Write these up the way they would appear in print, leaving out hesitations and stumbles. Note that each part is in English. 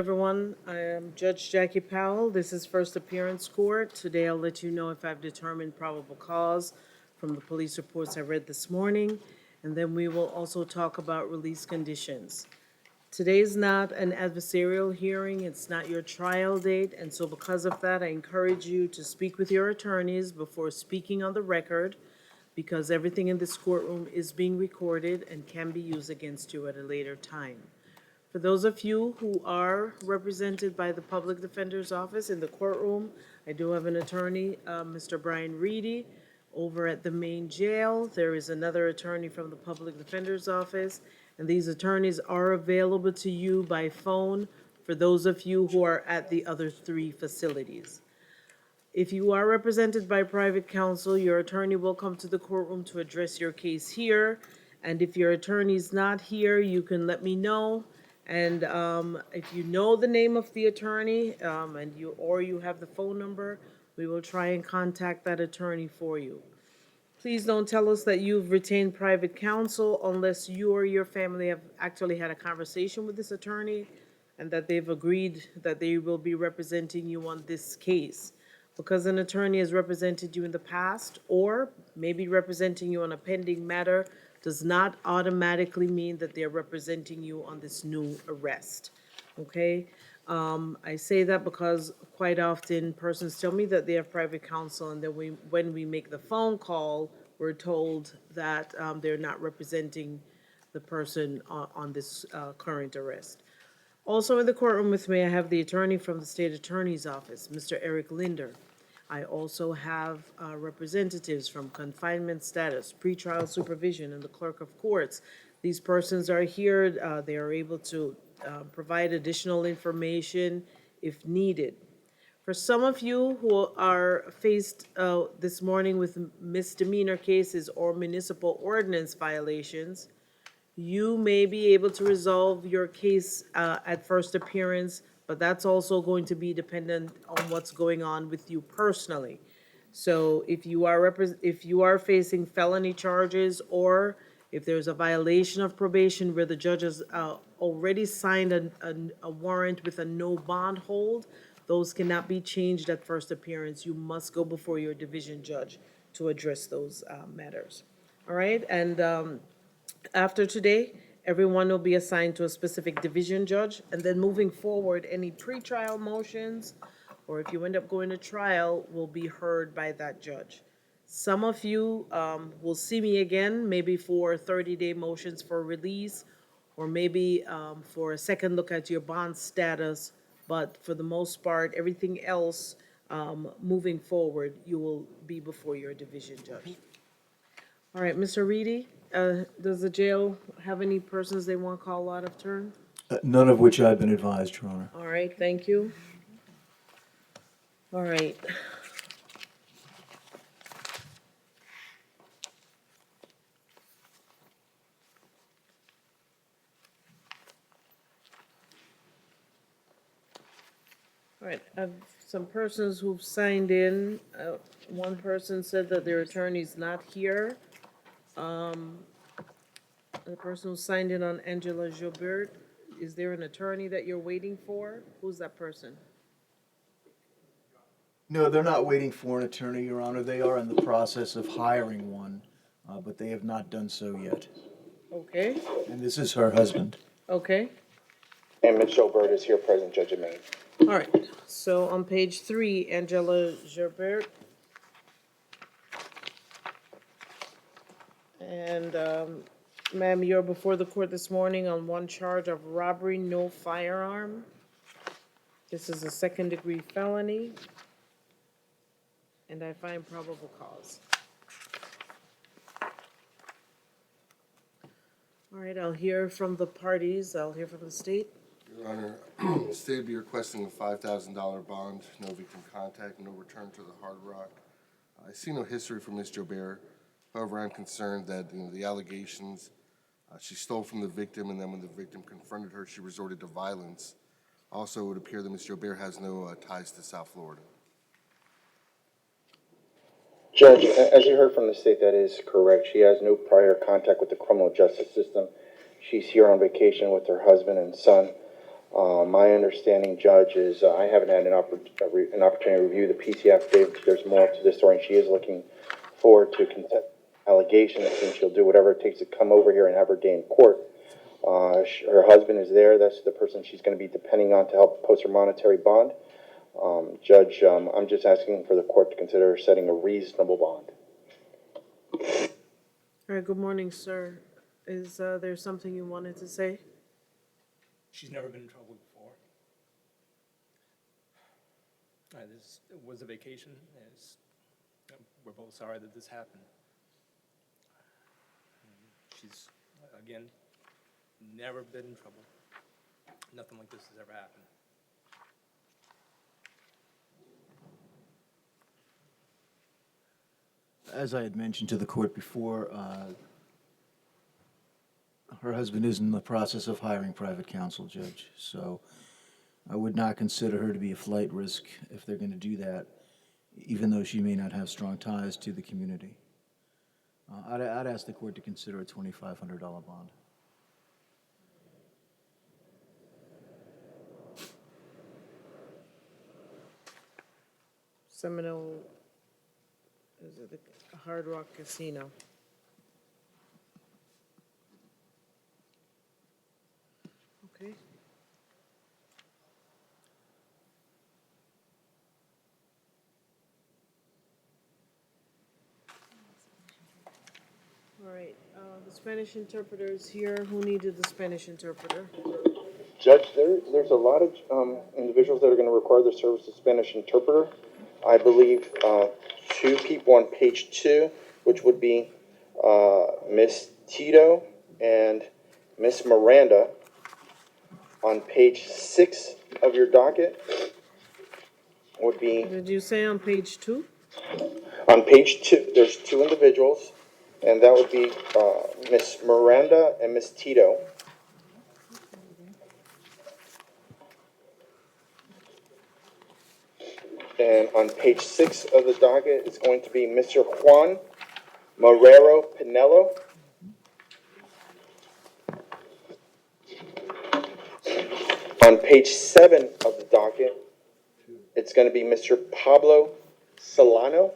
Everyone, I am Judge Jackie Powell. This is First Appearance Court. Today I'll let you know if I've determined probable cause from the police reports I read this morning, and then we will also talk about release conditions. Today is not an adversarial hearing, it's not your trial date, and so because of that, I encourage you to speak with your attorneys before speaking on the record, because everything in this courtroom is being recorded and can be used against you at a later time. For those of you who are represented by the Public Defender's Office in the courtroom, I do have an attorney, Mr. Brian Reedy, over at the main jail. There is another attorney from the Public Defender's Office, and these attorneys are available to you by phone for those of you who are at the other three facilities. If you are represented by private counsel, your attorney will come to the courtroom to address your case here. And if your attorney is not here, you can let me know. And if you know the name of the attorney or you have the phone number, we will try and contact that attorney for you. Please don't tell us that you've retained private counsel unless you or your family have actually had a conversation with this attorney and that they've agreed that they will be representing you on this case. Because an attorney has represented you in the past or maybe representing you on a pending matter does not automatically mean that they're representing you on this new arrest, okay? I say that because quite often persons tell me that they have private counsel, and then when we make the phone call, we're told that they're not representing the person on this current arrest. Also in the courtroom with me, I have the attorney from the State Attorney's Office, Mr. Eric Linder. I also have representatives from confinement status, pretrial supervision, and the clerk of courts. These persons are here. They are able to provide additional information if needed. For some of you who are faced this morning with misdemeanor cases or municipal ordinance violations, you may be able to resolve your case at first appearance, but that's also going to be dependent on what's going on with you personally. So if you are facing felony charges, or if there's a violation of probation where the judge has already signed a warrant with a no bond hold, those cannot be changed at first appearance. You must go before your division judge to address those matters. All right, and after today, everyone will be assigned to a specific division judge, and then moving forward, any pretrial motions, or if you end up going to trial, will be heard by that judge. Some of you will see me again, maybe for 30-day motions for release, or maybe for a second look at your bond status, but for the most part, everything else, moving forward, you will be before your division judge. All right, Mr. Reedy, does the jail have any persons they want to call out of turn? None of which I've been advised, Your Honor. All right, thank you. All right. All right, I have some persons who've signed in. One person said that their attorney's not here. The person who signed in on Angela Gilbert, is there an attorney that you're waiting for? Who's that person? No, they're not waiting for an attorney, Your Honor. They are in the process of hiring one, but they have not done so yet. Okay, And this is her husband. okay. And Ms. Schobert is here present, Judge Maine. All right, so on page 3, Angela Gerbert. And, ma'am, you're before the court this morning on one charge of robbery, no firearm. This is a second-degree felony. And I find probable cause. All right, I'll hear from the parties. I'll hear from the state. Your Honor, the state will be requesting a $5,000 bond, no victim contact, no return to the Hard Rock. I see no history from Ms. Jobert. However, I'm concerned that the allegations, she stole from the victim, and then when the victim confronted her, she resorted to violence. Also, it would appear that Ms. Jobert has no ties to South Florida. Judge, as you heard from the state, that is correct. She has no prior contact with the criminal justice system. She's here on vacation with her husband and son. My understanding, Judge, is I haven't had an opportunity to review the PC affidavit. There's more to this story, and she is looking forward to contest allegations, and she'll do whatever it takes to come over here and have her day in court. Her husband is there. That's the person she's going to be depending on to help post her monetary bond. Judge, I'm just asking for the court to consider setting a reasonable bond. All right, good morning, sir. Is there something you wanted to say? She's never been in trouble before. This was a vacation. We're both sorry that this happened. She's, again, never been in trouble. Nothing like this has ever happened. As I had mentioned to the court before, her husband is in the process of hiring private counsel, Judge, so I would not consider her to be a flight risk if they're going to do that, even though she may not have strong ties to the community. I'd ask the court to consider a $2,500 bond. Seminole, is it the Hard Rock Casino? Okay. All right, the Spanish interpreter is here. Who needed the Spanish interpreter? Judge, there's a lot of individuals that are going to require the service of Spanish interpreter. I believe two people on page 2, which would be Miss Tito and Miss Miranda. On page 6 of your docket would be, Did you say on page 2? on page 2, there's 2 individuals, and that would be Miss Miranda and Miss Tito. And on page 6 of the docket is going to be Mr. Juan Marrero Pinello. On page 7 of the docket, it's going to be Mr. Pablo Solano.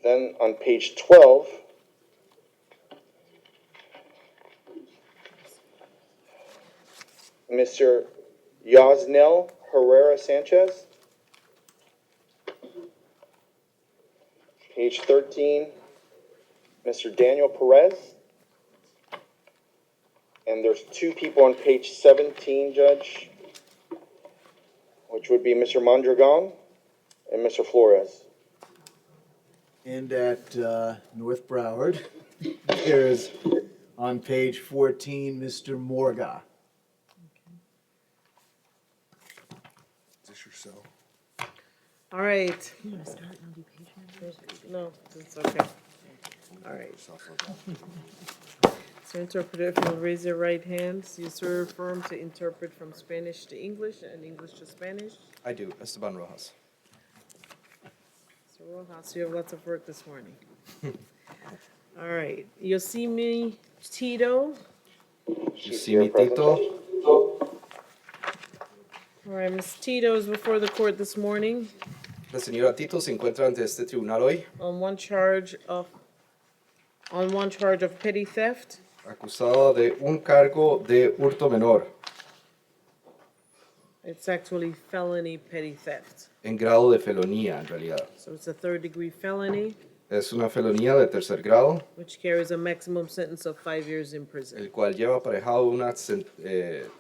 Then on page 12, Mr. Yosnel Herrera Sanchez. Page 13, Mr. Daniel Perez. And there's 2 people on page 17, Judge, which would be Mr. Mondragon and Mr. Flores. And at North Broward, there's on page 14, Mr. Morga. Is this your cell? All right. No, it's okay. All right. Cell phone. So interpreter, if you'll raise your right hand, you swear or affirm to interpret from Spanish to English and English to Spanish. I do. Esteban Rojas. Mr. Rojas, you have lots of work this morning. All right. Yosimi Tito. She's see here, me, present, Tito? Judge. All right, Ms. Tito is before the court this morning La señora Tito se encuentra ante este tribunal hoy on one charge of petty theft. acusada de un cargo de hurto menor It's actually felony petty theft. en grado de felonía, en realidad. So it's a third-degree felony, Es una felonía de tercer grado, which carries a maximum sentence of 5 years in prison. el cual lleva aparejado una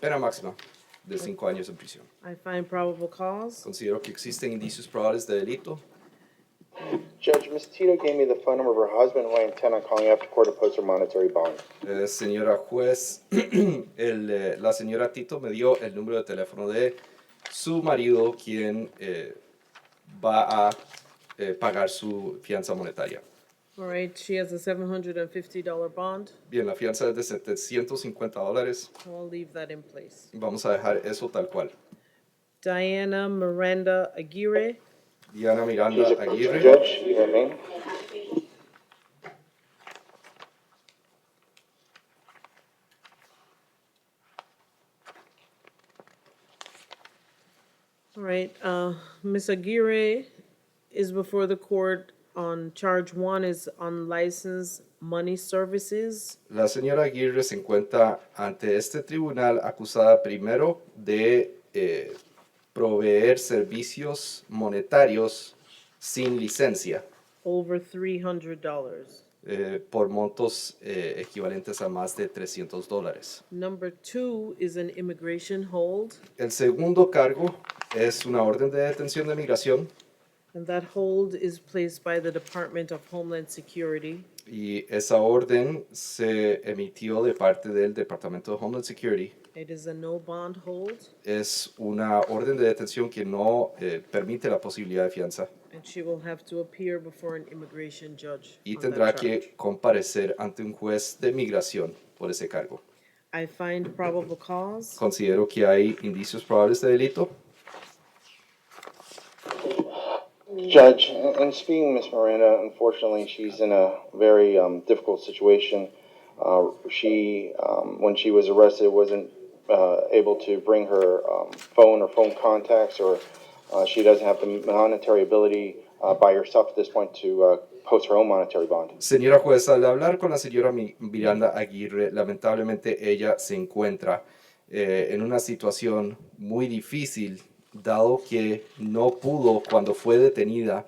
pena máxima de 5 años en prisión. I find probable cause. Considero que existen indicios probables de delito. Judge, Ms. Tito gave me the phone number of her husband, who I intend on calling after court to post her monetary bond. Señora juez, la señora Tito me dio el número de teléfono de su marido, quien va a pagar su fianza monetaria. All right, she has a $750 bond. Bien, la fianza es de $750. So I'll leave that in place. Vamos a dejar eso tal cual. Diana Miranda Aguirre. Diana Miranda She's a Aguirre. Judge, you know me. All right, Ms. Aguirre is before the court on charge one is unlicensed money services. La señora Aguirre se encuentra ante este tribunal acusada primero de proveer servicios monetarios sin licencia Over $300. por montos equivalentes a más de $300. Number two is an immigration hold, El segundo cargo es una orden de detención de migración and that hold is placed by the Department of Homeland Security. y esa orden se emitió de parte del Departamento de Homeland Security. It is a no bond hold, Es una orden de detención que no permite la posibilidad de fianza and she will have to appear before an immigration judge y on tendrá that que charge. comparecer ante un juez de migración por ese cargo. I find probable cause. Considero que hay indicios probables de delito. Judge, in speaking Ms. Miranda, unfortunately, she's in a very difficult situation. When she was arrested, wasn't able to bring her phone or phone contacts, or she doesn't have the monetary ability by herself at this point to post her own monetary bond. Señora jueza, al hablar con la señora Miranda Aguirre, lamentablemente ella se encuentra en una situación muy difícil, dado que no pudo, cuando fue detenida,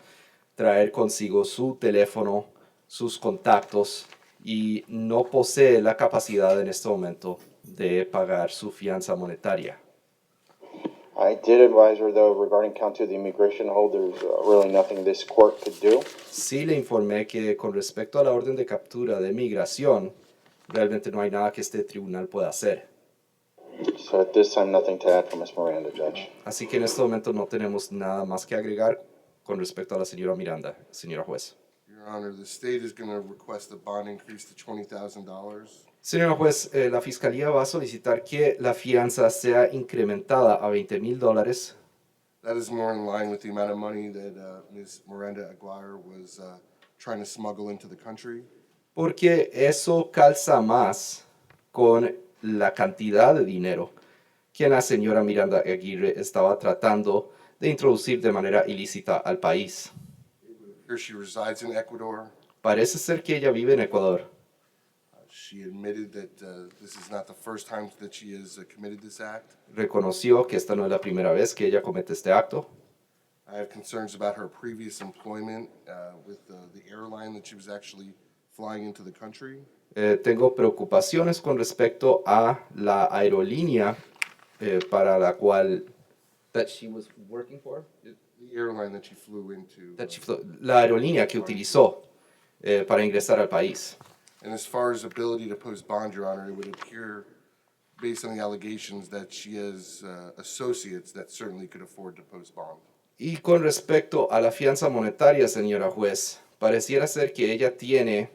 traer consigo su teléfono, sus contactos, y no posee la capacidad en este momento de pagar su fianza monetaria. I did advise her, though, regarding count two, the immigration hold, there's really nothing this court could do. Sí le informé que con respecto a la orden de captura de migración, realmente no hay nada que este tribunal pueda hacer. So at this time, nothing to add from Ms. Miranda, Judge. Así que en este momento no tenemos nada más que agregar con respecto a la señora Miranda, señora juez. Your Honor, the state is going to request a bond increase to $20,000. Señora juez, la fiscalía va a solicitar que la fianza sea incrementada a $20,000. That is more in line with the amount of money that Ms. Miranda Aguirre was trying to smuggle into the country. Porque eso calza más con la cantidad de dinero que la señora Miranda Aguirre estaba tratando de introducir de manera ilícita al país. Here she resides in Ecuador. Parece ser que ella vive en Ecuador. She admitted that this is not the first time that she has committed this act. Reconoció que esta no es la primera vez que ella comete este acto. I have concerns about her previous employment with the airline that she was actually flying into the country. Tengo preocupaciones con respecto a la aerolínea para la cual that she was working for. The airline that she flew into. La aerolínea que utilizó para ingresar al país. And as far as ability to post bond, Your Honor, it would appear, based on the allegations, that she has associates that certainly could afford to post bond. Y con respecto a la fianza monetaria, señora juez, pareciera ser que ella tiene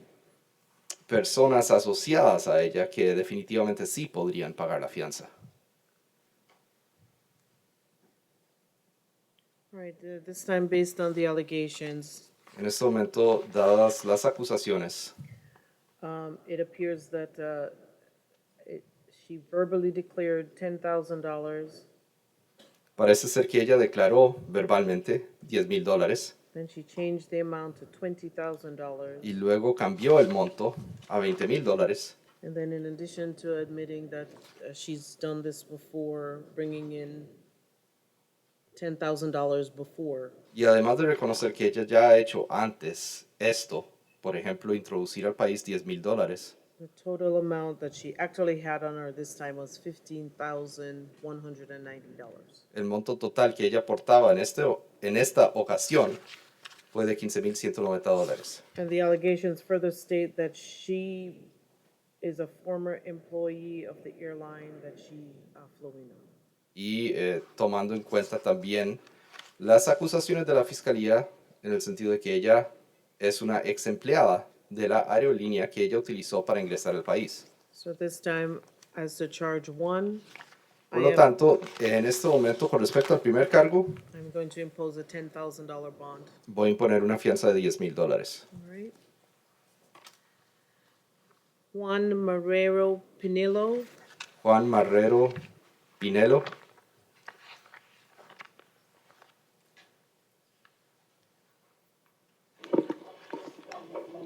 personas asociadas a ella que definitivamente sí podrían pagar la fianza. All right, this time based on the allegations, En este momento, dadas las acusaciones, it appears that she verbally declared $10,000, parece ser que ella declaró verbalmente $10,000 then she changed the amount to $20,000. y luego cambió el monto a $20,000. And then in addition to admitting that she's done this before, bringing in $10,000 before, Y además de reconocer que ella ya ha hecho antes esto, por ejemplo, introducir al país $10,000, the total amount that she actually had on her this time was $15,190. el monto total que ella aportaba en esta ocasión fue de $15,190. And the allegations further state that she is a former employee of the airline that she flew in on. Y tomando en cuenta también las acusaciones de la fiscalía en el sentido de que ella es una ex empleada de la aerolínea que ella utilizó para ingresar al país. So this time, as to charge one, Por lo tanto, en este momento, con respecto al primer cargo, I'm going to impose a $10,000 bond. voy a imponer una fianza de $10,000. All right. Juan Marrero Pinillo, Juan Marrero Pinelo,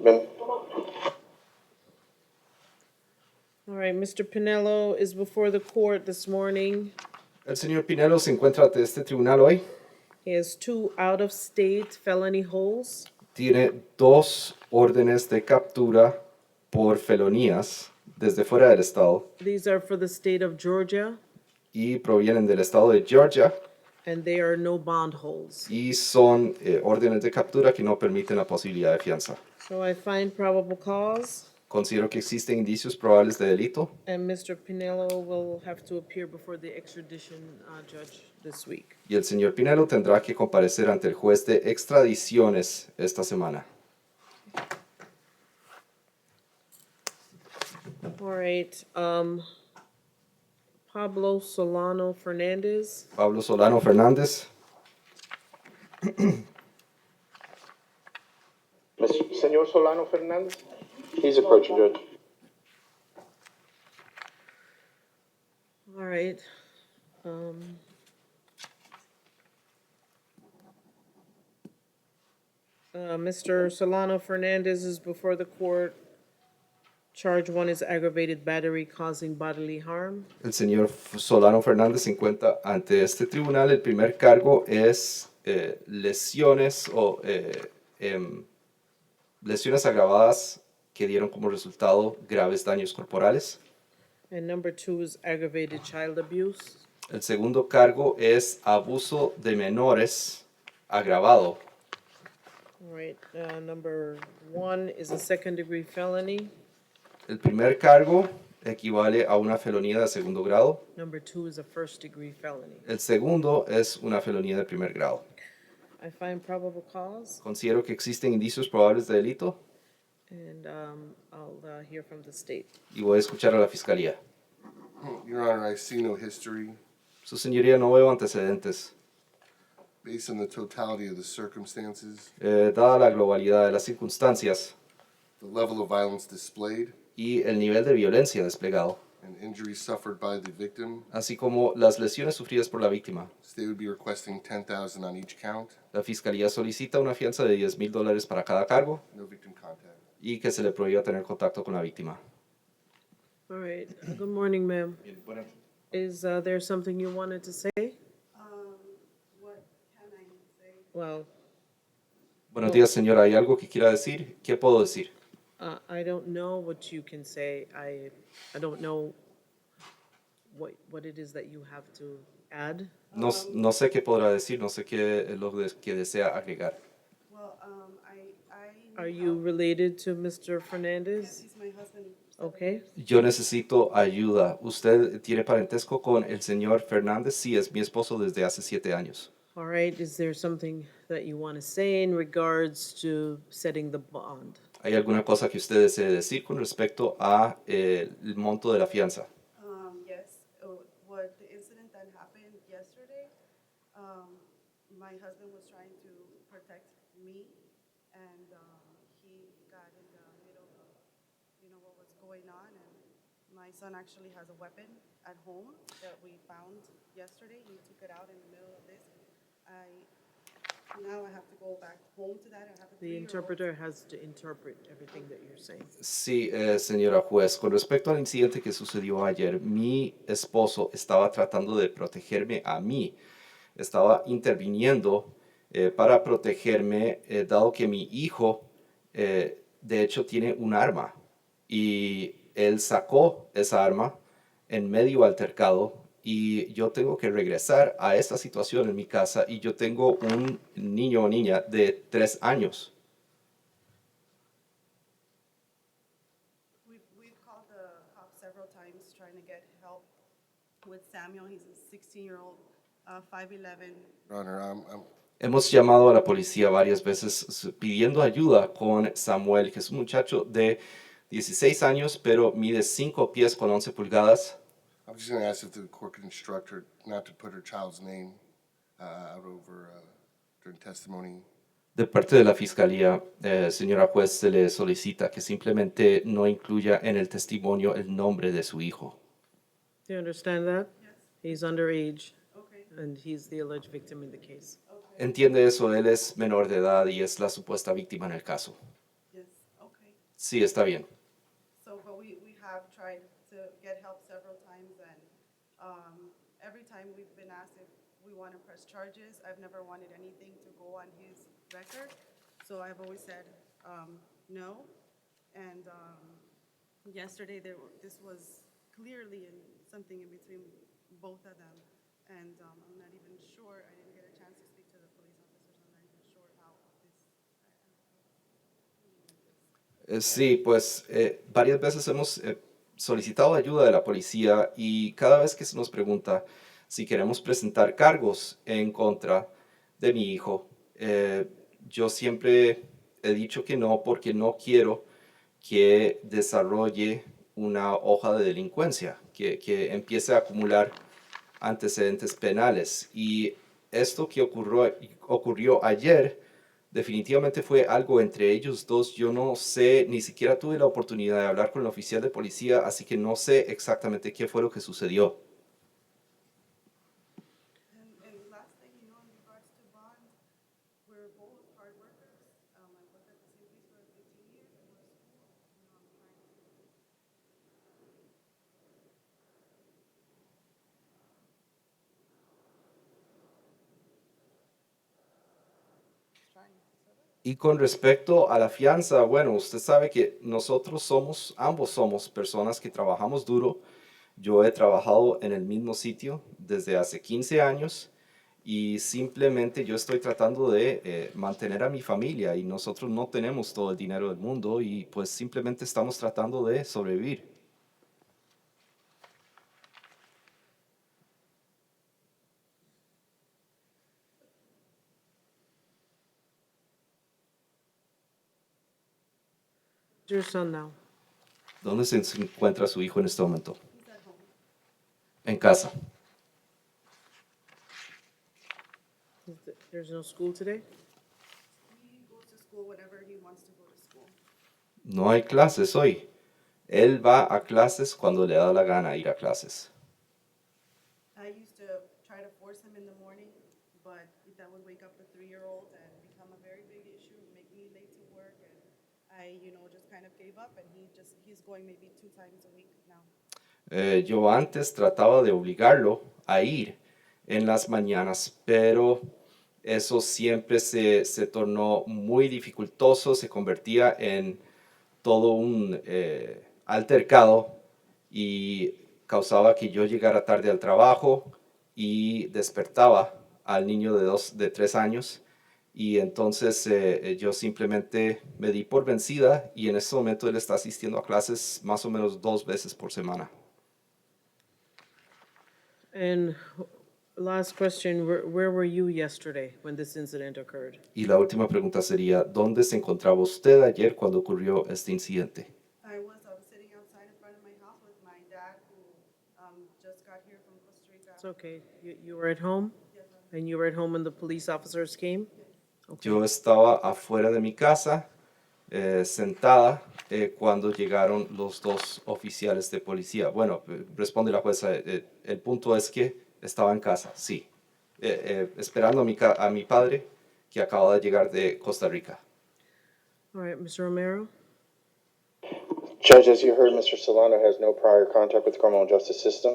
Ma'am, All right, Mr. Pinello is before the court this morning. El señor Pinelo se encuentra ante este tribunal hoy. He has 2 out-of-state felony holds. Tiene 2 órdenes de captura por felonías desde fuera del estado These are for the state of Georgia, y provienen del estado de Georgia and they are no bond holds. y son órdenes de captura que no permiten la posibilidad de fianza. So I find probable cause, Considero que existen indicios probables de delito and Mr. Pinello will have to appear before the extradition judge this week. y el señor Pinelo tendrá que comparecer ante el juez de extradiciones esta semana. All right, Pablo Solano Fernandez. Pablo Solano Fernández. Señor Solano Fernandez? He's approaching, Judge. All right. Mr. Solano Fernandez is before the court. Charge 1 is aggravated battery causing bodily harm. El señor Solano Fernández se encuentra ante este tribunal. El primer cargo es lesiones o lesiones agravadas que dieron como resultado graves daños corporales. And number 2 is aggravated child abuse. El segundo cargo es abuso de menores agravado. All right, number 1 is a second-degree felony. El primer cargo equivale a una felonía de segundo grado. Number 2 is a first-degree felony. El segundo es una felonía de primer grado. I find probable cause, Considero que existen indicios probables de delito and I'll hear from the state. y voy a escuchar a la fiscalía. Your Honor, I see no history. Su señoría, no veo antecedentes. Based on the totality of the circumstances, Dada la globalidad de las circunstancias the level of violence displayed, y el nivel de violencia desplegado, and injuries suffered by the victim, así como las lesiones sufridas por la víctima, state would be requesting $10,000 on each count, la fiscalía solicita una fianza de $10,000 para cada cargo no victim contact. y que se le prohíba tener contacto con la víctima. All right, good morning, ma'am. Is there something you wanted to say? What can I say? Well, Buenos días, señora. ¿Hay algo que quiera decir? ¿Qué puedo decir? I don't know what you can say. I don't know what it is that you have to add. No, no sé qué podrá decir, no sé qué es lo que desea agregar. Well, I Are need you help. related to Mr. Yes, Fernandez? he's my husband. Okay. Yo necesito ayuda. ¿Usted tiene parentesco con el señor Fernández? Sí, es mi esposo desde hace 7 años. All right, is there something that you want to say in regards to setting the bond? ¿Hay alguna cosa que usted desee decir con respecto a el monto de la fianza? Yes, what the incident that happened yesterday, my husband was trying to protect me, and he got in the middle of, what was going on, and my son actually has a weapon at home that we found yesterday. He took it out in the middle of this. Now I have to go back home to that. I have a The 3-year-old. interpreter has to interpret everything that you're saying. Sí, señora juez, con respecto al incidente que sucedió ayer, mi esposo estaba tratando de protegerme a mí, estaba interviniendo para protegerme, dado que mi hijo, de hecho, tiene un arma y él sacó esa arma en medio altercado y yo tengo que regresar a esta situación en mi casa y yo tengo un niño o niña de 3 años. We've called the cops several times trying to get help with Samuel. He's a 16-year-old, 5'11". Your Honor, Hemos llamado a la policía varias veces pidiendo ayuda con Samuel, que es un muchacho de 16 años, pero mide 5 pies con 11 pulgadas. I'm just going to ask if the court could instruct her not to put her child's name out over during testimony. De parte de la fiscalía, señora juez, se le solicita que simplemente no incluya en el testimonio el nombre de su hijo. Do you understand that? Yes. He's underage, Okay, and he's the alleged victim in the case. okay, Entiende eso, él es menor de edad y es la supuesta víctima en el caso. yes, okay. Sí, está bien. So, but we have tried to get help several times, and every time we've been asked if we want to press charges, I've never wanted anything to go on his record. So I've always said no. And yesterday, this was clearly something in between both of them. And I'm not even sure, I didn't get a chance to speak to the police officers. I'm not even sure how this. Sí, pues varias veces hemos solicitado ayuda de la policía y cada vez que se nos pregunta si queremos presentar cargos en contra de mi hijo, yo siempre he dicho que no porque no quiero que desarrolle una hoja de delincuencia, que empiece a acumular antecedentes penales. Y esto que ocurrió ayer definitivamente fue algo entre ellos dos. Yo no sé, ni siquiera tuve la oportunidad de hablar con el oficial de policía, así que no sé exactamente qué fue lo que sucedió. And last thing, in regards to bond, we're both hard workers. I worked at the same place for 15 years. I go to school. I'm trying to. Y con respecto a la fianza, bueno, usted sabe que nosotros ambos somos personas que trabajamos duro. Yo he trabajado en el mismo sitio desde hace 15 años y simplemente yo estoy tratando de mantener a mi familia y nosotros no tenemos todo el dinero del mundo y pues simplemente estamos tratando de sobrevivir. Your son now. ¿Dónde se encuentra su hijo en este momento? He's at home. En casa. There's no school today? He goes to school whenever he wants to go to school. No hay clases hoy. Él va a clases cuando le da la gana ir a clases. I used to try to force him in the morning, but that would wake up the 3-year-old and become a very big issue, make me late to work, and I, just kind of gave up, and he's going maybe 2 times a week now. Yo antes trataba de obligarlo a ir en las mañanas, pero eso siempre se tornó muy dificultoso, se convertía en todo un altercado y causaba que yo llegara tarde al trabajo y despertaba al niño de 3 años. Y entonces yo simplemente me di por vencida y en este momento él está asistiendo a clases más o menos 2 veces por semana. And last question, where were you yesterday when this incident occurred? Y la última pregunta sería, ¿dónde se encontraba usted ayer cuando ocurrió este incidente? I was sitting outside in front of my house with my dad, who just got here from Costa Rica. It's okay. You were at home? And you were at home when the police officers came? Okay. Yo estaba afuera de mi casa, sentada, cuando llegaron los 2 oficiales de policía. Bueno, responde la jueza, el punto es que estaba en casa, sí, esperando a mi padre, que acaba de llegar de Costa Rica. All right, Mr. Romero? Judge, as you heard, Mr. Solano has no prior contact with the criminal justice system.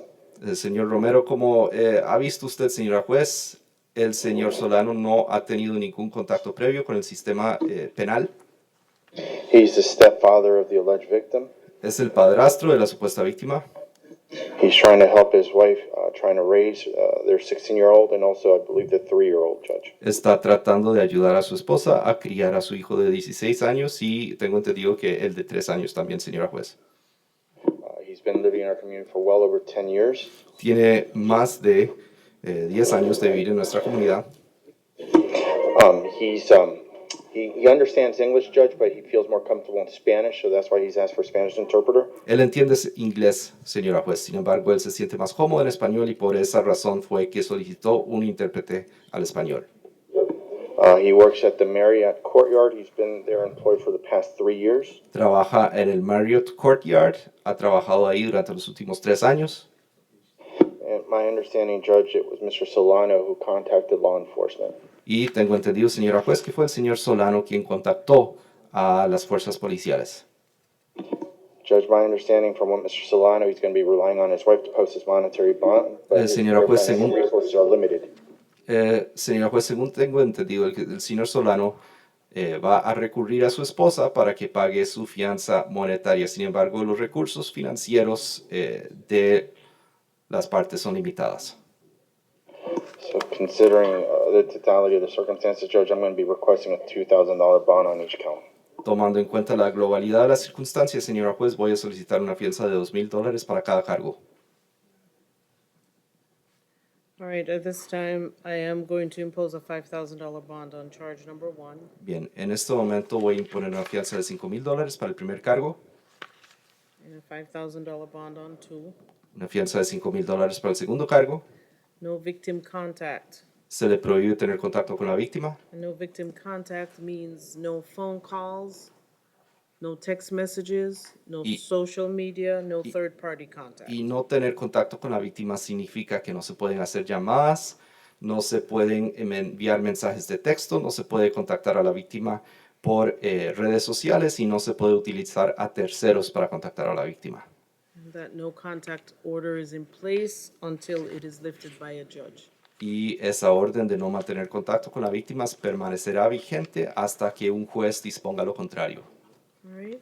Señor Romero, como ha visto usted, señora juez, el señor Solano no ha tenido ningún contacto previo con el sistema penal. He's the stepfather of the alleged victim. Es el padrastro de la supuesta víctima. He's trying to help his wife, trying to raise their 16-year-old and also, I believe, the 3-year-old, Judge. Está tratando de ayudar a su esposa a criar a su hijo de 16 años y tengo entendido que el de 3 años también, señora juez. He's been living in our community for well over 10 years. Tiene más de 10 años de vivir en nuestra comunidad. He understands English, Judge, but he feels more comfortable in Spanish, so that's why he's asked for a Spanish interpreter. Él entiende inglés, señora juez. Sin embargo, él se siente más cómodo en español y por esa razón fue que solicitó un intérprete al español. He works at the Marriott Courtyard. He's been there employed for the past 3 years. Trabaja en el Marriott Courtyard. Ha trabajado ahí durante los últimos 3 años. And my understanding, Judge, it was Mr. Solano who contacted law enforcement. Y tengo entendido, señora juez, que fue el señor Solano quien contactó a las fuerzas policiales. Judge, my understanding from what Mr. Solano, he's going to be relying on his wife to post his monetary bond, but his Señora juez, financial resources are limited. Señora juez, según tengo entendido, el señor Solano va a recurrir a su esposa para que pague su fianza monetaria. Sin embargo, los recursos financieros de las partes son limitadas. So considering the totality of the circumstances, Judge, I'm going to be requesting a $2,000 bond on each count. Tomando en cuenta la globalidad de las circunstancias, señora juez, voy a solicitar una fianza de $2,000 para cada cargo. All right, at this time, I am going to impose a $5,000 bond on charge number 1. Bien, en este momento voy a imponer una fianza de $5,000 para el primer cargo, And a $5,000 bond on 2. una fianza de $5,000 para el segundo cargo. No victim contact. Se le prohíbe tener contacto con la víctima. And no victim contact means no phone calls, no text messages, no Y- social media, no third-party contact. Y no tener contacto con la víctima significa que no se pueden hacer llamadas, no se pueden enviar mensajes de texto, no se puede contactar a la víctima por redes sociales y no se puede utilizar a terceros para contactar a la víctima. And that no contact order is in place until it is lifted by a judge. Y esa orden de no mantener contacto con la víctima permanecerá vigente hasta que un juez disponga lo contrario. All right?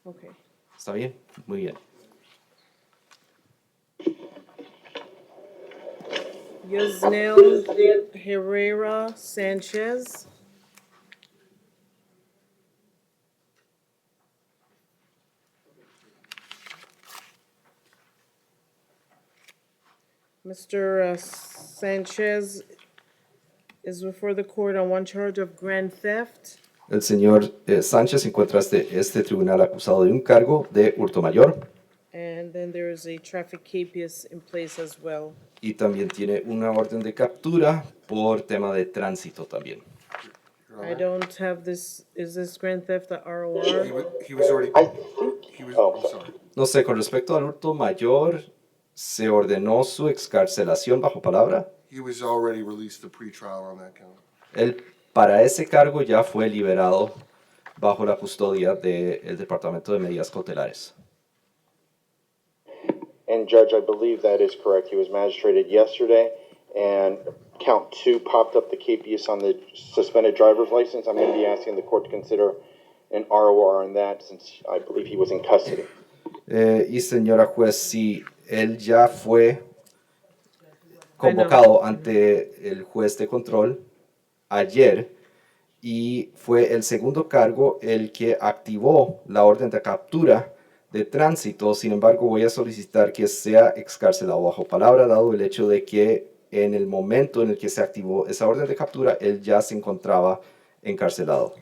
Okay. ¿Está bien? Muy bien. Yasnel Herrera Sanchez. Mr. Sanchez is before the court on one charge of grand theft. El señor Sánchez se encuentra este tribunal acusado de un cargo de hurto mayor And then there is a traffic capias in place as well. y también tiene una orden de captura por tema de tránsito también. I don't have this, is this grand theft a He ROR? wa- he was already, I he was, Oh, I'm sorry. No sé, con respecto al hurto mayor, ¿se ordenó su excarcelación bajo palabra? He was already released the pretrial on that count. Él para ese cargo ya fue liberado bajo la custodia del Departamento de Medidas Cautelares. And Judge, I believe that is correct. He was magistrated yesterday, and count 2 popped up the capias on the suspended driver's license. I'm going to be asking the court to consider an ROR on that since I believe he was in custody. Y señora juez, si él ya fue convocado ante el juez de control ayer y fue el segundo cargo el que activó la orden de captura de tránsito. Sin embargo, voy a solicitar que sea excarcelado bajo palabra, dado el hecho de que en el momento en el que se activó esa orden de captura, él ya se encontraba encarcelado.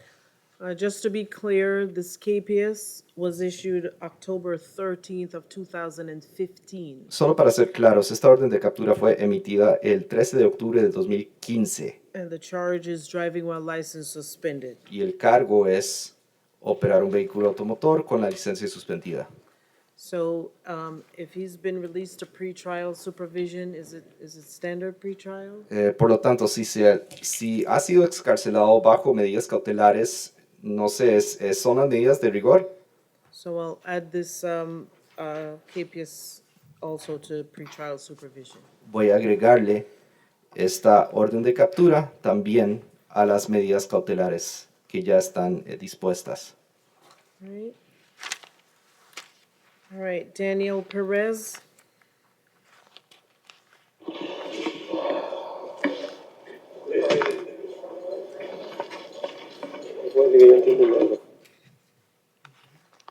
Just to be clear, this capias was issued October 13th of 2015. Solo para ser claros, esta orden de captura fue emitida el 13 de octubre de 2015 And the charge is driving while license suspended. y el cargo es operar un vehículo automotor con la licencia suspendida. So, if he's been released to pretrial supervision, is it standard pretrial? Por lo tanto, si ha sido excarcelado bajo medidas cautelares, no sé, ¿son las medidas de rigor? So I'll add this, capias also to pretrial supervision. Voy a agregarle esta orden de captura también a las medidas cautelares que ya están dispuestas. All right. All right, Daniel Perez.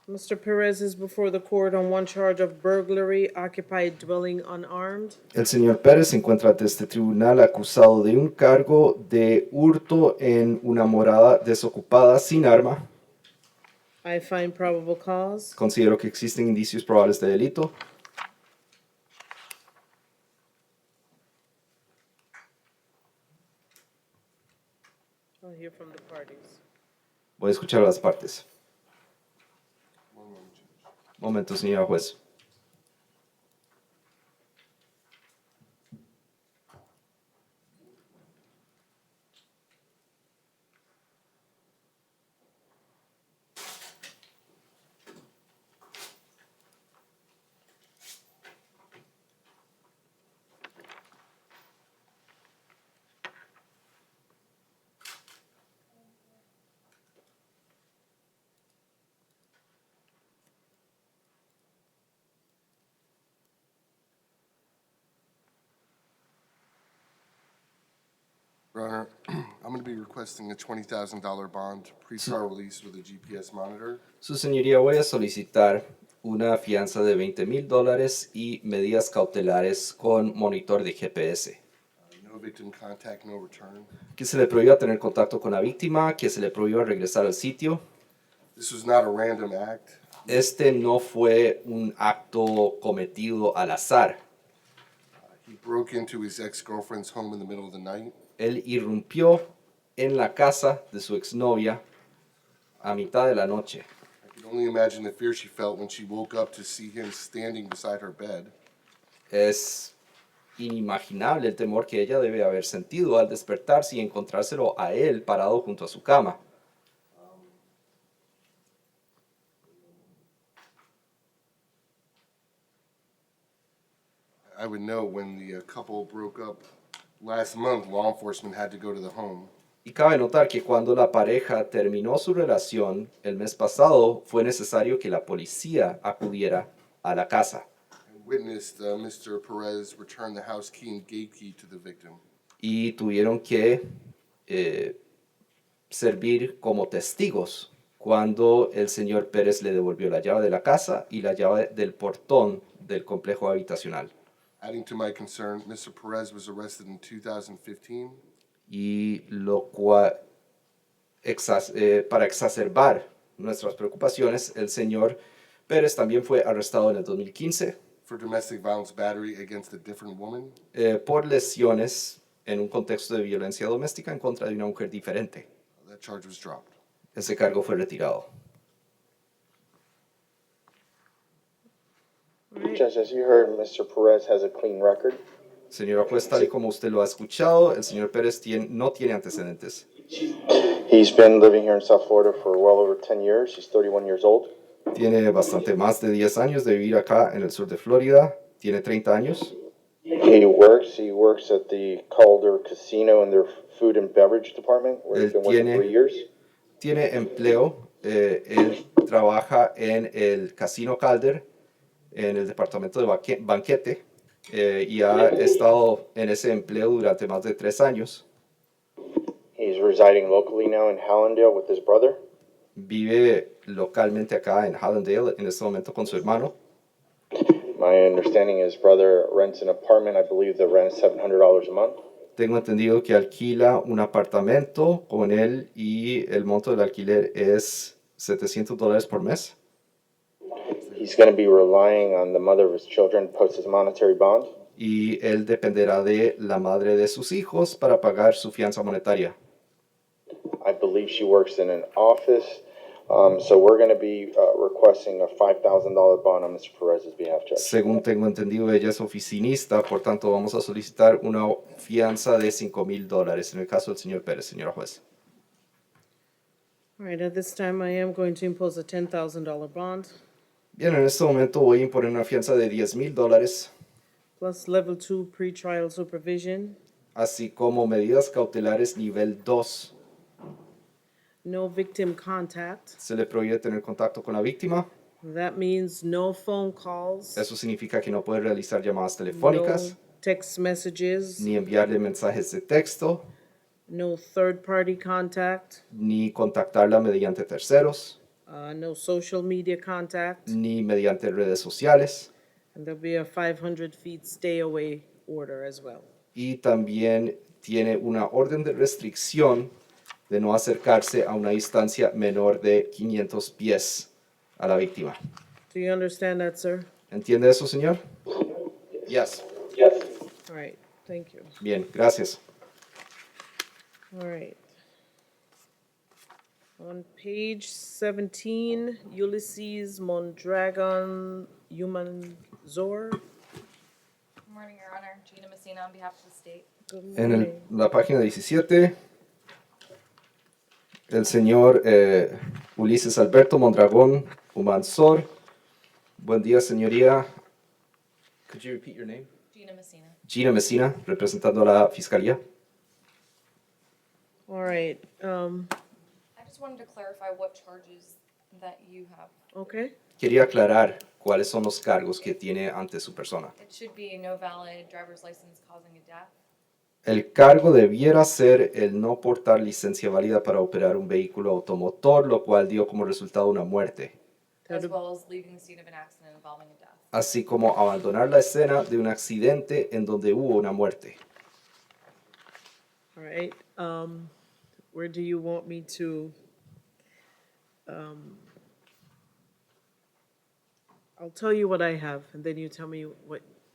Mr. Perez is before the court on one charge of burglary, occupied dwelling unarmed. El señor Pérez se encuentra ante este tribunal acusado de un cargo de hurto en una morada desocupada sin arma. I find probable cause. Considero que existen indicios probables de delito. I'll hear from the parties. Voy a escuchar a las partes. Momento, señora juez. Your Honor, I'm going to be requesting a $20,000 bond, pre-trial release with a GPS monitor. Su señoría, voy a solicitar una fianza de $20,000 y medidas cautelares con monitor de GPS. No victim contact, no return. Que se le prohíba tener contacto con la víctima, que se le prohíba regresar al sitio. This was not a random act. Este no fue un acto cometido al azar. He broke into his ex-girlfriend's home in the middle of the night. Él irrumpió en la casa de su exnovia a mitad de la noche. I can only imagine the fear she felt when she woke up to see him standing beside her bed. Es inimaginable el temor que ella debe haber sentido al despertarse y encontrárselo a él parado junto a su cama. I would know when the couple broke up last month, law enforcement had to go to the home. Y cabe notar que cuando la pareja terminó su relación el mes pasado, fue necesario que la policía acudiera a la casa. And witnessed Mr. Perez return the house key and gate key to the victim. Y tuvieron que servir como testigos cuando el señor Pérez le devolvió la llave de la casa y la llave del portón del complejo habitacional. Adding to my concern, Mr. Perez was arrested in 2015. Y lo cual, para exacerbar nuestras preocupaciones, el señor Pérez también fue arrestado en el 2015 For domestic violence battery against a different woman. por lesiones en un contexto de violencia doméstica en contra de una mujer diferente. That charge was dropped. Ese cargo fue retirado. Judge, as you heard, Mr. Perez has a clean record. Señora juez, tal y como usted lo ha escuchado, el señor Pérez no tiene antecedentes. He's been living here in South Florida for well over 10 years. He's 31 years old. Tiene bastante más de 10 años de vivir acá en el sur de Florida. Tiene 30 años. He works at the Calder Casino in their food and beverage department, where he's been working 3 years. Tiene empleo. Él trabaja en el Casino Calder, en el departamento de banquete, y ha estado en ese empleo durante más de 3 años. He's residing locally now in Hallandale with his brother. Vive localmente acá en Hallandale en este momento con su hermano. My understanding is brother rents an apartment. I believe the rent is $700 a month. Tengo entendido que alquila un apartamento con él y el monto del alquiler es $700 por mes. He's going to be relying on the mother of his children to post his monetary bond. Y él dependerá de la madre de sus hijos para pagar su fianza monetaria. I believe she works in an office. So we're going to be requesting a $5,000 bond on Mr. Perez's behalf, Judge. Según tengo entendido, ella es oficinista, por tanto vamos a solicitar una fianza de $5,000 en el caso del señor Pérez, señora juez. All right, at this time, I am going to impose a $10,000 bond Bien, en este momento voy a imponer una fianza de $10,000, plus level 2 pretrial supervision, así como medidas cautelares nivel 2. no victim contact. Se le prohíbe tener contacto con la víctima. That means no phone calls, Eso significa que no puede realizar llamadas telefónicas, no text messages, ni enviarle mensajes de texto, no third-party contact, ni contactarla mediante terceros, no social media contact, ni mediante redes sociales. and there'll be a 500 feet stay away order as well. Y también tiene una orden de restricción de no acercarse a una distancia menor de 500 pies a la víctima. Do you understand that, sir? ¿Entiende eso, señor? Yes. All right, thank you. Bien, gracias. All right. On page 17, Ulysses Mondragon Humanzor. Good morning, Your Honor. Gina Messina on behalf of the state. Good En morning. la página 17, el señor Ulises Alberto Mondragón Humansor. Buen día, señoría. Could you repeat your name? Gina Messina. Gina Messina, representando a la Fiscalía. All right, I just wanted to clarify what charges that you have. okay. Quería aclarar cuáles son los cargos que tiene ante su persona. It should be no valid driver's license causing a death. El cargo debiera ser el no portar licencia válida para operar un vehículo automotor, lo cual dio como resultado una muerte, as That'd- well as leaving the scene of an accident involving a death. así como abandonar la escena de un accidente en donde hubo una muerte. All right, where do you want me to, I'll tell you what I have, and then you tell me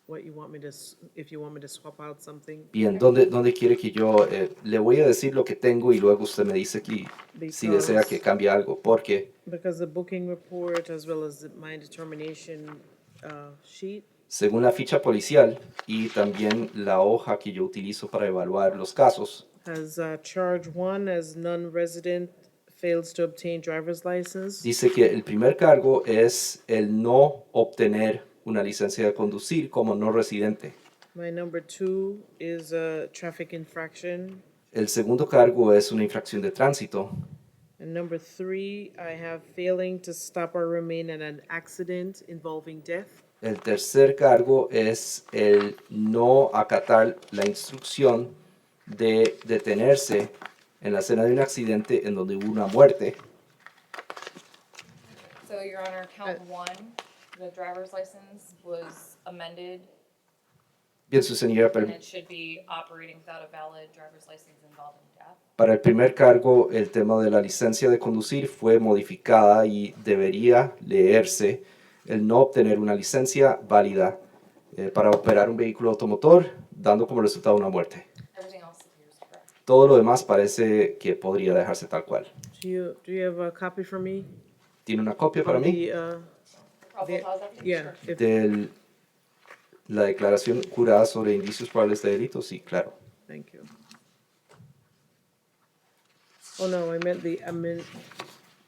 what you want me to, if you want me to swap out something. Bien, ¿dónde quiere que yo le voy a decir lo que tengo y luego usted me dice aquí si desea que cambie algo? Porque Because the booking report, as well as my determination sheet, según la ficha policial y también la hoja que yo utilizo para evaluar los casos, has charge one as non-resident fails to obtain driver's license. dice que el primer cargo es el no obtener una licencia de conducir como no residente. My number two is a traffic infraction. El segundo cargo es una infracción de tránsito. And number three, I have failing to stop or remain in an accident involving death. El tercer cargo es el no acatar la instrucción de detenerse en la escena de un accidente en donde hubo una muerte. So, Your Honor, count one, the driver's license was amended, Bien, su señoría, and it should be operating without a valid driver's license involving death. para el primer cargo, el tema de la licencia de conducir fue modificada y debería leerse el no obtener una licencia válida para operar un vehículo automotor, dando como resultado una muerte. Everything else appears correct. Todo lo demás parece que podría dejarse tal cual. Do you have a copy for me? ¿Tiene una copia para On mí? the, Probable cause affidavit? yeah, Sure. if, De la declaración jurada sobre indicios probables de delito, sí, claro. thank you. Oh, no, I meant the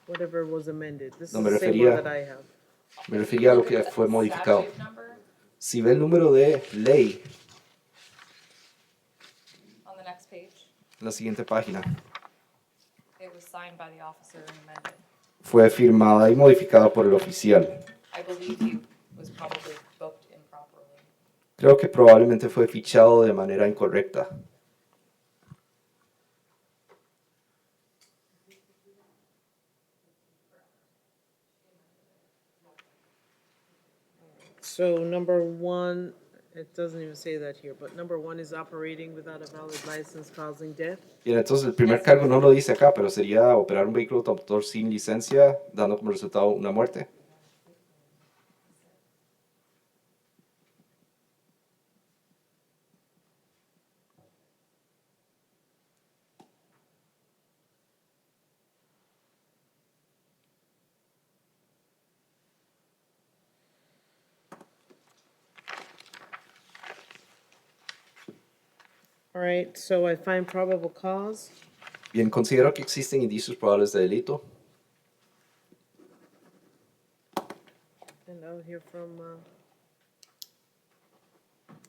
whatever was amended. This is No, me the same one refería- that I have. Me refería a lo que fue modificado. Statute number Si ve el número de ley on the next page, en la siguiente página, it was signed by the officer and amended. fue firmada y modificada por el oficial. I believe he was probably booked improperly. Creo que probablemente fue fichado de manera incorrecta. So number one, it doesn't even say that here, but number one is operating without a valid license causing death. Bien, entonces el primer cargo no lo dice acá, pero sería operar un vehículo automotor sin licencia, dando como resultado una muerte. All right, so I find probable cause. Bien, considero que existen indicios probables de delito. And I'll hear from,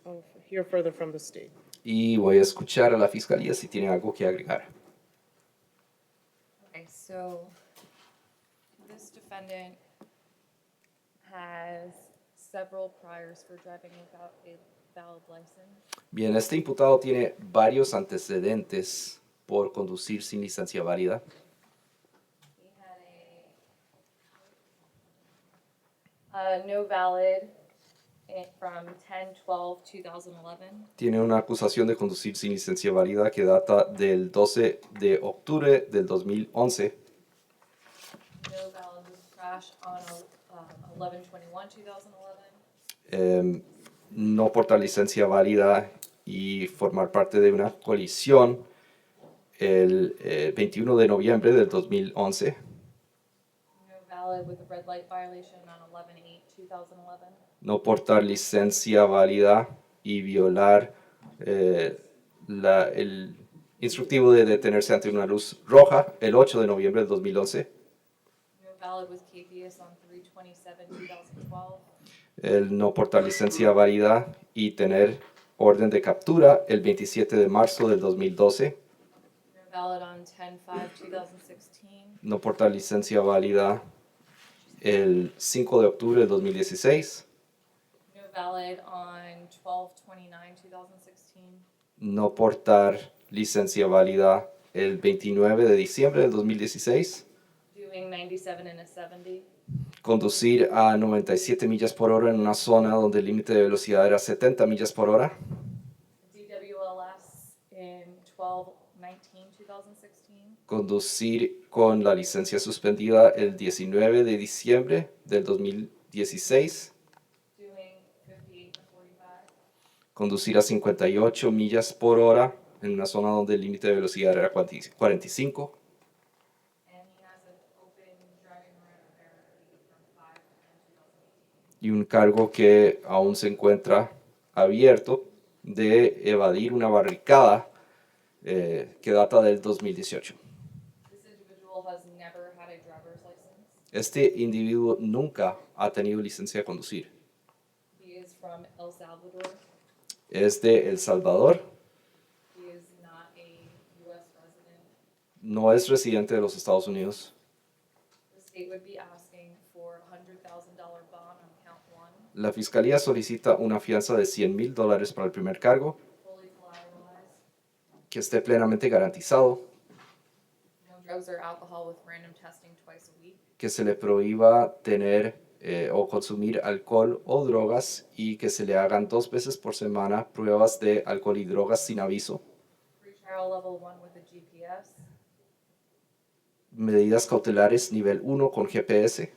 I'll hear further from the state. Y voy a escuchar a la fiscalía si tiene algo que agregar. Okay, so this defendant has several priors for driving without a valid license. Bien, este imputado tiene varios antecedentes por conducir sin licencia válida. He had a no valid from 10/12/2011. Tiene una acusación de conducir sin licencia válida que data del 12 de octubre del 2011. No valid with crash on 11/21/2011. No portar licencia válida y formar parte de una colisión el 21 de noviembre del 2011. No valid with a red light violation on 11/8/2011. No portar licencia válida y violar el instructivo de detenerse ante una luz roja el 8 de noviembre del 2011. No valid with KPS on 3/27/2012. El no portar licencia válida y tener orden de captura el 27 de marzo del 2012. No valid on 10/5/2016. No portar licencia válida el 5 de octubre del 2016. No valid on 12/29/2016. no portar licencia válida el 29 de diciembre del 2016, doing 97 and a 70, conducir a 97 millas por hora en una zona donde el límite de velocidad era 70 millas por hora, DWLS in 12/19/2016, conducir con la licencia suspendida el 19 de diciembre del 2016, doing 58 to 45, conducir a 58 millas por hora en una zona donde el límite de velocidad era 45, and he has an open driving around America from 5/10/2018. y un cargo que aún se encuentra abierto de evadir una barricada que data del 2018. This individual has never had a driver's license. Este individuo nunca ha tenido licencia de conducir. He is from El Salvador. Es de El Salvador, He is not a U.S. resident. no es residente de los Estados Unidos. The state would be asking for a $100,000 bond on count one, La fiscalía solicita una fianza de $100,000 para el primer cargo, fully collateralized, que esté plenamente garantizado, no drugs or alcohol with random testing twice a week, que se le prohíba tener o consumir alcohol o drogas y que se le hagan 2 veces por semana pruebas de alcohol y drogas sin aviso, pretrial level 1 with a GPS, medidas cautelares nivel 1 con GPS,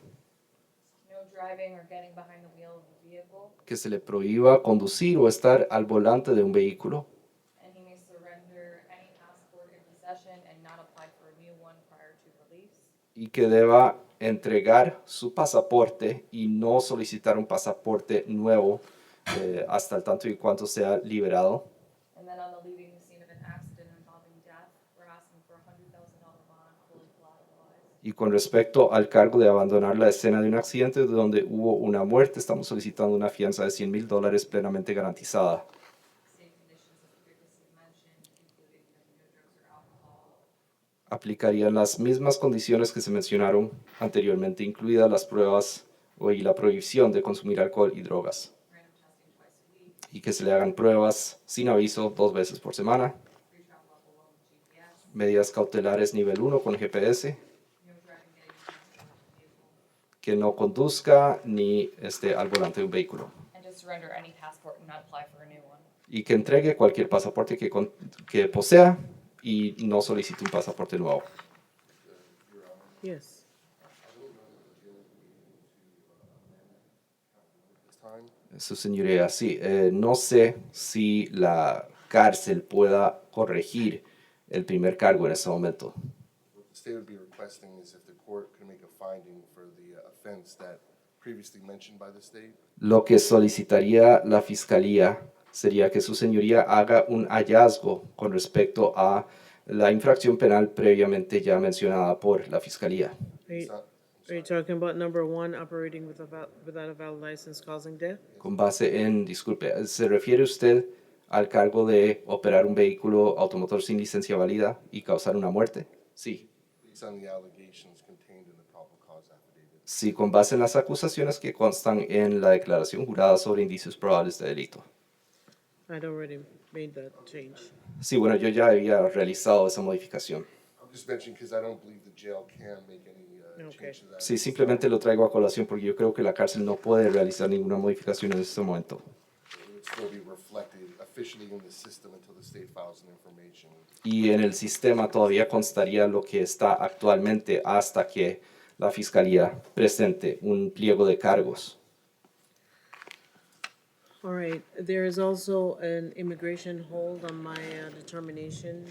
no driving or getting behind the wheel of a vehicle, que se le prohíba conducir o estar al volante de un vehículo and he may surrender any passport in possession and not apply for a new one prior to release. y que deba entregar su pasaporte y no solicitar un pasaporte nuevo hasta el tanto y cuanto sea liberado. And then on the leaving the scene of an accident involving death, we're asking for a $100,000 bond fully collateralized. Y con respecto al cargo de abandonar la escena de un accidente donde hubo una muerte, estamos solicitando una fianza de $100,000 plenamente garantizada. Same conditions as previously mentioned, including no drugs or alcohol, Aplicarían las mismas condiciones que se mencionaron anteriormente, incluidas las pruebas y la prohibición de consumir alcohol y drogas, random testing twice a week, y que se le hagan pruebas sin aviso 2 veces por semana, pretrial level 1 with GPS, medidas cautelares nivel 1 con GPS, no driving getting behind the wheel of a vehicle, que no conduzca ni esté al volante de un vehículo, and to surrender any passport and not apply for a new one. y que entregue cualquier pasaporte que posea y no solicite un pasaporte nuevo. Yes. This time, Su señoría, sí, no sé si la cárcel pueda corregir el primer cargo en este momento. what the state would be requesting is if the court could make a finding for the offense that previously mentioned by the state. Lo que solicitaría la fiscalía sería que su señoría haga un hallazgo con respecto a la infracción penal previamente ya mencionada por la fiscalía. Are you talking about number one, operating without a valid license causing death? Con base en, disculpe, ¿se refiere usted al cargo de operar un vehículo automotor sin licencia válida y causar una muerte? Sí. Based on the allegations contained in the probable cause affidavit. Sí, con base en las acusaciones que constan en la declaración jurada sobre indicios probables de delito. I'd already made that change. Sí, bueno, yo ya había realizado esa modificación. I'm just mentioning because I don't believe the jail can make any Okay. change to that. Sí, simplemente lo traigo a colación porque yo creo que la cárcel no puede realizar ninguna modificación en este momento. It would still be reflected officially in the system until the state files an information. Y en el sistema todavía constaría lo que está actualmente hasta que la fiscalía presente un pliego de cargos. All right, there is also an immigration hold on my determination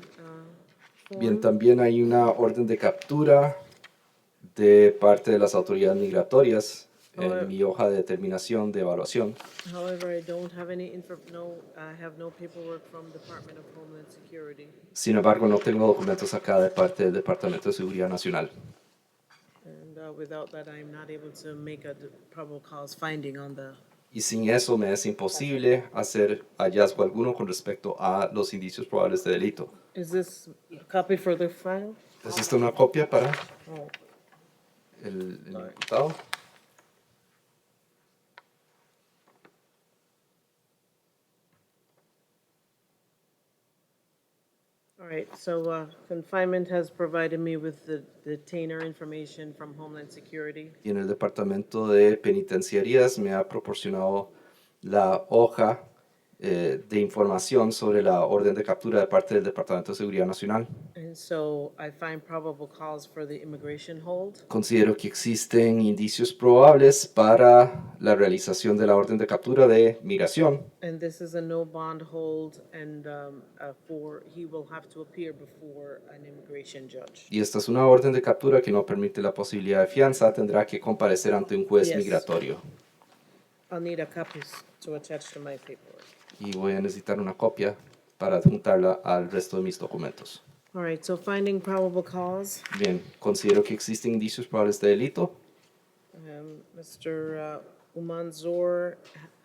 Bien, form. también hay una orden de captura de parte de las autoridades migratorias en mi hoja de determinación de evaluación. However, I don't have I have no paperwork from Department of Homeland Security. Sin embargo, no tengo documentos acá de parte del Departamento de Seguridad Nacional. And without that, I'm not able to make a probable cause finding on the, Y sin eso me es imposible hacer hallazgo alguno con respecto a los indicios probables de delito. is this a copy for the file? ¿Es esta una copia para Oh, el imputado? All right, so confinement has provided me with the detainer information from Homeland Security. Y en el departamento de penitenciarías me ha proporcionado la hoja de información sobre la orden de captura de parte del Departamento de Seguridad Nacional. And so I find probable cause for the immigration hold. Considero que existen indicios probables para la realización de la orden de captura de migración. And this is a no bond hold, and he will have to appear before an immigration judge. Y esta es una orden de captura que no permite la posibilidad de fianza, tendrá que comparecer ante un juez Yes. migratorio. I'll need a copy to attach to my paperwork. Y voy a necesitar una copia para adjuntarla al resto de mis documentos. All right, so finding probable cause, Bien, considero que existen indicios probables de delito. Mr. Umanzor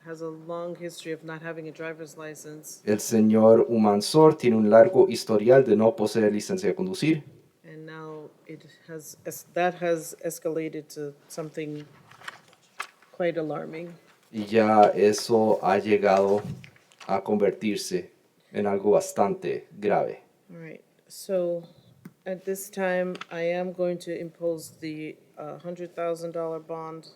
has a long history of not having a driver's license, El señor Umansor tiene un largo historial de no poseer licencia de conducir and now that has escalated to something quite alarming. y ya eso ha llegado a convertirse en algo bastante grave. All right, so at this time, I am going to impose the $100,000 bond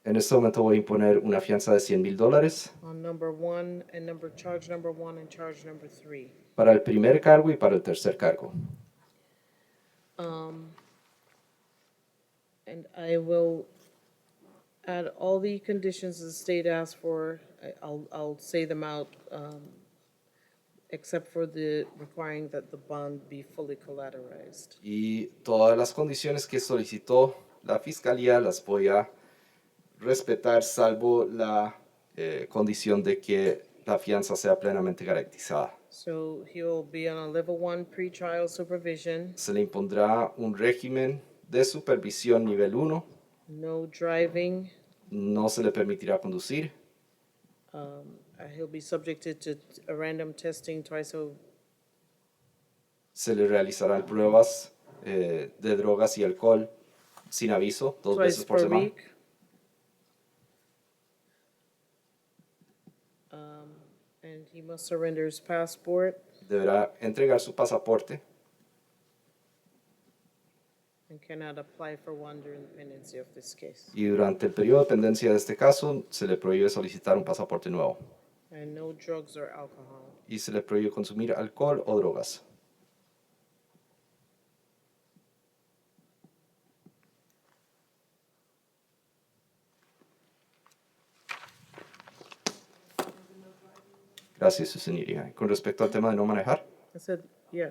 En este momento voy a imponer una fianza de $100,000 on number one and charge number one and charge number three. para el primer cargo y para el tercer cargo. And I will add all the conditions the state asked for. I'll say them out, except for the requiring that the bond be fully collateralized. Y todas las condiciones que solicitó la fiscalía las voy a respetar, salvo la condición de que la fianza sea plenamente garantizada. So he'll be on a level one pretrial supervision, Se le impondrá un régimen de supervisión nivel 1, no driving. no se le permitirá conducir, He'll be subjected to a random testing se le realizarán pruebas de drogas y alcohol sin aviso, 2 twice veces por per semana. week. And he must surrender his passport Deberá entregar su pasaporte and cannot apply for one during the pendency of this case. y durante el periodo de pendencia de este caso se le prohíbe solicitar un pasaporte nuevo And no drugs or alcohol. y se le prohíbe consumir alcohol o drogas. Gracias, su señoría. Con respecto al tema de no manejar, I said, yeah.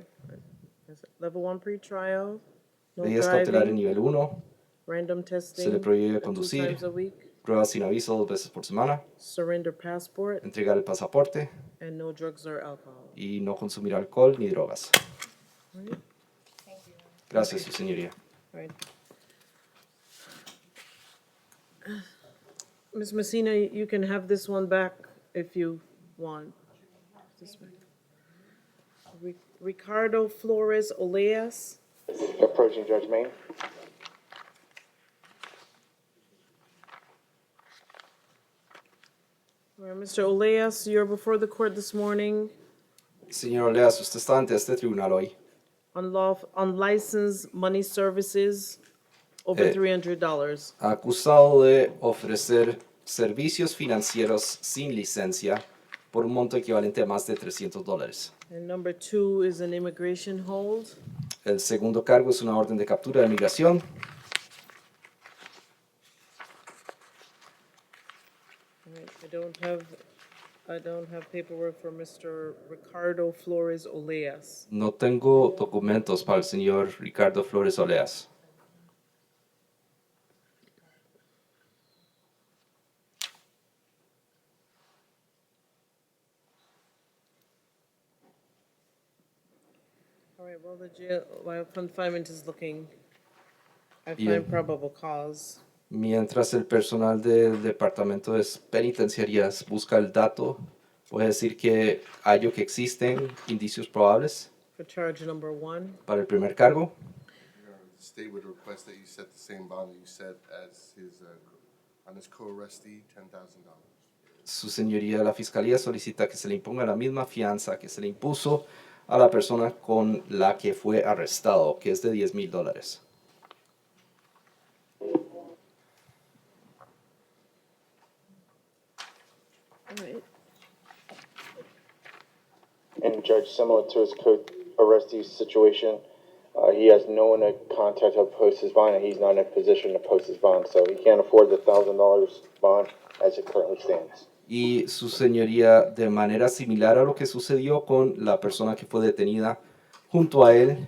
I said, level one pretrial, no medidas cautelares driving, nivel 1, random se le testing, prohíbe 2 conducir, times a week, pruebas sin aviso 2 veces por semana, surrender passport, entregar el pasaporte and no drugs or alcohol. y no consumir alcohol ni drogas. All right? Gracias, su señoría. All right. Ms. Messina, you can have this one back if you want. This one. Ricardo Flores Oleas. Approaching Judge Main. All right, Mr. Oleas, you're before the court this morning Señor Oleas, usted está ante este tribunal hoy on unlicensed money services over $300. acusado de ofrecer servicios financieros sin licencia por un monto equivalente a más de $300. And number two is an immigration hold. El segundo cargo es una orden de captura de migración. All right, I don't have paperwork for Mr. Ricardo Flores Oleas. No tengo documentos para el señor Ricardo Flores Oleas. All right, while confinement is looking, I Bien. find probable cause. Mientras el personal del Departamento de Penitenciarías busca el dato, puede decir que hallo que existen indicios probables For charge number one, para el primer cargo. The state would request that you set the same bond that you set as his, on his co-arrestee, $10,000. Su señoría, la Fiscalía solicita que se le imponga la misma fianza que se le impuso a la persona con la que fue arrestado, que es de $10,000. All right. And Judge, similar to his co-arrestee situation, he has no one to contact to post his bond, and he's not in a position to post his bond, so he can't afford the $1,000 bond as it currently stands. Y su señoría, de manera similar a lo que sucedió con la persona que fue detenida junto a él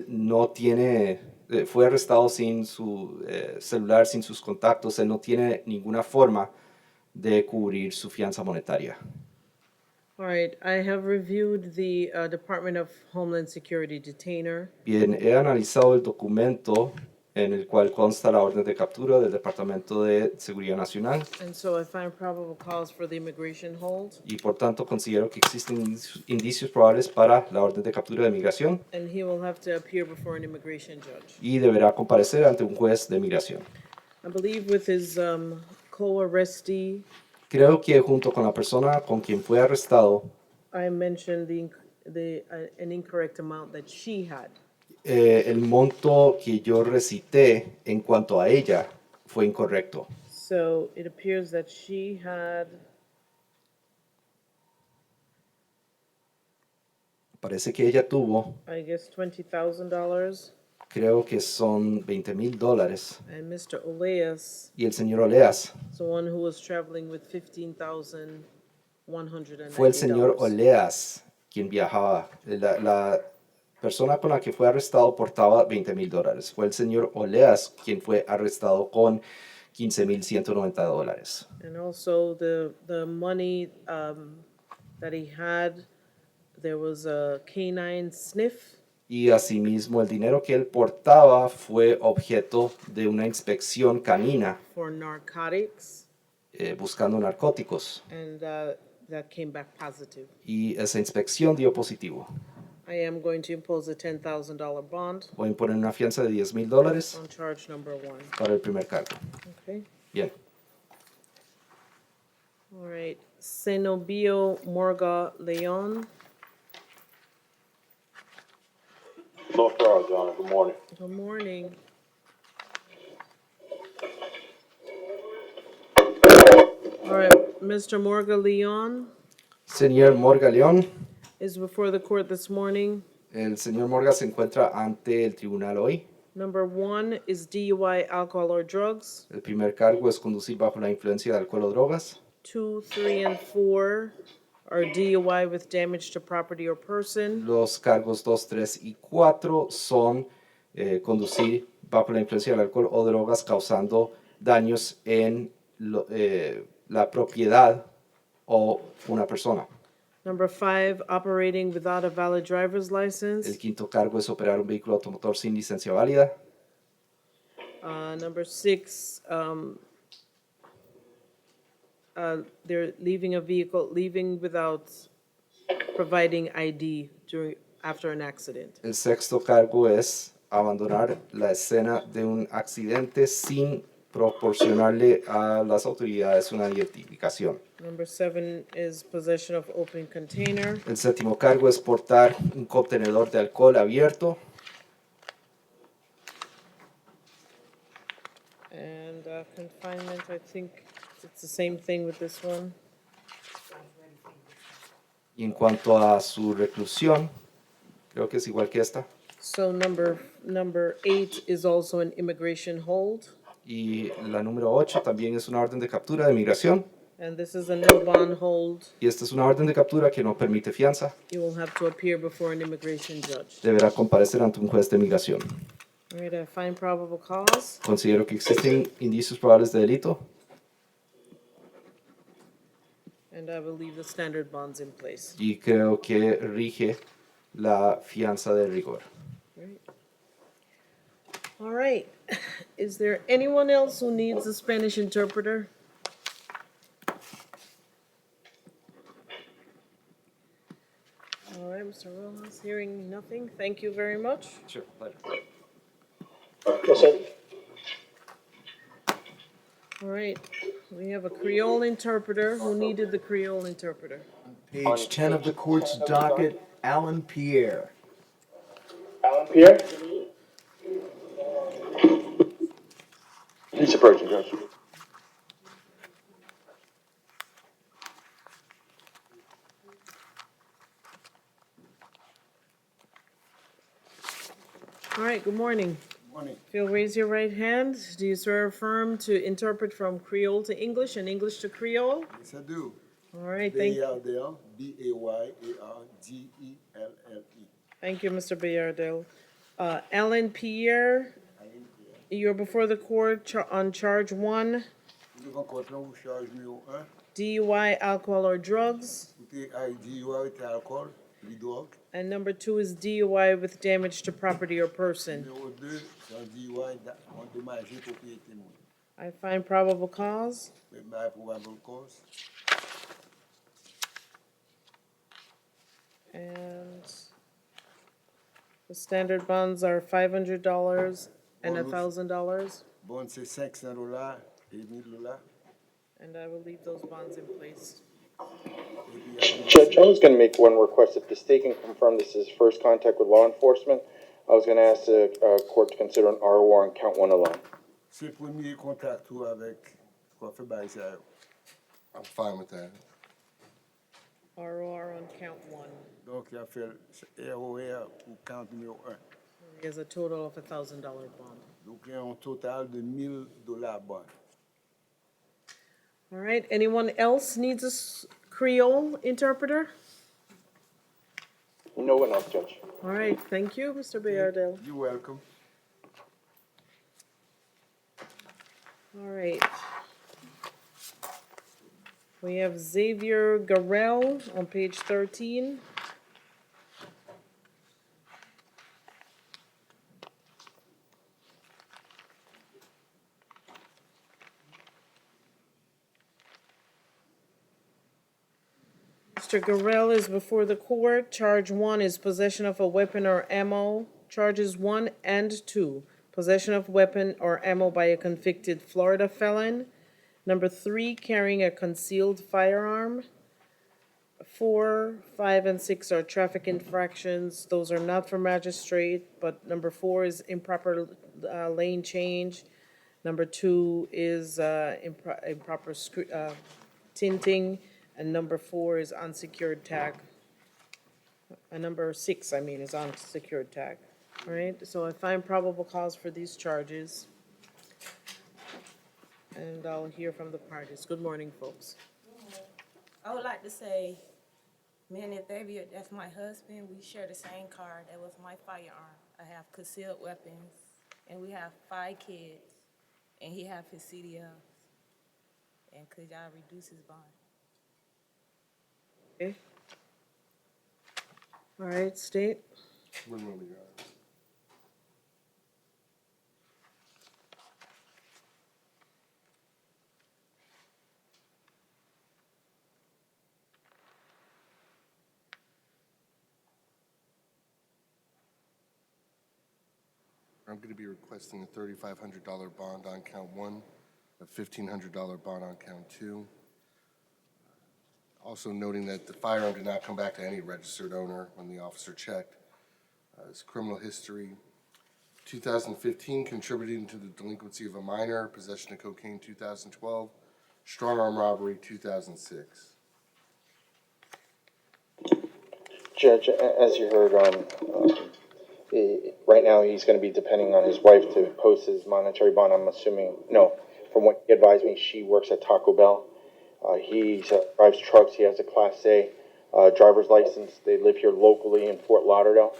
no tiene, fue arrestado sin su celular, sin sus contactos, él no tiene ninguna forma de cubrir su fianza monetaria. All right, I have reviewed the Department of Homeland Security detainer. Bien, he analizado el documento en el cual consta la orden de captura del Departamento de Seguridad Nacional And so I find probable cause for the immigration hold, y por tanto considero que existen indicios probables para la orden de captura de migración and he will have to appear before an immigration judge. y deberá comparecer ante un juez de migración. I believe with his co-arrestee, Creo que junto con la persona con quien fue arrestado, I mentioned an incorrect amount that she had. el monto que yo recité en cuanto a ella fue incorrecto. So it appears that she had, Parece que ella tuvo, I guess, $20,000, creo que son $20,000 and Mr. Oleas y el señor Oleas. is the one who was traveling with $15,190. Fue el señor Oleas quien viajaba. La persona con la que fue arrestado portaba $20,000. Fue el señor Oleas quien fue arrestado con $15,190. And also the money that he had, there was a canine sniff, Y asimismo el dinero que él portaba fue objeto de una inspección canina for narcotics, buscando narcóticos. and that came back positive. Y esa inspección dio positivo. I am going to impose a $10,000 bond Voy a imponer una fianza de $10,000 on charge number 1. para el primer cargo. Okay? Bien. All right. Zenobio Morga Leon. No trial, John. Good morning. Good morning. All right, Mr. Morga Leon Señor Morga León, is before the court this morning. el señor Morga se encuentra ante el tribunal hoy. Number 1 is DUI, alcohol, or drugs. El primer cargo es conducir bajo la influencia de alcohol o drogas. 2, 3, and 4 are DUI with damage to property or person. Los cargos 2, 3 y 4 son conducir bajo la influencia del alcohol o drogas causando daños en la propiedad o una persona. Number 5, operating without a valid driver's El license. quinto cargo es operar un vehículo automotor sin licencia válida. Number 6, they're leaving without providing ID after an accident. El sexto cargo es abandonar la escena de un accidente sin proporcionarle a las autoridades una identificación. Number 7 is possession of open container. El séptimo cargo es portar un contenedor de alcohol abierto. And confinement, I think it's the same thing with this one. Y en cuanto a su reclusión, creo que es igual que esta. So number 8 is also an immigration hold. Y la número 8 también es una orden de captura de migración. And this is a no bond hold. Y esta es una orden de captura que no permite fianza. You will have to appear before an immigration judge. Deberá comparecer ante un juez de migración. All right, I find probable cause. Considero que existen indicios probables de delito And I will leave the standard bonds in place. y creo que rige la fianza de rigor. Right. All right. Is there anyone else who needs a Spanish interpreter? All right, Mr. Rojas, hearing nothing. Thank you very much. Sure, pleasure. Yes, sir. All right. We have a Creole interpreter. Who needed the Creole interpreter? Page 10 of the court's docket, Alan Pierre. Alan Pierre? He's approaching, Judge. All right, good morning. Morning. If you'll raise your right hand, do you swear or affirm to interpret from Creole to English and English to Creole? Yes, I do. All right, thank Bayardel, Bayardelle. Thank you, Mr. Bayardel. Alan Pierre, you're before the court on charge 1, Devant court là, vous charge numéro 1. DUI, alcohol or drugs, Vous êtes DUI avec alcool, les drogues. and number 2 is DUI with damage to property or person. Numéro 2, c'est un DUI endommagé propriété. I find probable cause. By probable cause. And the standard bonds are $500 and $1,000, Bon, c'est $500 et $1,000. and I will leave those bonds in place. Judge, I was gonna make one request. If the state can confirm this is first contact with law enforcement, I was gonna ask the court to consider an ROR on count 1 alone. C'est le premier contact ou avec quoi fait bail ça. I'm fine with that. ROR on count 1. Donc, il a fait ROR pour count numéro 1. He has a total of $1,000 bond. Donc, il y a un total de $1,000 bon. All right, anyone else needs a Creole interpreter? No one else, Judge. All right, thank you, Mr. Bayardel. You're welcome. All right. We have Xavier Garrell on page 13. Mr. Garrell is before the court. Charge 1 is possession of a weapon or ammo. Charges 1 and 2, possession of weapon or ammo by a convicted Florida felon. Number 3, carrying a concealed firearm. 4, 5, and 6 are traffic infractions. Those are not for magistrate, but number 4 is improper lane change. Number 2 is improper tinting, and number 4 is unsecured tag. Number 6, is unsecured tag. All right, so I find probable cause for these charges. And I'll hear from the parties. Good morning, folks. I would like to say, me and Xavier, that's my husband, we share the same car. That was my firearm. I have concealed weapons, and we have 5 kids, and he have his CDLs. And could y'all reduce his bond? Okay. All right, State. One moment, Your Honor. I'm going to be requesting a $3,500 bond on count 1, a $1,500 bond on count 2. Also noting that the firearm did not come back to any registered owner when the officer checked. His criminal history, 2015, contributing to the delinquency of a minor, possession of cocaine 2012, strong arm robbery 2006. Judge, as you heard, right now he's going to be depending on his wife to post his monetary bond. I'm assuming, no, from what he advised me, she works at Taco Bell. He drives trucks. He has a Class A driver's license. They live here locally in Fort Lauderdale.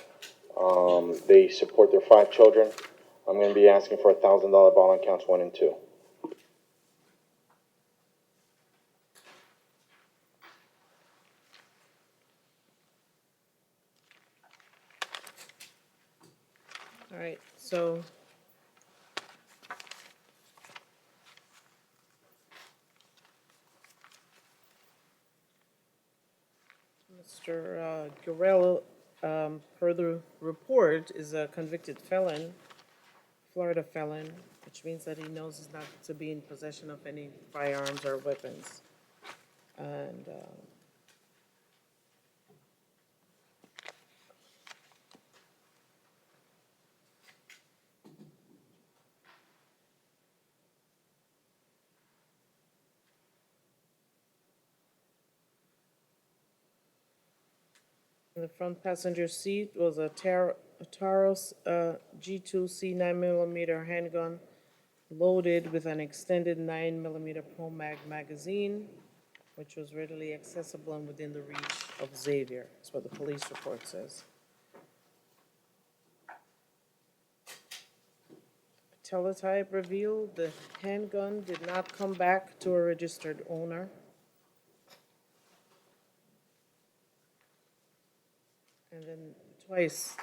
They support their 5 children. I'm going to be asking for a $1,000 bond on counts 1 and 2. All right, so Mr. Guerrero, per the report, is a convicted felon, Florida felon, which means that he knows he's not to be in possession of any firearms or weapons. And In the front passenger seat was a Taurus G2C 9mm handgun loaded with an extended 9mm Pro Mag magazine, which was readily accessible and within the reach of Xavier. That's what the police report says. Teletype revealed the handgun did not come back to a registered owner. And then twice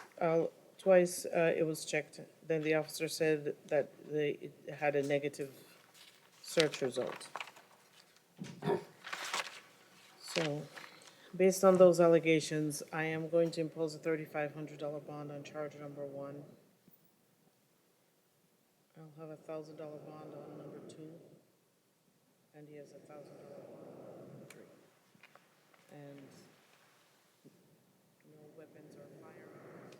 it was checked. Then the officer said that it had a negative search result. So, based on those allegations, I am going to impose a $3,500 bond on charge number 1. I'll have a $1,000 bond on number 2, and he has a $1,000 bond on number 3. And no weapons or firearms.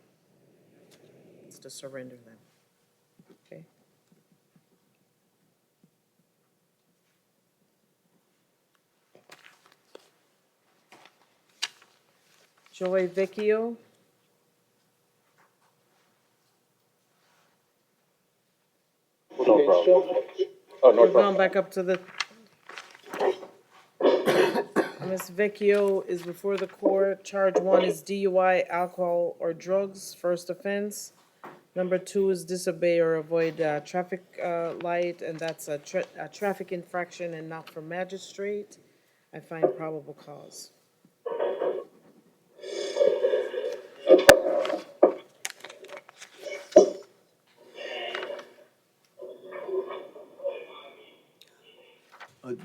It's to surrender them. Okay? Joy Vecchio. No problem. Oh, no We're going problem. back up to the. Ms. Vecchio is before the court. Charge 1 is DUI, alcohol, or drugs, first offense. Number 2 is disobey or avoid traffic light, and that's a traffic infraction and not for magistrate. I find probable cause.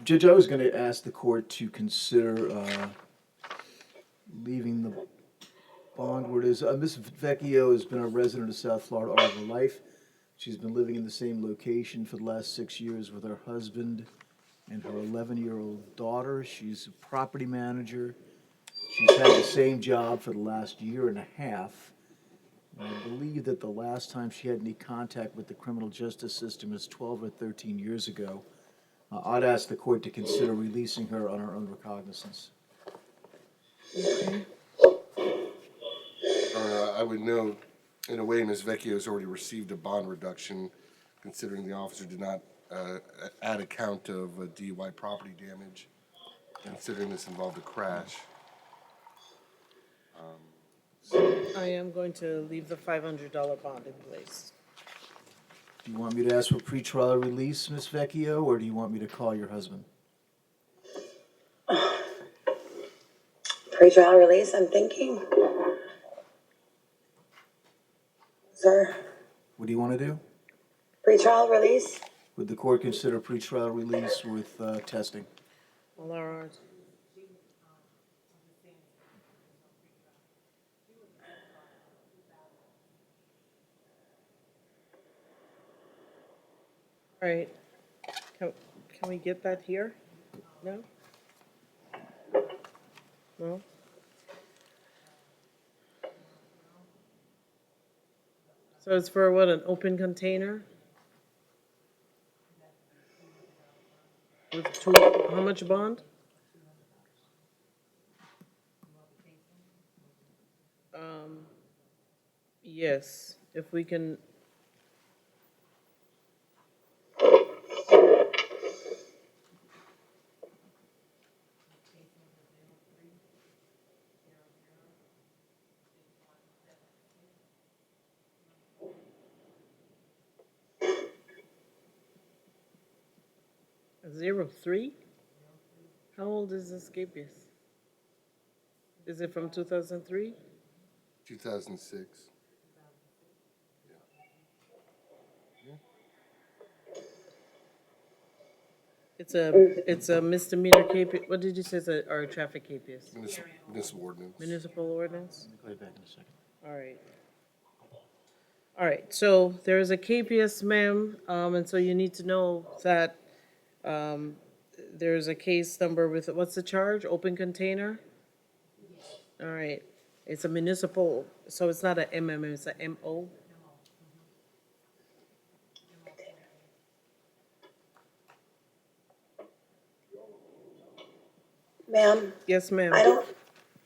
Judge, I was going to ask the court to consider leaving the bond where it is. Ms. Vecchio has been a resident of South Florida all her life. She's been living in the same location for the last 6 years with her husband and her 11-year-old daughter. She's a property manager. She's had the same job for the last year and a half. And I believe that the last time she had any contact with the criminal justice system was 12 or 13 years ago. I'd ask the court to consider releasing her on her own recognizance. I would note, in a way, Ms. Vecchio has already received a bond reduction, considering the officer did not add a count of DUI property damage, considering this involved a crash. I am going to leave the $500 bond in place. Do you want me to ask for pretrial release, Ms. Vecchio, or do you want me to call your husband? Pre-trial release, I'm thinking. Sir, What do you want to do? pre-trial release? Would the court consider pretrial release with testing? All right. All right. Can we get that here? No? No? So it's for what, an open container? With how much bond? Yes, if we can. A 03? How old is this Scapius? Is it from 2003? 2006. It's a misdemeanor capias. What did you say? Or a traffic capias? Municipal ordinance. Municipal ordinance? I'll call you back in a second. All right. All right, so there is a KPS, ma'am, and so you need to know that there's a case number with, what's the charge? Open container? All right, it's a municipal, so it's not a MM, it's a MO? Ma'am, Yes, ma'am. I don't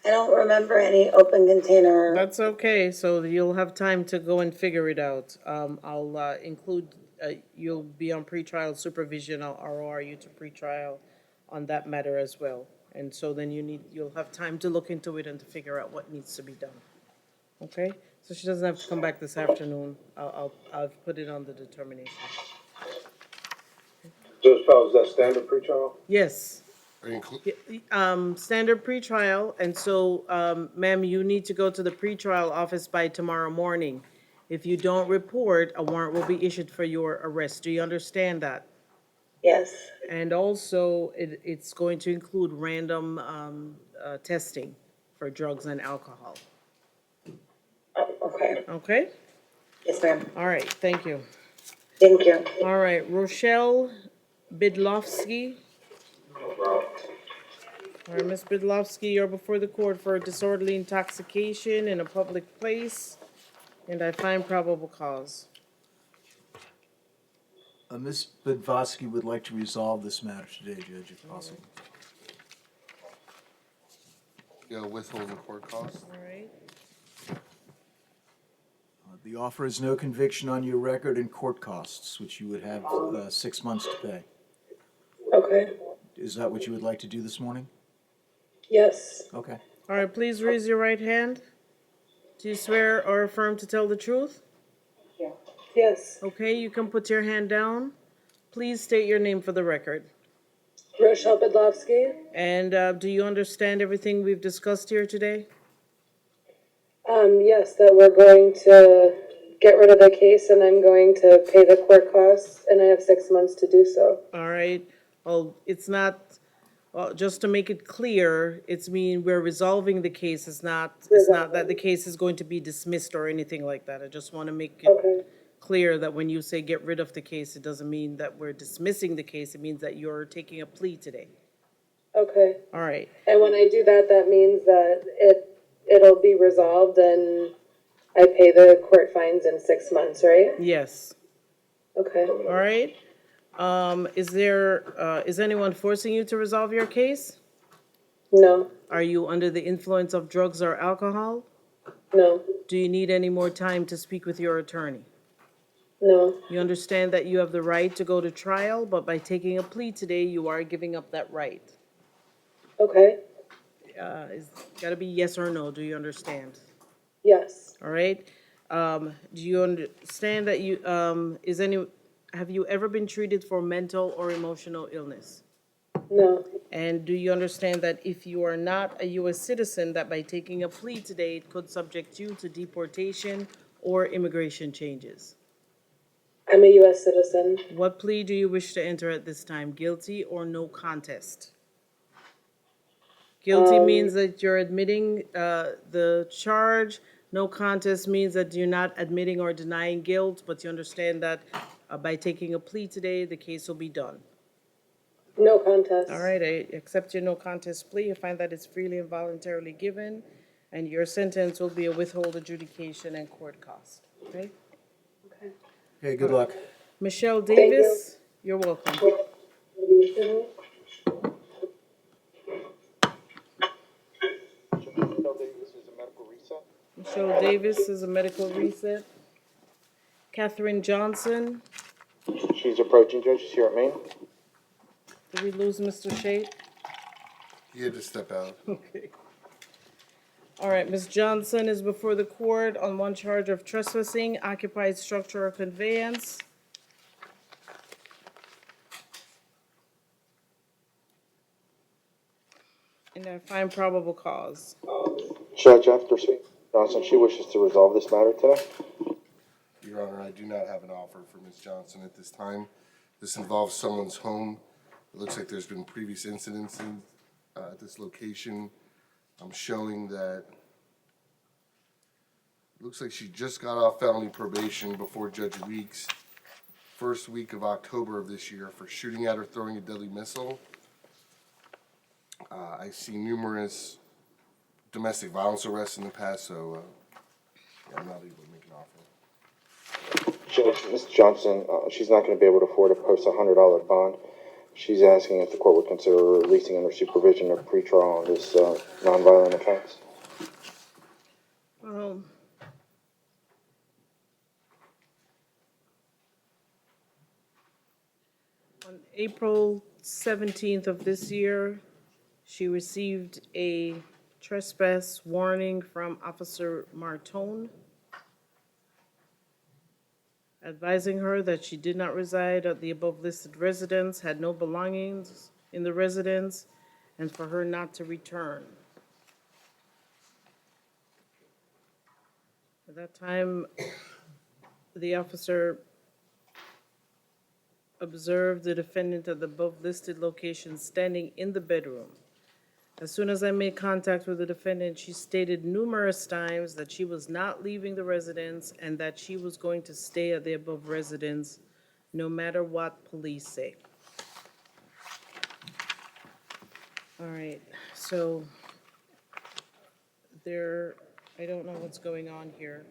I don't remember any open container. That's okay, so you'll have time to go and figure it out. I'll include, you'll be on pretrial supervision, I'll ROR you to pretrial on that matter as well. And so then you'll have time to look into it and to figure out what needs to be done. Okay? So she doesn't have to come back this afternoon. I've put it on the determination. Judge Powell, is that standard pretrial? Yes. Are you inclu- Standard pretrial, and so, ma'am, you need to go to the pretrial office by tomorrow morning. If you don't report, a warrant will be issued for your arrest. Do you understand that? Yes. And also, it's going to include random, testing for drugs and alcohol. Oh, okay. Okay? Yes, ma'am. All right, thank you. Thank you. All right, Rochelle Bidlowski. All right, Ms. Bidlowski, you're before the court for disorderly intoxication in a public place, and I find probable cause. Ms. Budvosky would like to resolve this matter today, Judge, if possible. Yeah, withholding court costs. All right. The offer is no conviction on your record and court costs, which you would have 6 months to pay. Okay. Is that what you would like to do this morning? Yes. Okay. All right, please raise your right hand. Do you swear or affirm to tell the truth? Yes. Okay, you can put your hand down. Please state your name for the record. Rochelle Bedlovsky. And do you understand everything we've discussed here today? Yes, that we're going to get rid of the case and I'm going to pay the court costs and I have 6 months to do so. All right. Well, it's not, well, just to make it clear, we're resolving the case. It's not that the case is going to be dismissed or anything like that. I just want to make it Okay. clear that when you say get rid of the case, it doesn't mean that we're dismissing the case. It means that you're taking a plea today. Okay. All right. And when I do that, that means that it'll be resolved and I pay the court fines in 6 months, right? Yes. Okay. All right. Is anyone forcing you to resolve your case? No. Are you under the influence of drugs or alcohol? No. Do you need any more time to speak with your attorney? No. You understand that you have the right to go to trial, but by taking a plea today, you are giving up that right. Okay. It's gotta be yes or no. Do you understand? Yes. All right. Do you understand that have you ever been treated for mental or emotional illness? No. And do you understand that if you are not a U.S. citizen, that by taking a plea today, it could subject you to deportation or immigration changes? I'm a U.S. citizen. What plea do you wish to enter at this time, guilty or no contest? Guilty means that you're admitting the charge. No contest means that you're not admitting or denying guilt, but you understand that by taking a plea today, the case will be done. No contest. All right, I accept your no contest plea. I find that it's freely and voluntarily given, and your sentence will be a withhold adjudication and court cost. Okay? Okay. Okay, good luck. Michelle Davis, you're welcome. Michelle Davis is a medical reset. Catherine Johnson, She's approaching, Judge. She's here at Maine. did we lose Mr. Shade? He had to step out. Okay. All right, Ms. Johnson is before the court on one charge of trespassing, occupied structure or conveyance. And I find probable cause. Judge, after speaking to Johnson, she wishes to resolve this matter today. Your Honor, I do not have an offer for Ms. Johnson at this time. This involves someone's home. It looks like there's been previous incidents at this location. I'm showing that it looks like she just got off felony probation before Judge Weeks, first week of October of this year, for shooting at or throwing a deadly missile. I see numerous domestic violence arrests in the past, so I'm not able to make an offer. Judge, Ms. Johnson, she's not going to be able to afford to post a $100 bond. she's asking if the court would consider releasing under supervision of pretrial on this nonviolent offense. Um, On April 17th of this year, she received a trespass warning from Officer Martone, advising her that she did not reside at the above-listed residence, had no belongings in the residence, and for her not to return. At that time, the officer observed the defendant at the above-listed location standing in the bedroom. As soon as I made contact with the defendant, she stated numerous times that she was not leaving the residence and that she was going to stay at the above residence, no matter what police say. All right, so I don't know what's going on here.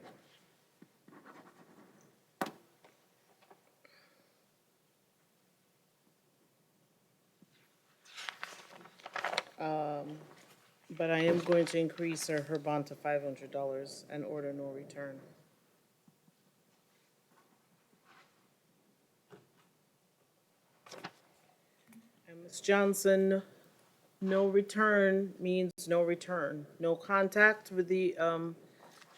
But I am going to increase her bond to $500 and order no return. And Ms. Johnson, no return means no return. No contact with the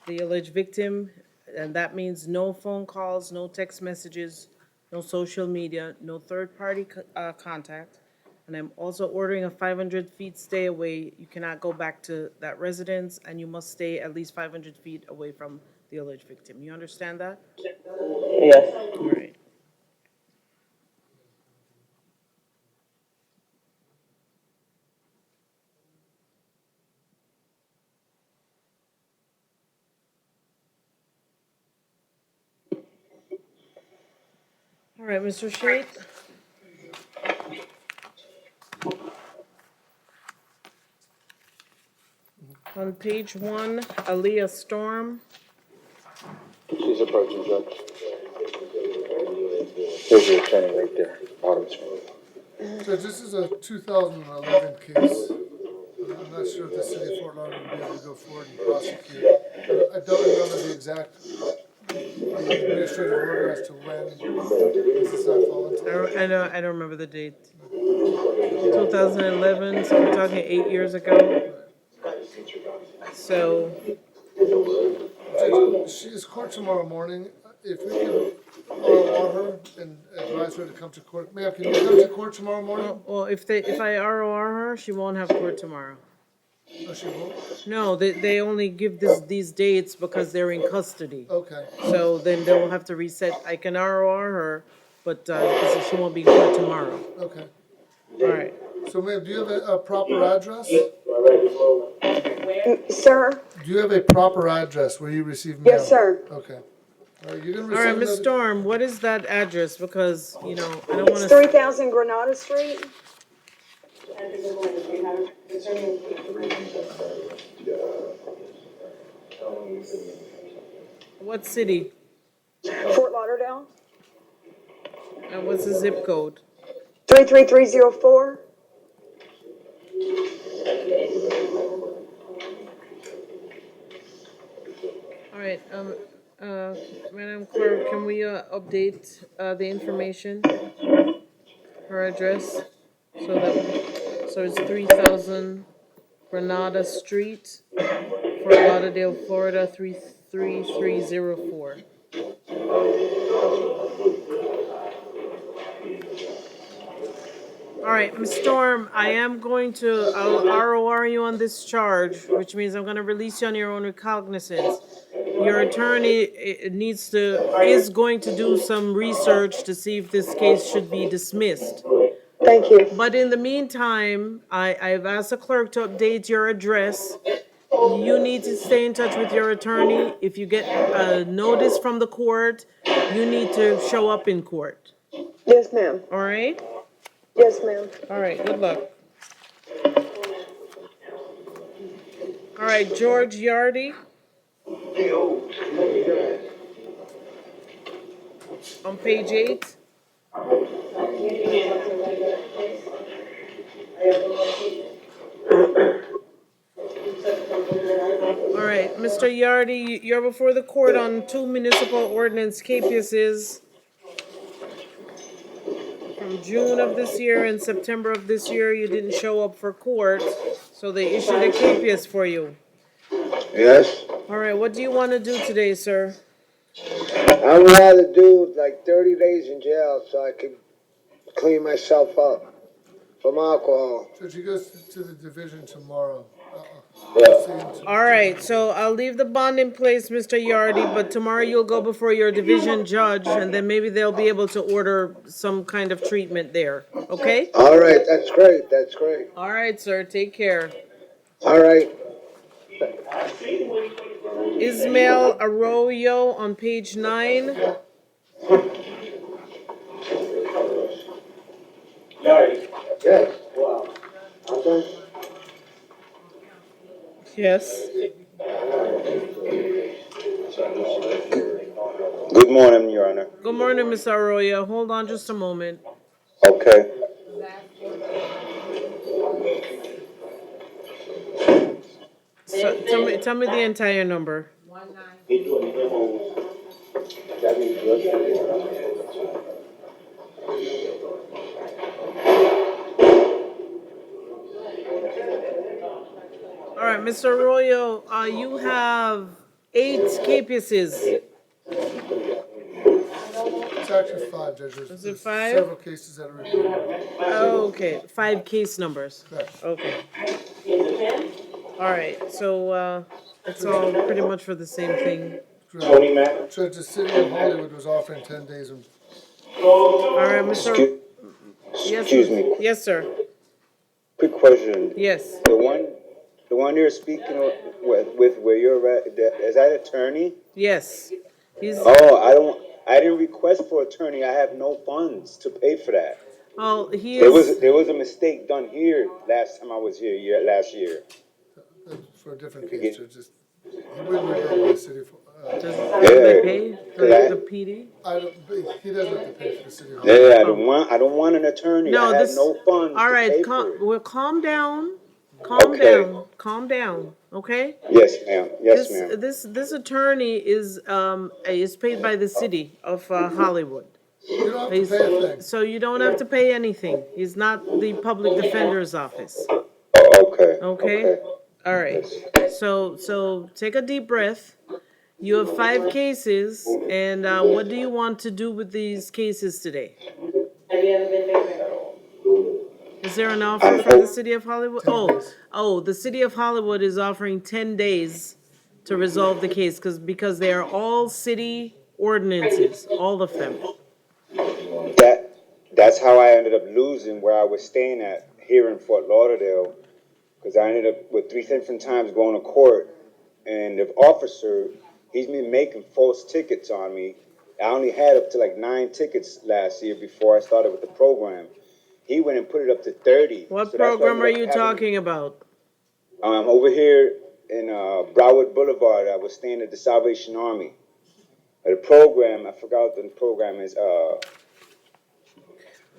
alleged victim, and that means no phone calls, no text messages, no social media, no third-party contact. And I'm also ordering a 500 feet stay away. You cannot go back to that residence, and you must stay at least 500 feet away from the alleged victim. You understand that? Yes. All right. All right, Mr. Shade? On page 1, Aaliyah Storm. She's approaching, Judge. There's your attorney right there, bottom screen. Judge, this is a 2011 case. I'm not sure if the city of Fort Lauderdale will be able to go forward and prosecute. I don't remember the exact administrative order as to when this is not voluntary. I don't remember the date. 2011, so we're talking 8 years ago. So, Judge, she is court tomorrow morning. If we could ROR her and advise her to come to court. Ma'am, can you come to court tomorrow morning? well, if I ROR her, she won't have court tomorrow. No, she won't? No, they only give these dates because they're in custody. Okay. So then they will have to reset. I can ROR her, but because she won't be in court tomorrow. Okay. All right. So ma'am, do you have a proper address? Sir? Do you have a proper address where you receive mail? Yes, sir. Okay. All right, you're gonna All receive right, Ms. another- Storm, what is that address? Because, I don't want It's to. 3000 Granada Street. What city? Fort Lauderdale. And what's the zip code? 33304. All right, Madam Clerk, can we update the information? Her address, so it's 3000 Granada Street, Fort Lauderdale, Florida, 33304. All right, Ms. Storm, I'll ROR you on this charge, which means I'm gonna release you on your own recognizance. Your attorney is going to do some research to see if this case should be dismissed. Thank you. But in the meantime, I've asked the clerk to update your address. You need to stay in touch with your attorney. If you get a notice from the court, you need to show up in court. Yes, ma'am. All right? Yes, ma'am. All right, good luck. All right, George Yardy. On page 8. All right, Mr. Yardy, you're before the court on two municipal ordinance cases from June of this year and September of this year. You didn't show up for court, so they issued a capias for you. Yes. All right, what do you want to do today, sir? I would rather do like 30 days in jail so I could clean myself up from alcohol. Judge, he goes to the division tomorrow. All right, so I'll leave the bond in place, Mr. Yardy, but tomorrow you'll go before your division judge, and then maybe they'll be able to order some kind of treatment there, okay? All right, that's great, that's great. All right, sir, take care. All right. Ismael Arroyo on page 9. Yes. Wow. Okay. Yes. Good morning, Your Honor. Good morning, Miss Arroyo. Hold on just a moment. Okay. So, tell me the entire number. All right, Mr. Arroyo, you have 8 capiases. It's actually 5, Judge. Is it There's 5? several cases that are reported. Oh, okay, 5 case numbers. Correct. Okay. All right, so it's all pretty much for the same thing. Correct. Judge, the city of Hollywood was offering 10 days of. All right, Mr. Excuse me. Yes, sir. Quick question. Yes. The one you're speaking with where you're at, is that attorney? Yes. He's. Oh, I didn't request for attorney. I have no funds to pay for that. Oh, he is. There was a mistake done here last time I was here, last year. For a different case, Judge. He wouldn't refer the city for. Does they pay the PD? He doesn't have to pay for the city. Yeah, I don't want an attorney. No, I have no funds. All right, to pay for it. well, calm down. Calm down. Okay. Yes, ma'am. Yes, ma'am. This attorney is paid by the city of Hollywood. You don't have to pay a thing. So you don't have to pay anything. He's not the public defender's office. Oh, okay. Okay. All right. So take a deep breath. You have 5 cases, and what do you want to do with these cases today? Is there an offer for the city of Hollywood? Oh, the city of Hollywood is offering 10 days to resolve the case because they are all city ordinances, all of them. That's how I ended up losing where I was staying at here in Fort Lauderdale, because I ended up with 3 different times going to court, and the officer, he's been making false tickets on me. I only had up to like 9 tickets last year before I started with the program. He went and put it up to 30. What program are you talking about? Over here in Broward Boulevard, I was staying at the Salvation Army. The program, I forgot what the program is.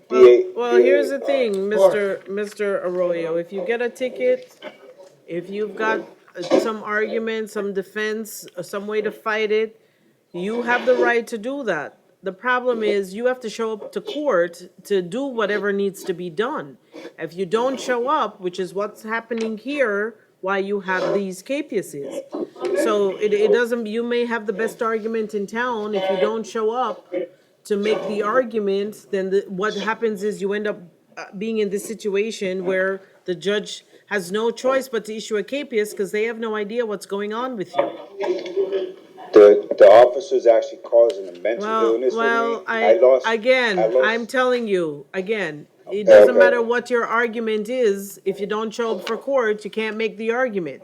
Well, here's the thing, Mr. Arroyo. If you get a ticket, if you've got some argument, some defense, some way to fight it, you have the right to do that. The problem is you have to show up to court to do whatever needs to be done. If you don't show up, which is what's happening here, why you have these capiases. So it doesn't, you may have the best argument in town. If you don't show up to make the argument, then what happens is you end up being in this situation where the judge has no choice but to issue a capias because they have no idea what's going on with you. The officers actually causing a mental illness with me. I'm telling you, it doesn't matter what your argument is. If you don't show up for court, you can't make the argument.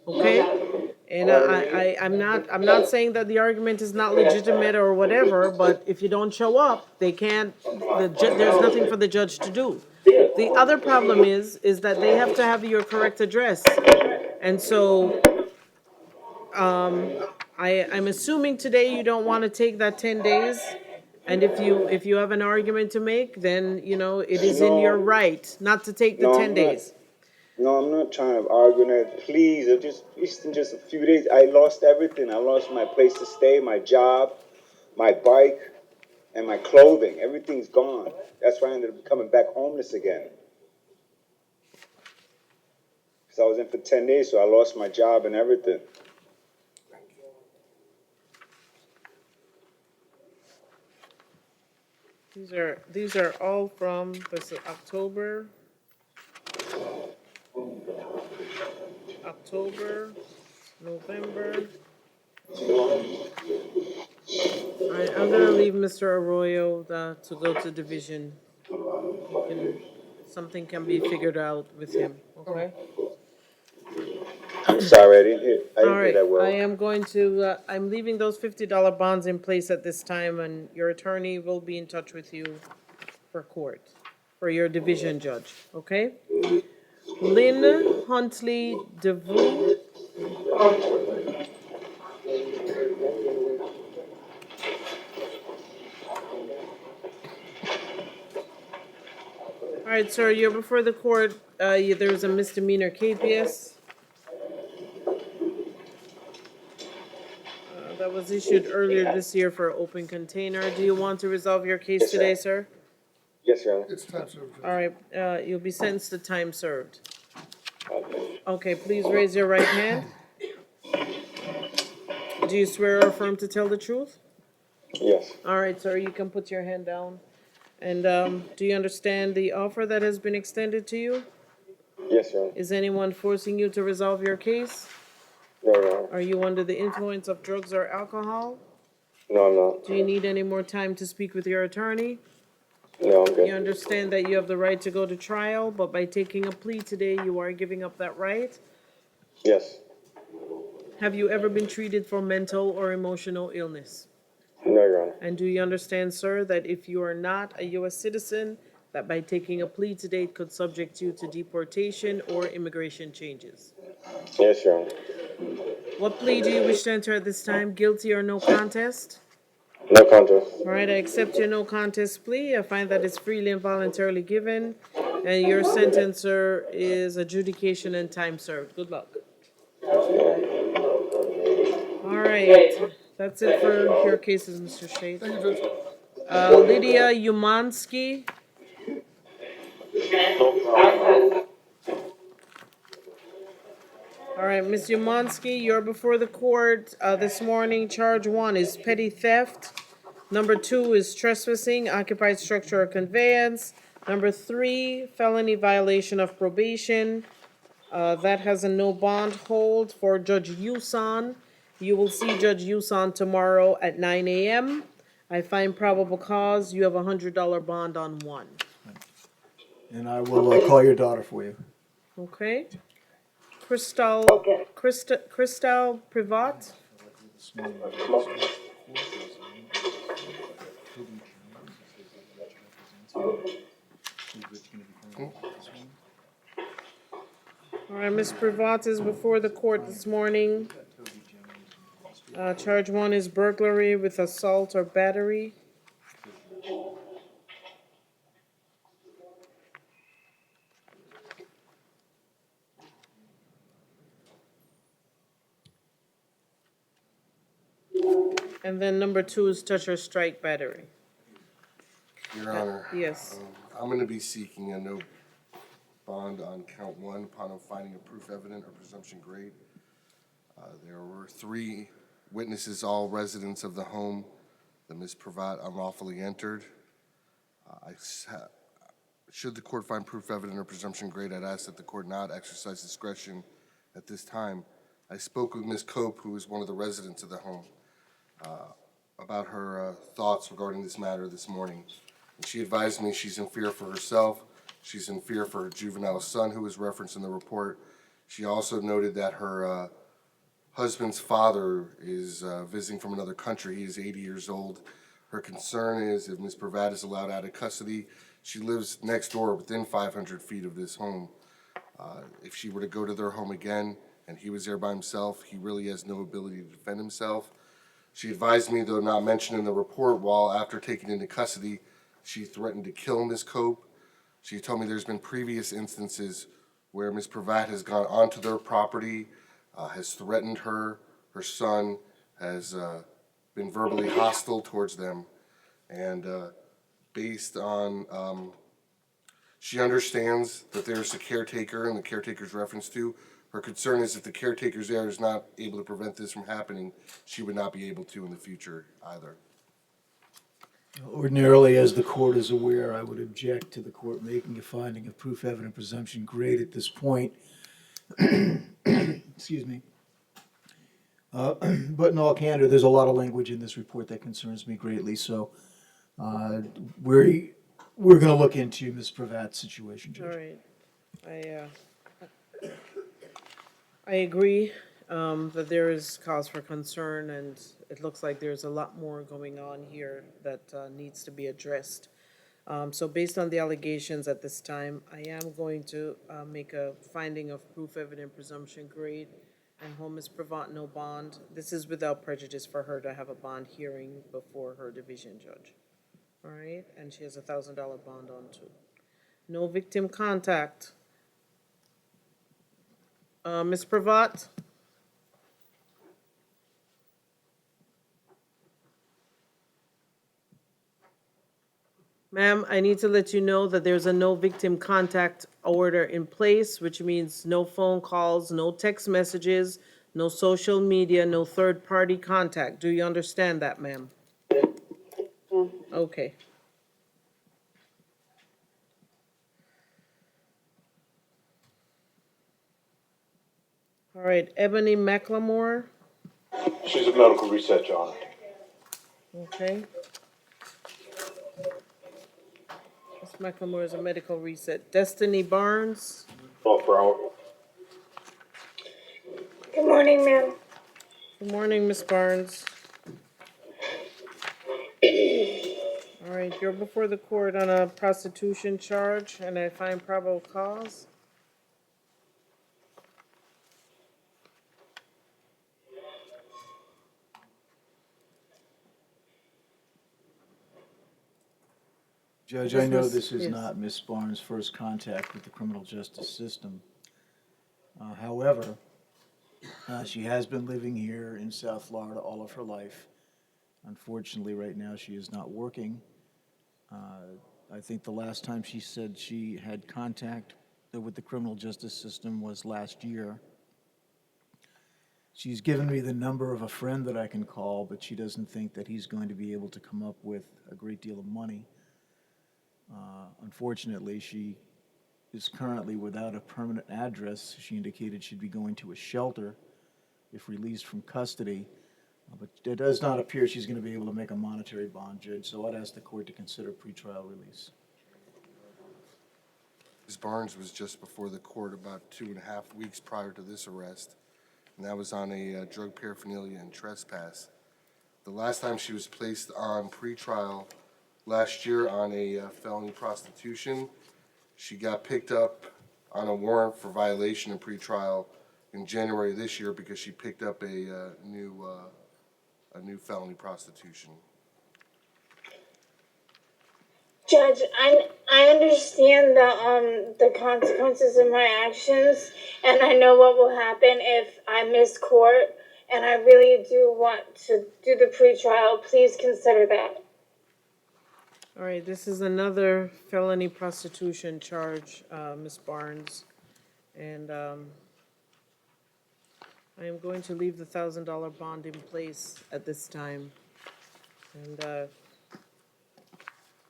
Okay? And I'm not saying that the argument is not legitimate or whatever, but if you don't show up, they can't, there's nothing for the judge to do. The other problem is that they have to have your correct address. And so, I'm assuming today you don't want to take that 10 days And if you have an argument to make, then, you know, it is in your right not to take the No, 10 I'm not. days. No, I'm not trying to argue on that. Please, it's in just a few days. I lost everything. I lost my place to stay, my job, my bike, and my clothing. Everything's gone. That's why I ended up coming back homeless again. Because I was in for 10 days, so I lost my job and everything. These are all from this is October, November. All right, I'm gonna leave Mr. Arroyo to go to division. Something can be figured out with him, okay? I'm sorry, I didn't hear All right, that well. I am going to, I'm leaving those $50 bonds in place at this time, and your attorney will be in touch with you for court, for your division judge, okay? Lynn Huntley DeVoe. All right, sir, you're before the court. There was a misdemeanor KPS that was issued earlier this year for open container. Do you want to resolve your case Yes, sir. today, sir? Yes, Your Honor. It's time served, Judge. All right, you'll be sentenced to time served. Okay, please raise your right hand. Do you swear or affirm to tell the truth? Yes. All right, sir, you can put your hand down. And do you understand the offer that has been extended to you? Yes, Your Honor. Is anyone forcing you to resolve your case? No, Your Honor. Are you under the influence of drugs or alcohol? No, I'm not. Do you need any more time to speak with your attorney? No, I'm You good. understand that you have the right to go to trial, but by taking a plea today, you are giving up that right? Yes. Have you ever been treated for mental or emotional illness? No, Your Honor. And do you understand, sir, that if you are not a U.S. citizen, that by taking a plea today it could subject you to deportation or immigration changes? Yes, Your Honor. What plea do you wish to enter at this time? Guilty or no contest? No contest. All right, I accept your no contest plea. I find that it's freely and voluntarily given. And your sentence, sir, is adjudication and time served. Good luck. All right, that's it for your cases, Mr. Shade. Thank you, Judge. Lydia Umansky. All right, Ms. Umansky, you're before the court this morning. Charge 1 is petty theft. Number 2 is trespassing, occupied structure or conveyance. Number 3, felony violation of probation. That has a no bond hold for Judge Yusan. You will see Judge Yusan tomorrow at 9 a.m. I find probable cause. You have a $100 bond on 1. And I will call your daughter for you. Okay? Crystal Privat. All right, Ms. Privat is before the court this morning. Charge 1 is burglary with assault or battery. And then number 2 is touch or strike battery. Your Honor. Yes. I'm going to be seeking a no bond on count 1 upon a finding of proof evident or presumption great. There were 3 witnesses, all residents of the home that Ms. Pravat unlawfully entered. Should the court find proof evident or presumption great, I'd ask that the court not exercise discretion at this time. I spoke with Ms. Cope, who is one of the residents of the home, about her thoughts regarding this matter this morning. And she advised me she's in fear for herself. She's in fear for her juvenile son, who was referenced in the report. She also noted that her husband's father is visiting from another country. He is 80 years old. Her concern is if Ms. Pravat is allowed out of custody, she lives next door within 500 feet of this home. If she were to go to their home again and he was there by himself, he really has no ability to defend himself. She advised me, though not mentioned in the report, while after taken into custody, she threatened to kill Ms. Cope. She told me there's been previous instances where Ms. Pravat has gone onto their property, has threatened her son, has been verbally hostile towards them, and based on, she understands that there's a caretaker and the caretaker's reference to. Her concern is if the caretaker's there is not able to prevent this from happening, she would not be able to in the future either. Ordinarily, as the court is aware, I would object to the court making a finding of proof evident presumption great at this point. Excuse me. But in all candor, there's a lot of language in this report that concerns me greatly, so we're going to look into Ms. Pravat's situation, All Judge. right. I agree that there is cause for concern, and it looks like there's a lot more going on here that needs to be addressed. So based on the allegations at this time, I am going to make a finding of proof evident presumption grade and hold Ms. Pravant no bond. This is without prejudice for her to have a bond hearing before her division judge. All right, and she has $1,000 bond on too. No victim contact. Ms. Pravat? Ma'am, I need to let you know that there's a no victim contact order in place, which means no phone calls, no text messages, no social media, no third-party contact. Do you understand that, ma'am? Okay. All right, Ebony McLemore? She's a medical research, Your Honor. Okay. Ms. McLemore is a medical reset. Destiny Barnes? 12 per hour. Good morning, ma'am. Good morning, Ms. Barnes. All right, you're before the court on a prostitution charge, and I find probable cause. Judge, Yes, I know Miss- this is yes. not Ms. Barnes' first contact with the criminal justice system. However, she has been living here in South Florida all of her life. Unfortunately, right now, she is not working. I think the last time she said she had contact with the criminal justice system was last year. She's given me the number of a friend that I can call, but she doesn't think that he's going to be able to come up with a great deal of money. Unfortunately, she is currently without a permanent address. She indicated she'd be going to a shelter if released from custody. But it does not appear she's going to be able to make a monetary bond, Judge, so I'd ask the court to consider pretrial release. Ms. Barnes was just before the court about 2.5 weeks prior to this arrest, and that was on a drug paraphernalia and trespass. The last time she was placed on pretrial last year on a felony prostitution, she got picked up on a warrant for violation in pretrial in January of this year because she picked up a new felony prostitution. Judge, I understand the consequences of my actions, and I know what will happen if I miss court, and I really do want to do the pretrial. Please consider that. All right, this is another felony prostitution charge, Ms. Barnes. And I am going to leave the $1,000 bond in place at this time. And I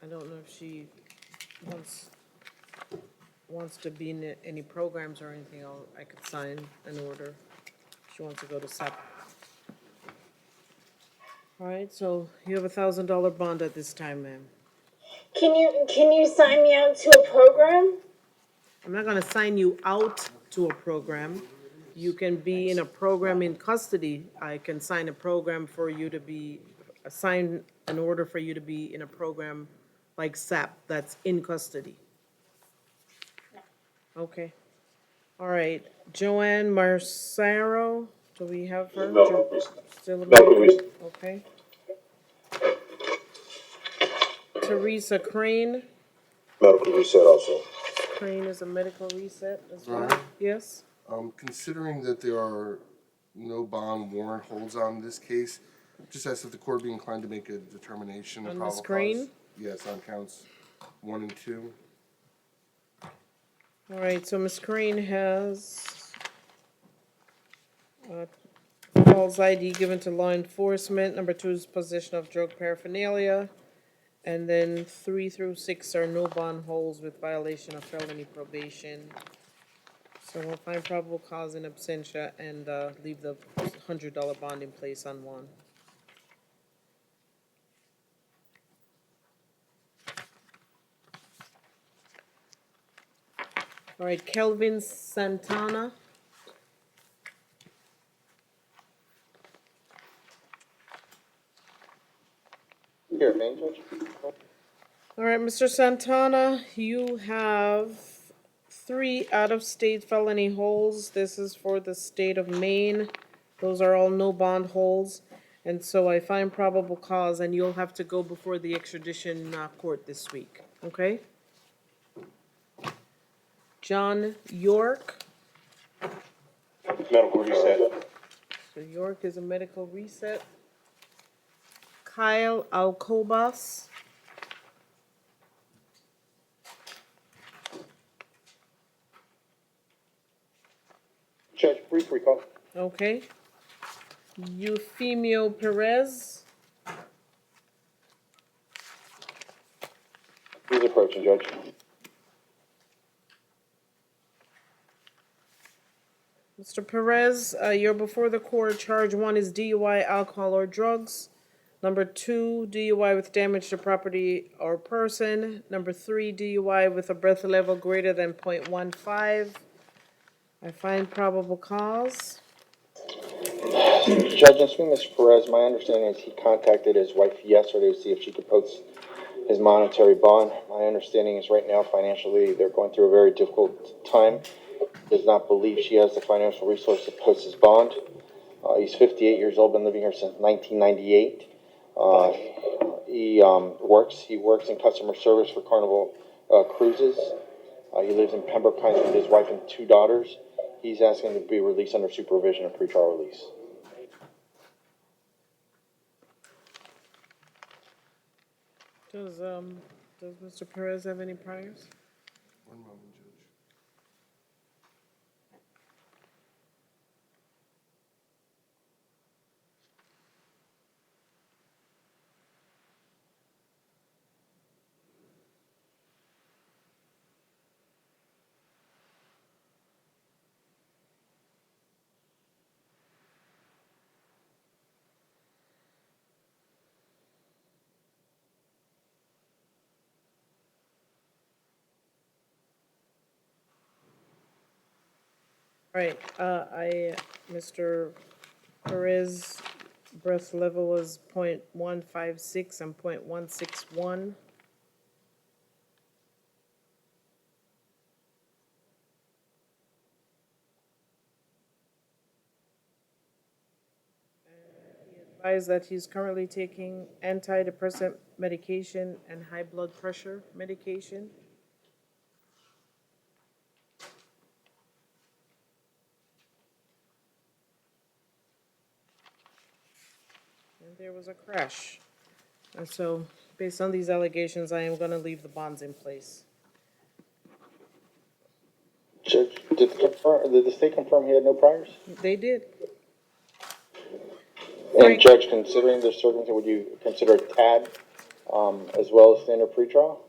don't know if she wants to be in any programs or anything. I could sign an order. If she wants to go to SAP. All right, so you have a $1,000 bond at this time, ma'am. Can you sign me out to a program? I'm not gonna sign you out to a program. You can be in a program in custody. I can sign a program for you to be, sign an order for you to be in a program like SAP that's in custody. Okay. All right, Joanne Marcero, Do we have her? Medical reset. Still a Medical medical, reset. okay. Teresa Crane, Medical reset also. Crane is a medical reset as well, Right. yes? Considering that there are no bond warrant holds on this case, just ask if the court be inclined to make a determination of On probable Ms. Crane? cause. Yes, on counts 1 and 2. All right, so Ms. Crane has false ID given to law enforcement. Number 2 is possession of drug paraphernalia. And then 3 through 6 are no bond holds with violation of felony probation. So we'll find probable cause in absentia and leave the $100 bond in place on 1. All right, Kelvin Santana. Here, main judge? All right, Mr. Santana, you have 3 out-of-state felony holds. This is for the state of Maine. Those are all no bond holds. And so I find probable cause, and you'll have to go before the extradition court this week, okay? John York. Medical reset. So York is a medical reset. Kyle Alcobas. Judge, brief recall. Okay. Eufemio Perez. He's approaching, Judge. Mr. Perez, you're before the court. Charge 1 is DUI, alcohol, or drugs. Number 2, DUI with damage to property or person. Number 3, DUI with a breath level greater than .15. I find probable cause. Judge, and speaking Mr. Perez, my understanding is he contacted his wife yesterday to see if she could post his monetary bond. My understanding is right now financially they're going through a very difficult time. Does not believe she has the financial resource to post his bond. He's 58 years old, been living here since 1998. He works in customer service for Carnival Cruises. He lives in Pembroke Pines with his wife and 2 daughters. He's asking to be released under supervision of pretrial release. Does Mr. Perez have any priors? One moment, Judge. Right, Mr. Perez, breath level was .156 and .161. Advised that he's currently taking antidepressant medication and high blood pressure medication. And there was a crash. And so, based on these allegations, I am gonna leave the bonds in place. Judge, did the state confirm he had no priors? They did. And Judge, considering the circumstance, would you consider a TAD as well as standard pretrial?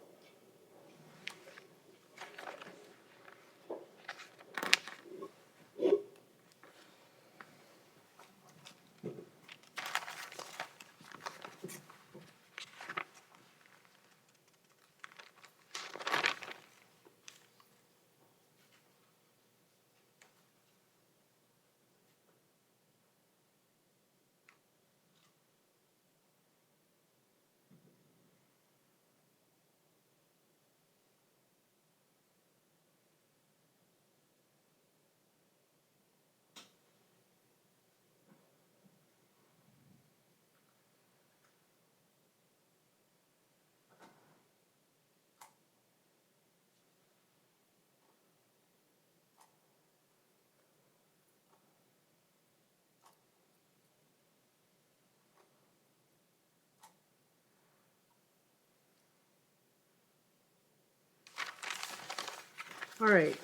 All right,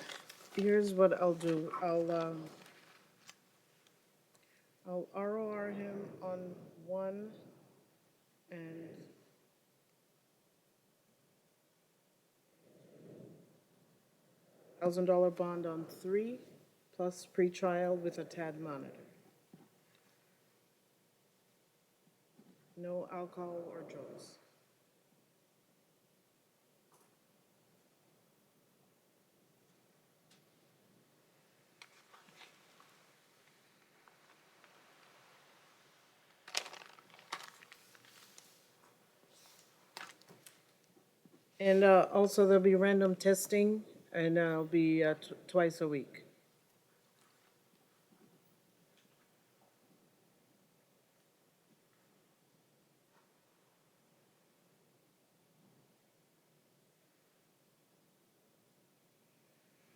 here's what I'll do. I'll ROR him on one and $1,000 bond on three, plus pretrial with a TAD monitor. No alcohol or drugs. And also there'll be random testing, and it'll be twice a week.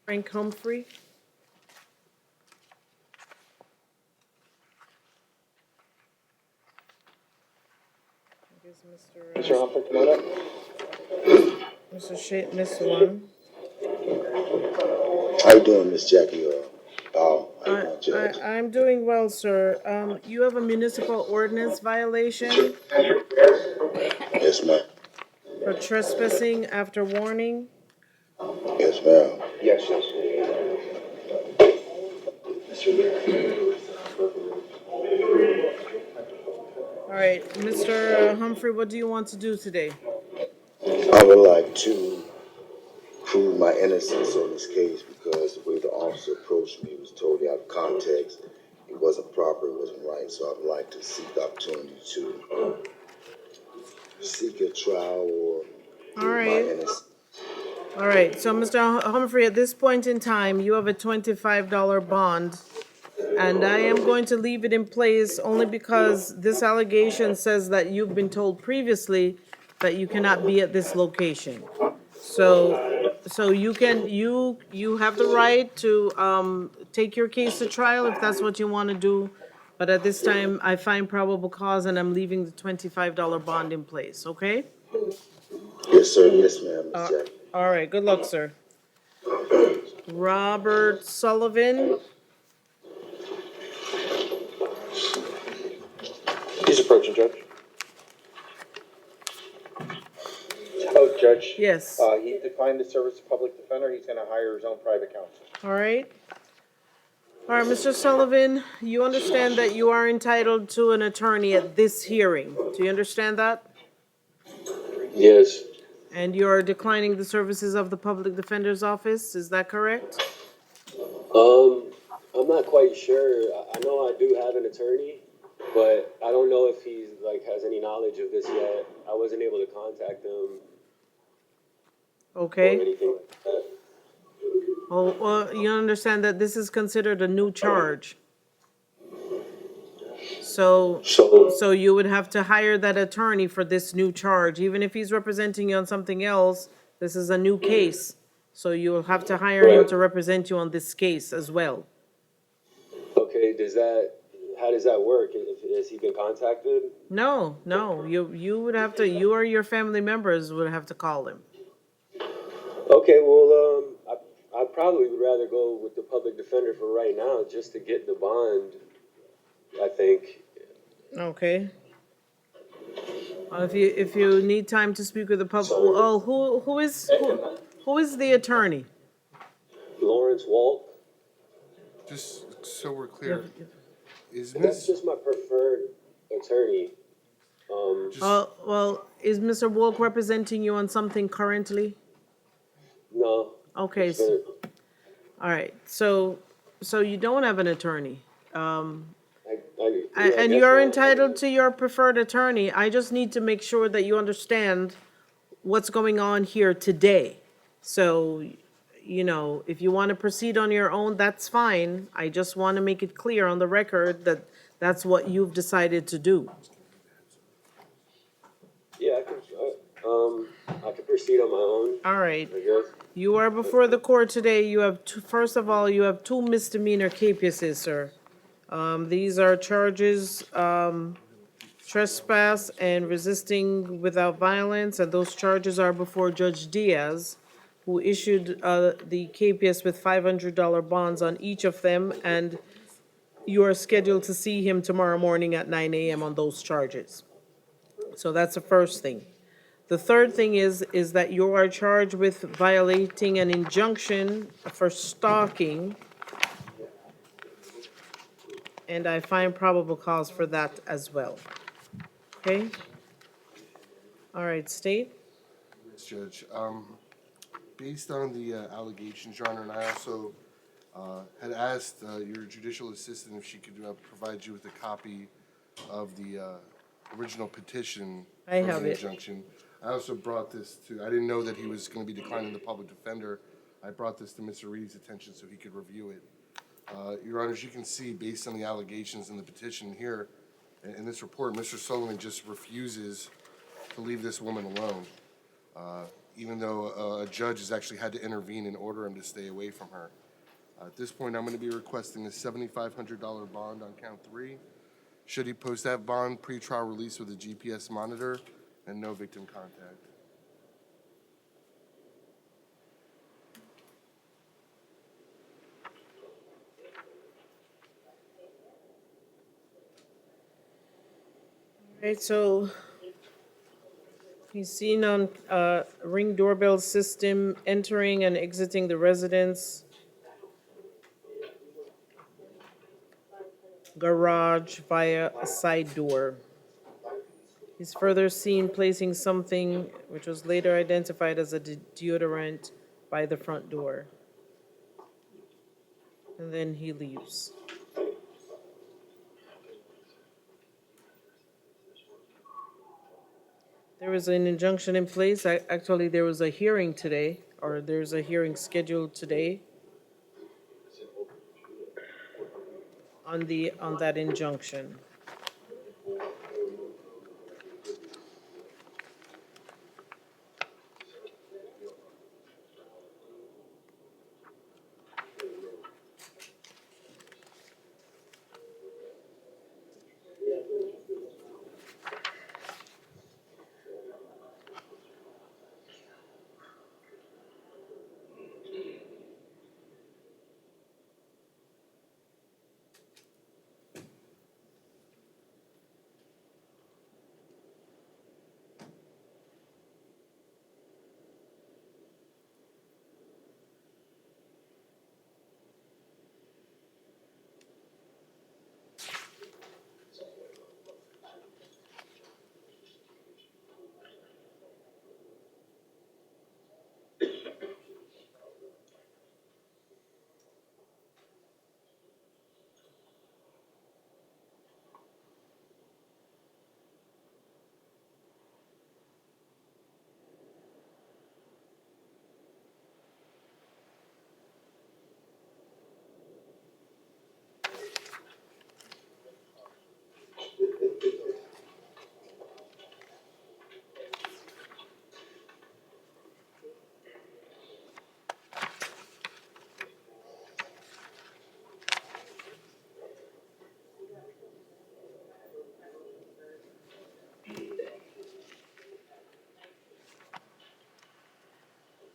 Frank Humphrey. I guess Mr. Humphrey, come on up. Mr. Shea, Miss One. How you doing, Miss Jackie? How you doing, Judge? I'm doing well, sir. You have a municipal ordinance violation Yes, ma'am. for trespassing after warning. Yes, ma'am. Yes, yes. All right, Mr. Humphrey, what do you want to do today? I would like to prove my innocence on this case because the way the officer approached me was totally out of context. It wasn't proper, it wasn't right, so I'd like to seek the opportunity to seek a trial or All prove my right. innocence. All right, so Mr. Humphrey, at this point in time, you have a $25 bond, and I am going to leave it in place only because this allegation says that you've been told previously that you cannot be at this location. So you have the right to take your case to trial if that's what you want to do. But at this time, I find probable cause and I'm leaving the $25 bond in place, okay? Yes, sir. Yes, ma'am, Miss Jackie. All right, good luck, sir. Robert Sullivan. He's approaching, Judge. Oh, Judge. Yes. He declined the service of public defender. He's gonna hire his own private counsel. All right. All right, Mr. Sullivan, you understand that you are entitled to an attorney at this hearing. Do you understand that? Yes. And you're declining the services of the public defender's office, is that correct? I'm not quite sure. I know I do have an attorney, but I don't know if he's has any knowledge of this yet. I wasn't able to contact him or Okay. anything like that. Well, you understand that this is considered a new charge. So you would have to hire that attorney for this new charge. Even if he's representing you on something else, this is a new case. So you will have to hire him to represent you on this case as well. Okay, how does that work? Has he been contacted? No, you would have to, you or your family members would have to call him. Okay, well, I probably would rather go with the public defender for right now, just to get the bond, I think. Okay. If you need time to speak with the public, who is the attorney? Lawrence Walt. Just so we're clear, is That's Ms. just my preferred attorney. Well, is Mr. Wolk representing you on something currently? No. Okay, all right, so you don't have an attorney. And you're entitled to your preferred attorney. I just need to make sure that you understand what's going on here today. So, if you want to proceed on your own, that's fine. I just want to make it clear on the record that that's what you've decided to do. Yeah, I can proceed on my own. All right. I guess. You are before the court today. You have first of all, you have two misdemeanor cases, sir. These are charges, trespass and resisting without violence, and those charges are before Judge Diaz. who issued the KPS with $500 bonds on each of them, and you are scheduled to see him tomorrow morning at 9 a.m. on those charges. So that's the first thing. The third thing is that you are charged with violating an injunction for stalking, and I find probable cause for that as well. Okay? All right, State? Yes, Judge. Based on the allegations, Your Honor, and I also had asked your judicial assistant if she could provide you with a copy of the original petition I for have the it. injunction. I also brought this to, I didn't know that he was going to be declining the public defender. I brought this to Mr. Reed's attention so he could review it. Your Honor, as you can see, based on the allegations in the petition here, in this report, Mr. Sullivan just refuses to leave this woman alone, even though a judge has actually had to intervene and order him to stay away from her. At this point, I'm going to be requesting a $7,500 bond on count 3. Should he post that bond, pretrial release with a GPS monitor and no victim contact. All right, so he's seen on Ring doorbell system entering and exiting the residence, garage via a side door. He's further seen placing something which was later identified as a deodorant by the front door. And then he leaves. There was an injunction in place. Actually, there was a hearing today, or there's a hearing scheduled today on that injunction.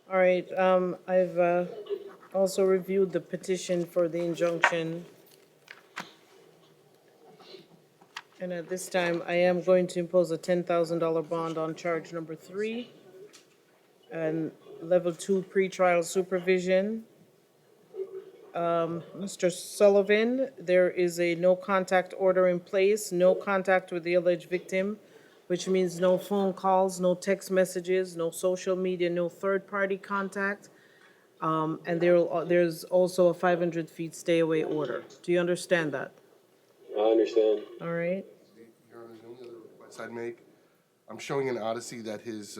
All right, I've also reviewed the petition for the injunction. And at this time, I am going to impose a $10,000 bond on charge number 3 and level 2 pretrial supervision. Mr. Sullivan, there is a no contact order in place, no contact with the alleged victim, which means no phone calls, no text messages, no social media, no third-party contact. And there's also a 500 feet stay away order. Do you understand that? I understand. All right. Your Honor, the only other request I'd make, I'm showing in Odyssey that his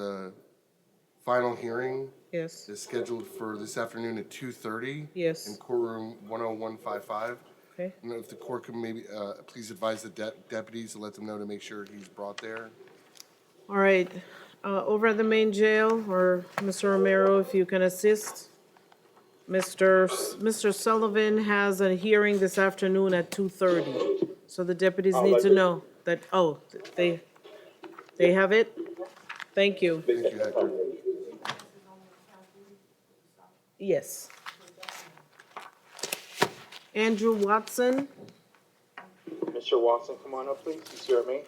final hearing Yes. is scheduled for this afternoon at 2:30. Yes. In courtroom 10155. Okay. And if the court could maybe, please advise the deputies to let them know to make sure he's brought there. All right. Over at the main jail, or Mr. Romero, if you can assist. Mr. Sullivan has a hearing this afternoon at 2:30. So the deputies need to know that, they have it? Thank you. Thank you, Hector. Yes. Andrew Watson. Mr. Watson, come on up, please. You swear me?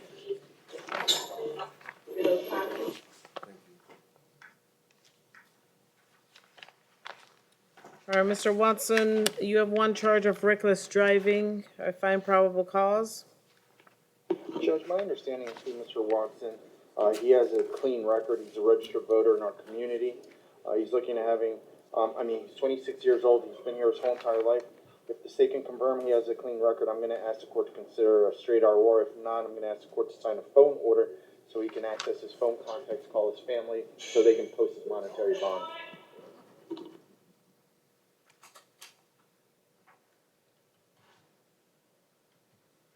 All right, Mr. Watson, you have one charge of reckless driving. I find probable cause. Judge, my understanding is Mr. Watson, he has a clean record. He's a registered voter in our community. He's looking at having, he's 26 years old. He's been here his whole entire life. If the state can confirm he has a clean record, I'm going to ask the court to consider a straight ROR. If not, I'm going to ask the court to sign a phone order so he can access his phone contacts, call his family, so they can post his monetary bond.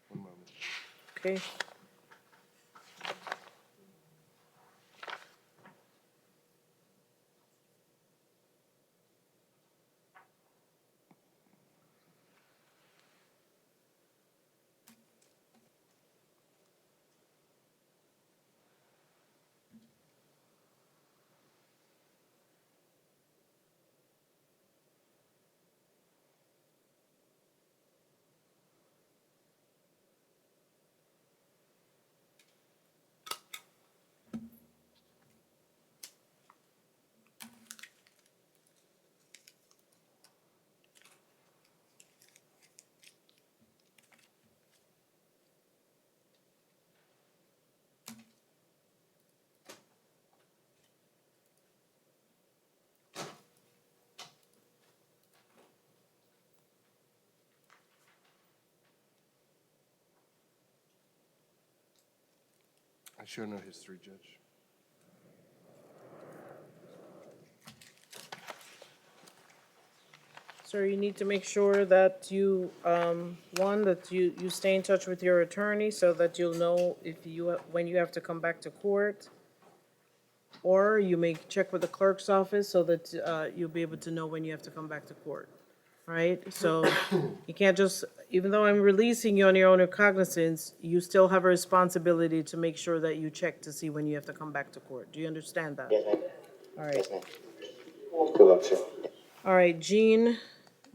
One moment. Okay. I show no history, Judge. Sir, you need to make sure that you, that you stay in touch with your attorney so that you'll know if you, when you have to come back to court. Or you may check with the clerk's office so that, you'll be able to know when you have to come back to court. Right? So you can't just, even though I'm releasing you on your own recognizance, you still have a responsibility to make sure that you check to see when you have to come back to court. Do you understand that? Yes, ma'am. All right. Yes, ma'am. Good luck, sir. All right, Jean,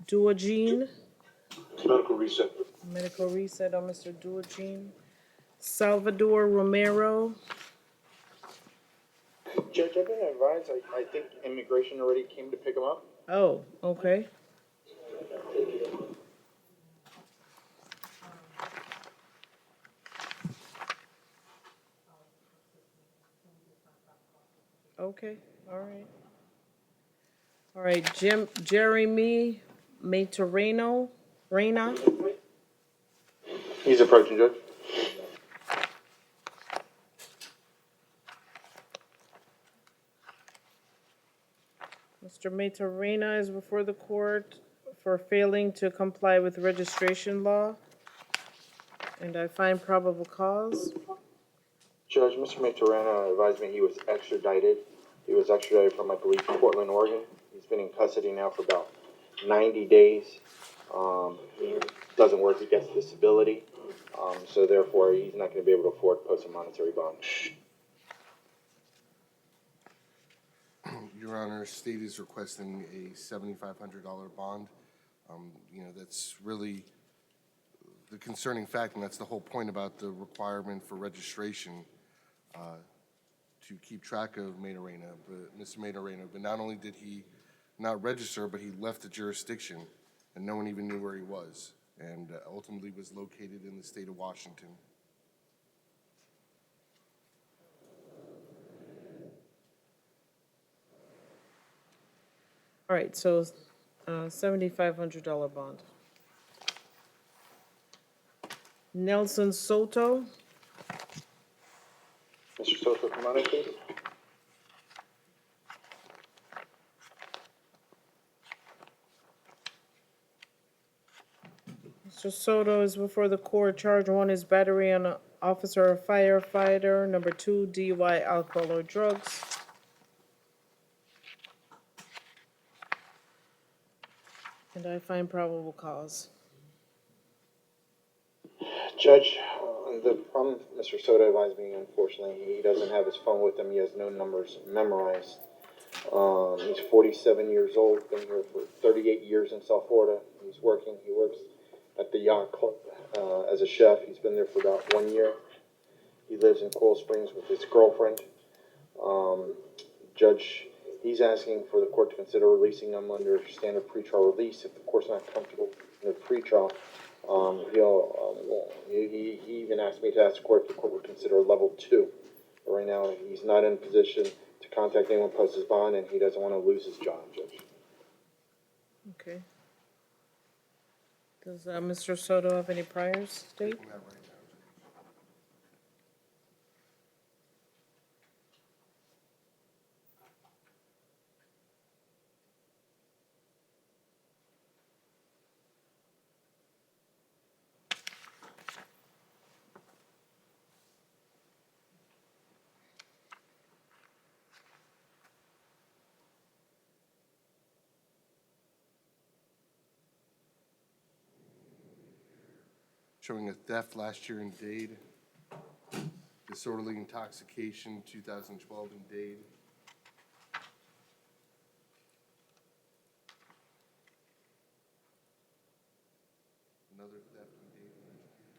Jean. Medical reset. Medical reset on Mr. Jean. Salvador Romero. Judge, I've been advised, I think immigration already came to pick him up. Oh, okay. Okay, all right. All right, Jeremy Reyna. He's approaching, Judge. Mr. Reyna is before the court for failing to comply with registration law. And I find probable cause. Judge, Mr. Maturana advised me he was extradited. He was extradited from, I believe, Portland, Oregon. He's been in custody now for about 90 days. He doesn't work, he gets disability. So therefore, he's not going to be able to afford to post a monetary bond. Your Honor, state is requesting a $7,500 bond. That's really the concerning fact, and that's the whole point about the requirement for registration to keep track of Maturana, but Mr. Maturana. But not only did he not register, but he left the jurisdiction, and no one even knew where he was, and ultimately was located in the state of Washington. All right, so $7,500 bond. Nelson Soto. Mr. Soto, come on in, please. Mr. Soto is before the court. Charge 1 is battery on an officer or firefighter. Number 2, DUI, alcohol or drugs. And I find probable cause. Judge, the problem Mr. Soto advised me, unfortunately, he doesn't have his phone with him. He has no numbers memorized. He's 47 years old, been here for 38 years in South Florida. He works at the yacht club as a chef. He's been there for about 1 year. He lives in Coral Springs with his girlfriend. Judge, he's asking for the court to consider releasing him under standard pretrial release. If the court's not comfortable in the pretrial, he even asked me to ask the court if the court would consider a level 2. But right now, he's not in a position to contact anyone post his bond, and he doesn't want to lose his job, Judge. Okay. Does Mr. Soto have any priors state? Taking that right now, Judge. Showing a theft last year in Dade. Disorderly intoxication, 2012 in Dade. Another theft in Dade last year.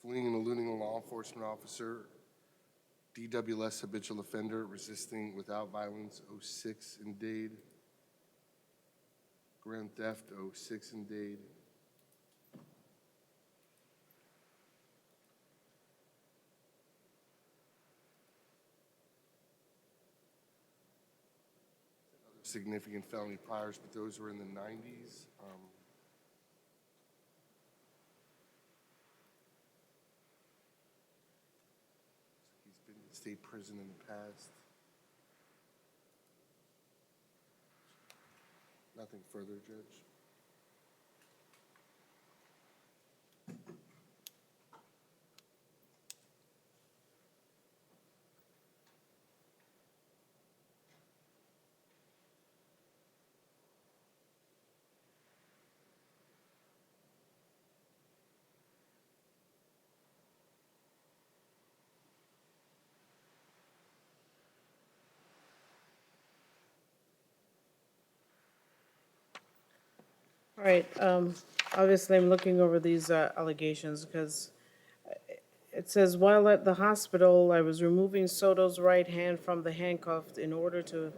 Fleeing and eluding a law enforcement officer, DWS habitual offender, resisting without violence, 06 in Dade. Grand theft, 06 in Dade. Other significant felony priors, but those were in the 90s. He's been in state prison in the past. Nothing further, Judge. All right, obviously I'm looking over these allegations because it says, while at the hospital, I was removing Soto's right hand from the handcuff in order to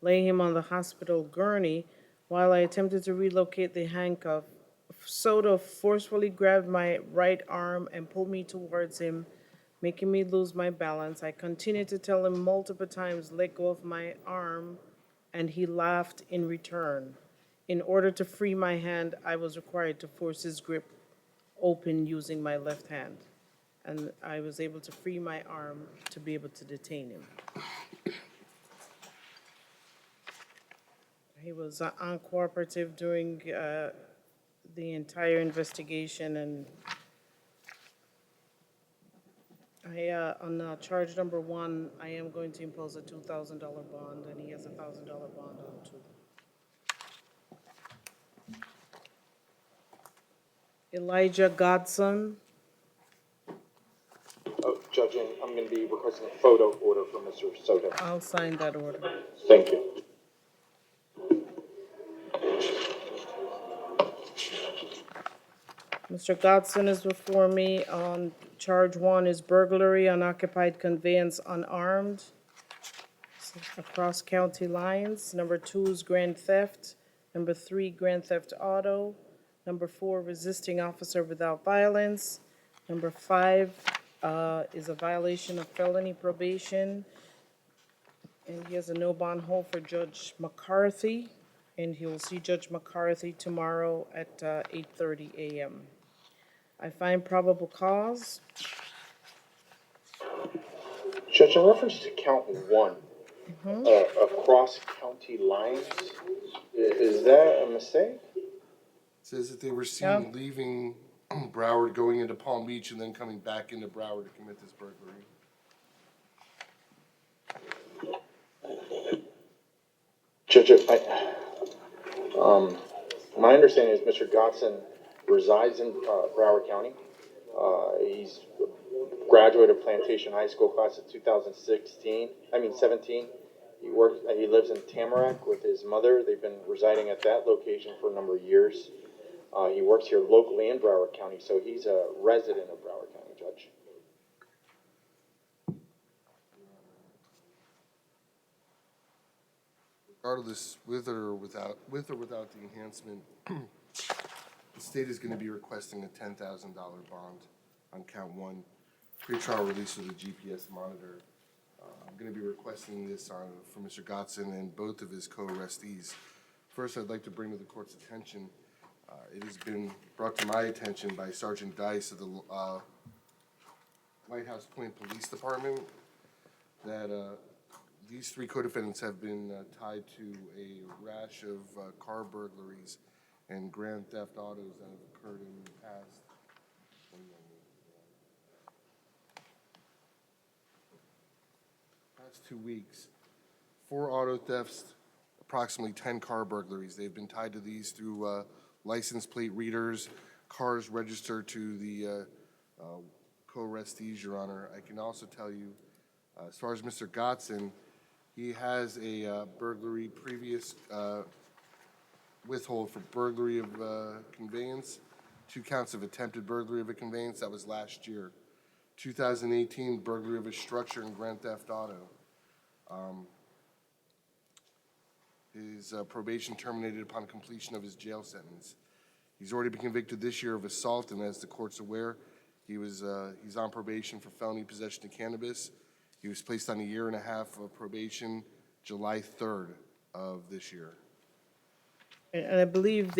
lay him on the hospital gurney. While I attempted to relocate the handcuff, Soto forcefully grabbed my right arm and pulled me towards him, making me lose my balance. I continued to tell him multiple times, let go of my arm, and he laughed in return. In order to free my hand, I was required to force his grip open using my left hand. And I was able to free my arm to be able to detain him. He was uncooperative during the entire investigation, and on charge number 1, I am going to impose a $2,000 bond, and he has a $1,000 bond on 2. Elijah Godson. Oh, Judge, I'm going to be requesting a photo order for Mr. Soto. I'll sign that order. Thank you. Mr. Godson is before me on charge 1 is burglary, unoccupied conveyance unarmed across county lines. Number 2 is grand theft. Number 3, grand theft auto. Number 4, resisting officer without violence. Number 5 is a violation of felony probation. And he has a no bond hold for Judge McCarthy. And he will see Judge McCarthy tomorrow at 8:30 a.m. I find probable cause. Judge, in reference to count 1, across county lines, is that a mistake? Says that they were seen leaving Broward, going into Palm Beach, and then coming back into Broward to commit this burglary. Judge, my understanding is Mr. Godson resides in Broward County. He's graduate of Plantation High School class of 17. He lives in Tamarack with his mother. They've been residing at that location for a number of years. He works here locally in Broward County, so he's a resident of Broward County, Judge. Regardless, with or without the enhancement, the state is going to be requesting a $10,000 bond on count one, pretrial release of the GPS monitor. I'm going to be requesting this for Mr. Gotson and both of his co-arrestees. First, I'd like to bring to the court's attention, it has been brought to my attention by Sergeant Dice of the White House Point Police Department that these three co-defendants have been tied to a rash of car burglaries and grand theft autos that have occurred in the past. Past 2 weeks. 4 auto thefts, approximately 10 car burglaries. They've been tied to these through license plate readers, cars registered to the co-arrestees, Your Honor. I can also tell you, as far as Mr. Gotson, he has a burglary previous withhold for burglary of conveyance, 2 counts of attempted burglary of a conveyance. That was last year. 2018, burglary of a structure and grand theft auto. His probation terminated upon completion of his jail sentence. He's already been convicted this year of assault, and as the court's aware, he's on probation for felony possession of cannabis. He was placed on 1.5 years of probation July 3rd of this year. And I believe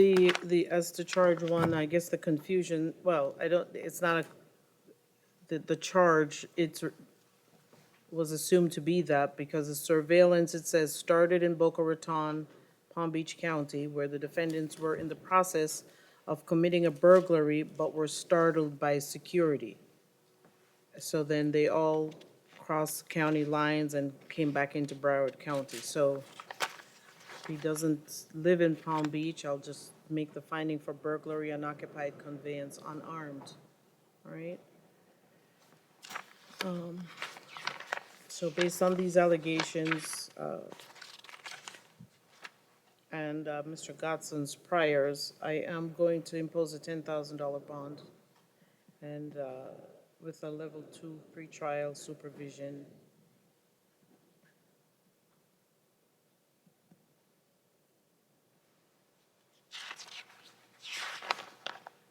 as to charge one, I guess the confusion, well, it's not the charge, was assumed to be that because the surveillance, it says, started in Boca Raton, Palm Beach County, where the defendants were in the process of committing a burglary but were startled by security. So then they all crossed county lines and came back into Broward County. So he doesn't live in Palm Beach. I'll just make the finding for burglary, unoccupied conveyance, unarmed. All right? So based on these allegations and Mr. Gotson's priors, I am going to impose a $10,000 bond and with a level 2 pretrial supervision.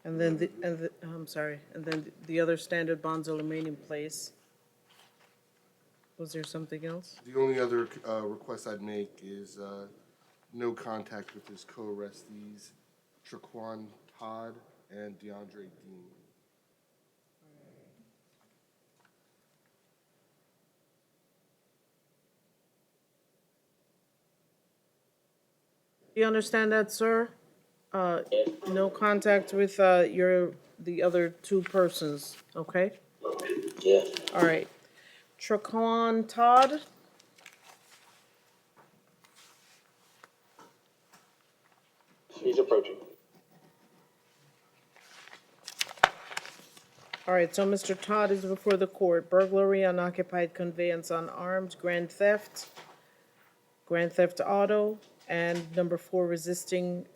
And then the other standard bonds will remain in place. Was there something else? The only other request I'd make is no contact with his co-arrestees, Traquan Todd and DeAndre Dean. Do you understand that, sir? No contact with the other 2 persons, okay? Yeah. All right. Traquan Todd? He's approaching. All right, so Mr. Todd is before the court. Burglary, unoccupied conveyance, unarmed, grand theft auto, and number 4, resisting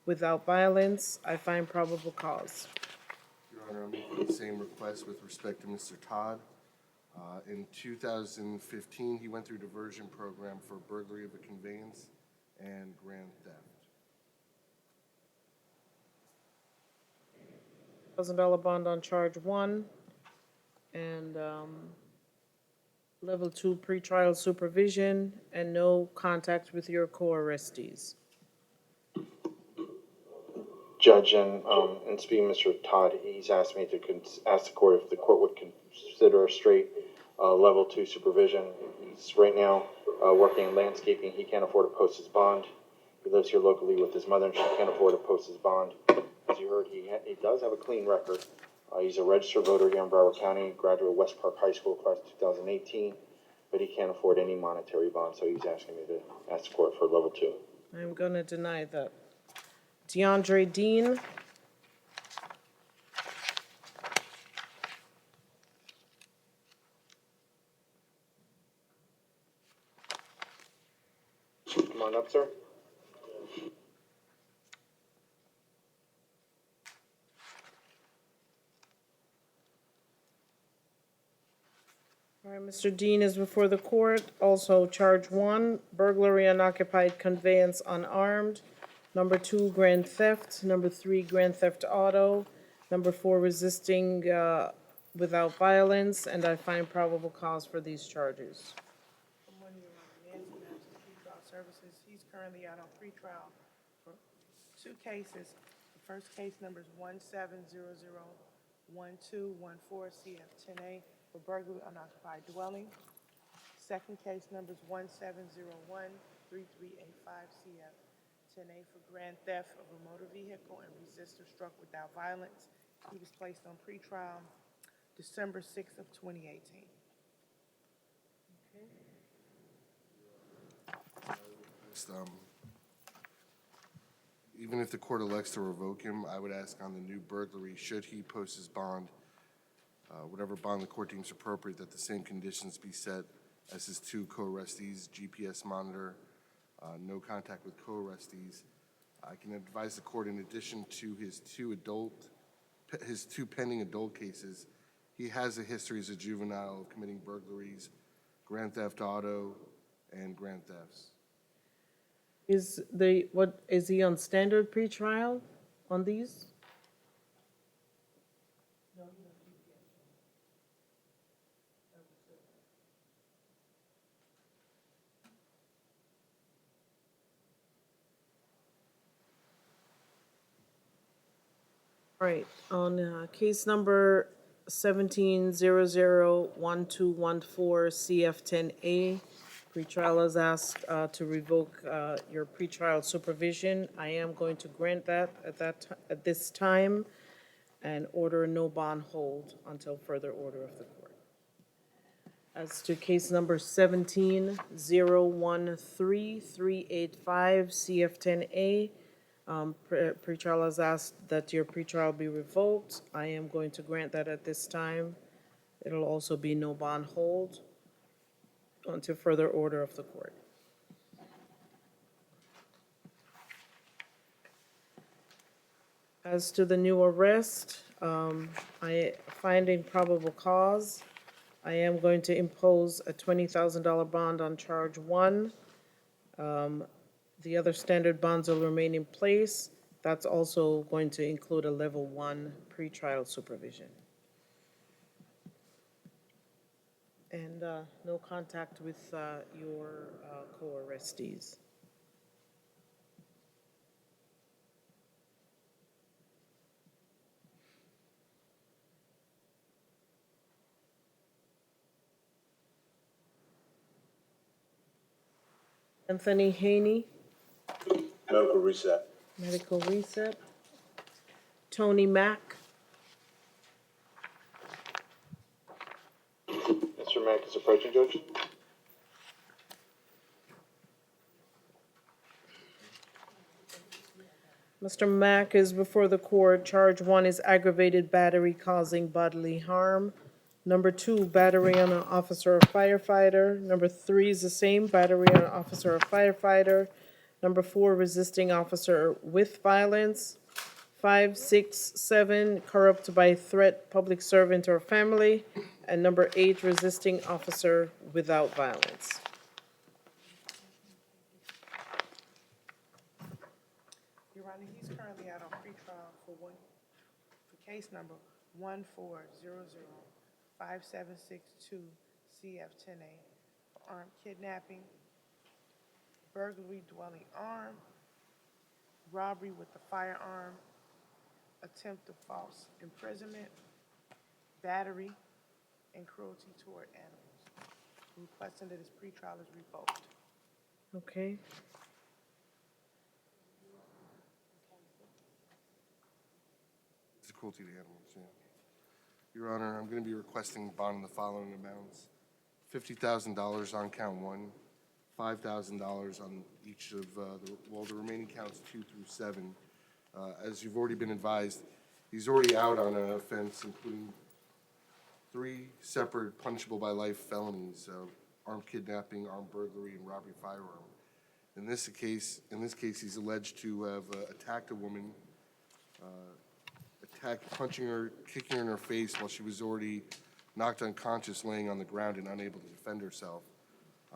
without violence. I find probable cause. Your Honor, I'm making the same request with respect to Mr. Todd. In 2015, he went through a diversion program for burglary of a conveyance and grand theft. $1,000 bond on charge 1 and level 2 pretrial supervision and no contact with your co-arrestees. Judge, and speaking of Mr. Todd, he's asked me to ask the court if the court would consider a straight level 2 supervision. He's right now working in landscaping. He can't afford to post his bond. He lives here locally with his mother, and she can't afford to post his bond. As you heard, he does have a clean record. He's a registered voter here in Broward County, graduate of West Park High School class 2018, but he can't afford any monetary bond, so he's asking me to ask the court for level 2. I'm going to deny that. DeAndre Dean? on up, sir. All right, Mr. Dean is before the court. Also, charge one, burglary unoccupied conveyance unarmed. Number two, grand theft. Number three, grand theft auto. Number four, resisting without violence, and I find probable cause for these charges. Good morning, Your Honor. Nancy Master, Pretrial Services. He's currently out on pretrial for two cases. The first case number is 17001214 CF10A for burglary unoccupied dwelling. Second case number is 17013385 CF10A for grand theft of a motor vehicle and resist or struck without violence. He was placed on pretrial December 6th of 2018. Even if the court elects to revoke him, I would ask on the new burglary, should he post his bond, whatever bond the court deems appropriate, that the same conditions be set as his two co-arrestees, GPS monitor, no contact with co-arrestees. I can advise the court, in addition to his two pending adult cases, he has a history as a juvenile of committing burglaries, grand theft auto, and grand thefts. Is he on standard pretrial on these? All right, on case number 17001214 CF10A, pretrial is asked to revoke your pretrial supervision. I am going to grant that at this time and order no bond hold until further order of the court. As to case number 17013-385 CF10A, pretrial has asked that your pretrial be revoked. I am going to grant that at this time. It'll also be no bond hold until further order of the court. As to the new arrest, finding probable cause, I am going to impose a $20,000 bond on charge one. The other standard bonds will remain in place. That's also going to include a level one pretrial supervision. And no contact with your co-arrestees. Anthony Haney, Medical reset. medical reset. Tony Mack, Mr. Mack is approaching, Judge. Mr. Mack is before the court. Charge one is aggravated battery causing bodily harm. Number two, battery on an officer or firefighter. Number three is the same, battery on an officer or firefighter. Number four, resisting officer with violence. 5, 6, 7, corrupt by threat, public servant or family. And number 8, resisting officer without violence. Your Honor, he's currently out on pretrial for case number 140056762 CF10A for armed kidnapping, burglary dwelling armed, robbery with a firearm, attempt of false imprisonment, battery, and cruelty toward animals. Requesting that his pretrial is revoked. Okay. It's cruelty to animals, yeah. Your Honor, I'm going to be requesting bond in the following amounts: $50,000 on count one, $5,000 on each of the remaining counts 2 through 7. As you've already been advised, he's already out on an offense including 3 separate punishable by life felonies: armed kidnapping, armed burglary, and robbery firearm. In this case, he's alleged to have attacked a woman, punching her, kicking her in her face while she was already knocked unconscious, laying on the ground and unable to defend herself.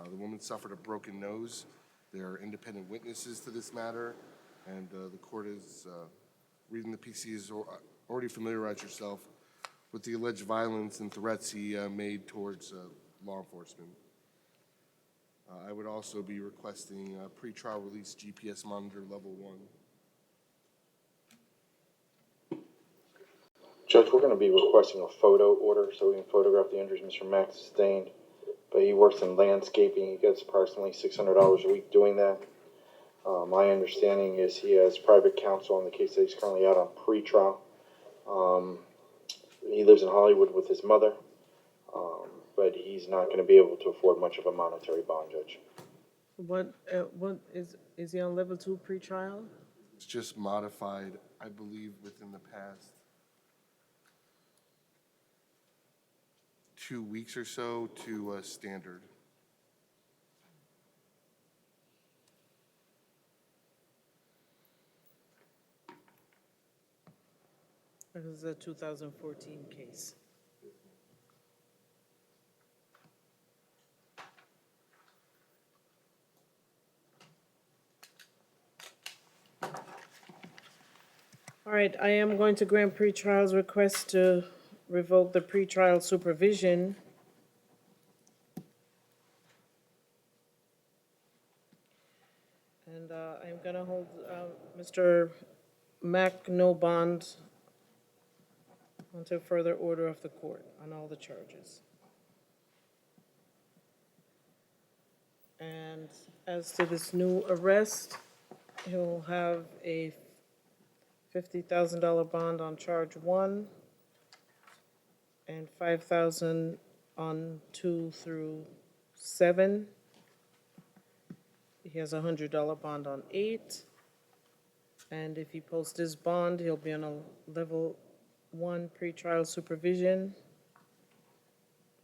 The woman suffered a broken nose. There are independent witnesses to this matter, and the court is, reading the PC, has already familiarized yourself with the alleged violence and threats he made towards law enforcement. I would also be requesting pretrial release GPS monitor level 1. Judge, we're going to be requesting a photo order so we can photograph the injuries Mr. Mack sustained. But he works in landscaping. He gets approximately $600 a week doing that. My understanding is he has private counsel on the case that he's currently out on pretrial. He lives in Hollywood with his mother, but he's not going to be able to afford much of a monetary bond, Judge. What is he on level 2 pretrial? It's just modified, I believe, within the past 2 weeks or so to standard. This is a 2014 case. All right, I am going to grant pretrial's request to revoke the pretrial supervision. And I'm gonna hold Mr. Mack no bond until further order of the court on all the charges. And as to this new arrest, he'll have a $50,000 bond on charge 1 and $5,000 on 2 through 7. He has a $100 bond on 8. And if he posts his bond, he'll be on a level 1 pretrial supervision.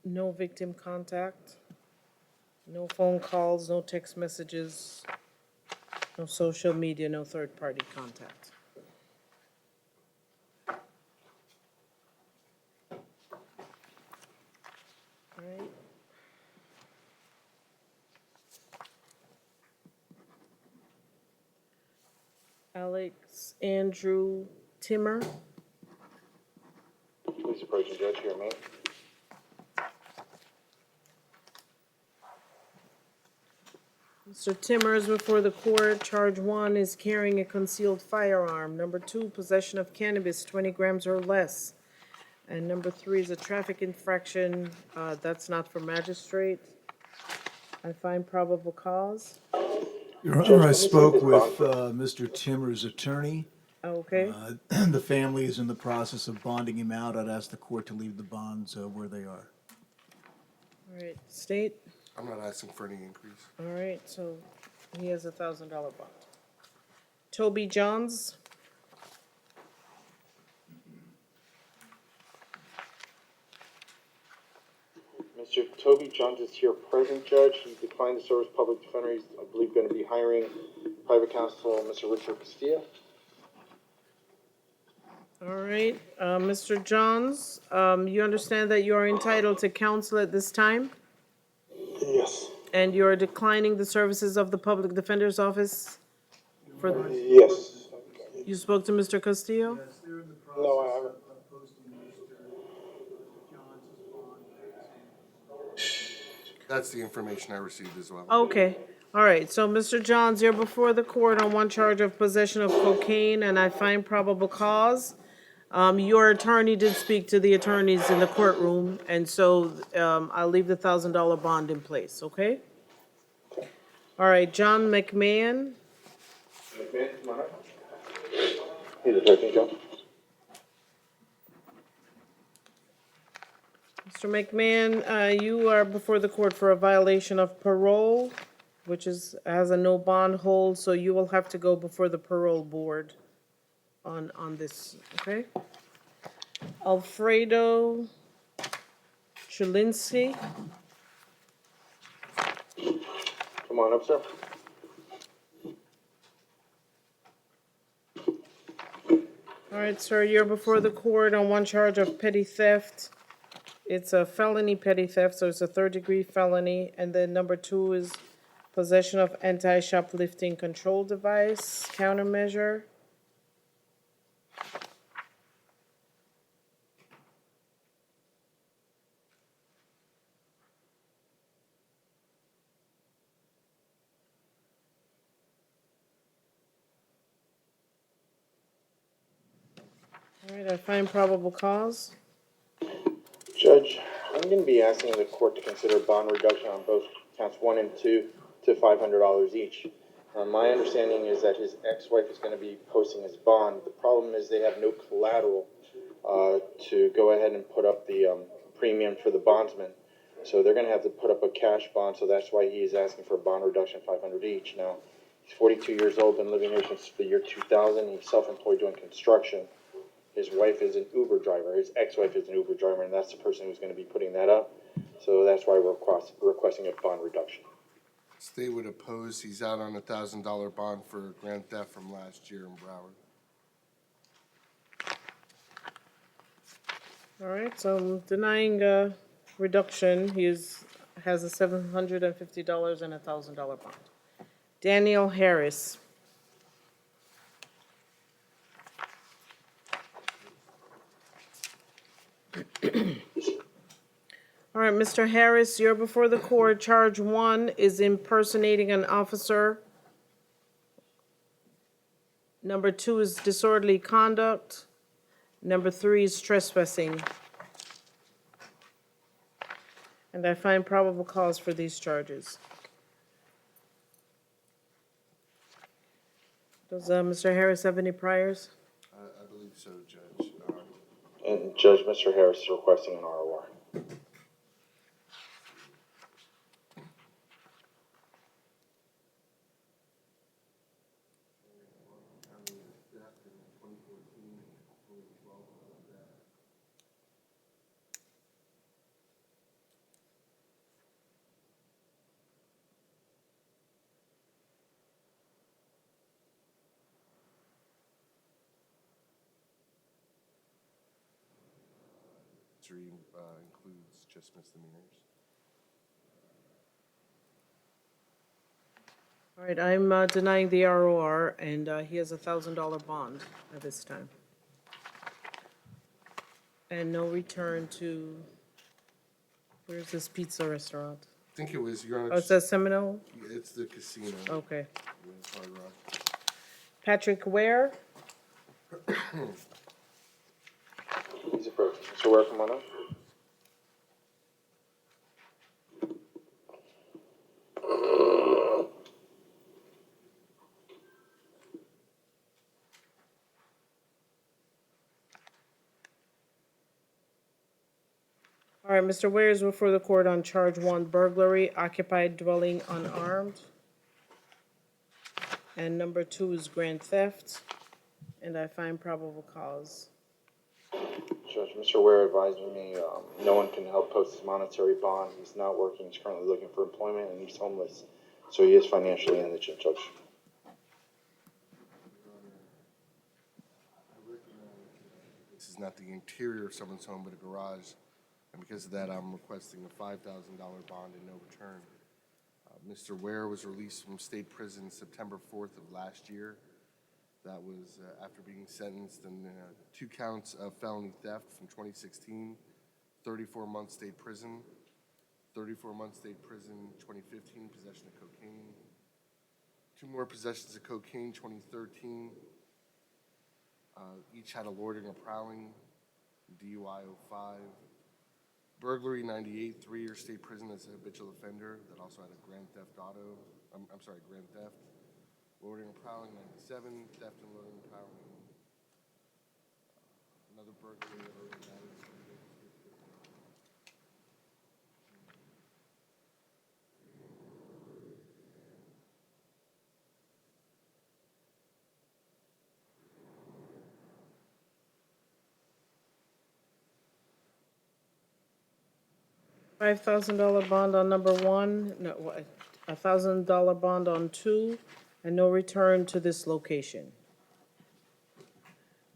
No victim contact, no phone calls, no text messages, no social media, no third-party contact. All right. Alex Andrew Timmer. Please approach the judge here, ma'am. Mr. Timmer is before the court. Charge 1 is carrying a concealed firearm. Number 2, possession of cannabis, 20 grams or less. And number 3 is a traffic infraction. That's not for magistrate. I find probable cause. Your Honor, I spoke with Mr. Timmer's attorney. Okay. The family is in the process of bonding him out. I'd ask the court to leave the bonds where they are. All right, state. I'm not asking for any increase. All right, so he has a $1,000 bond. Toby Johns. Mr. Toby Johns is here present, Judge. He declined to serve as public defender. He's, I believe, going to be hiring private counsel, Mr. Richard Castillo. All right, Mr. Johns, you understand that you are entitled to counsel at this time? Yes. And you're declining the services of the public defender's office? Yes. You spoke to Mr. Castillo? No, I haven't. That's the information I received as well. Okay, all right, so Mr. Johns, you're before the court on one charge of possession of cocaine, and I find probable cause. Your attorney did speak to the attorneys in the courtroom, and so I'll leave the $1,000 bond in place, okay? All right, John McMahon. McMahon, come on up. He's attorney, John. Mr. McMahon, you are before the court for a violation of parole, which has a no bond hold, so you will have to go before the parole board on this, okay? Alfredo Chulinski. Come on up, sir. right, sir, you're before the court on one charge of petty theft. It's a felony petty theft, so it's a third-degree felony. And then number two is possession of anti-shoplifting control device, countermeasure. All right, I find probable cause. Judge, I'm going to be asking the court to consider bond reduction on both counts 1 and 2 to $500 each. My understanding is that his ex-wife is going to be posting his bond. The problem is they have no collateral to go ahead and put up the premium for the bondsman. So they're going to have to put up a cash bond, so that's why he is asking for a bond reduction of $500 each. Now, he's 42 years old, been living here since the year 2000. He's self-employed doing construction. His wife is an Uber driver. His ex-wife is an Uber driver, and that's the person who's going to be putting that up. So that's why we're requesting a bond reduction. State would oppose. He's out on a $1,000 bond for grand theft from last year in Broward. All right, so I'm denying reduction. He has a $750 and a $1,000 bond. Daniel Harris. All right, Mr. Harris, you're before the court. Charge 1 is impersonating an officer. Number 2 is disorderly conduct. Number 3 is trespassing. And I find probable cause for these charges. Does Mr. Harris have any priors? I believe so, Judge. And Judge, Mr. Harris is requesting an ROR. Includes just misdemeanors. All right, I'm denying the ROR, and he has a $1,000 bond at this time. And no return to, where's this pizza restaurant? I think it was, Your Honor. Oh, it says Seminole? It's the casino. Okay. With Hard Rock. Patrick Ware? He's approaching. Mr. Ware, come on up. All right, Mr. Ware is before the court on charge 1, burglary, occupied dwelling unarmed. And number 2 is grand theft, and I find probable cause. Judge, Mr. Ware advised me no one can help post his monetary bond. He's not working. He's currently looking for employment, and he's homeless. So he is financially indigent, Judge. This is not the interior of someone's home, but a garage. And because of that, I'm requesting a $5,000 bond and no return. Mr. Ware was released from state prison September 4th of last year. That was after being sentenced in 2 counts of felony theft from 2016, 34-month state prison, 34-month state prison 2015, possession of cocaine, 2 more possessions of cocaine 2013. Each had a loitering or prowling, DUI 05. Burglary 98, 3-year state prison as a habitual offender that also had a grand theft grand theft. Loitering and prowling 97, theft and loitering and prowling. Another burglary that $5,000 bond on number 1, no, a $1,000 bond on 2, and no return to this location.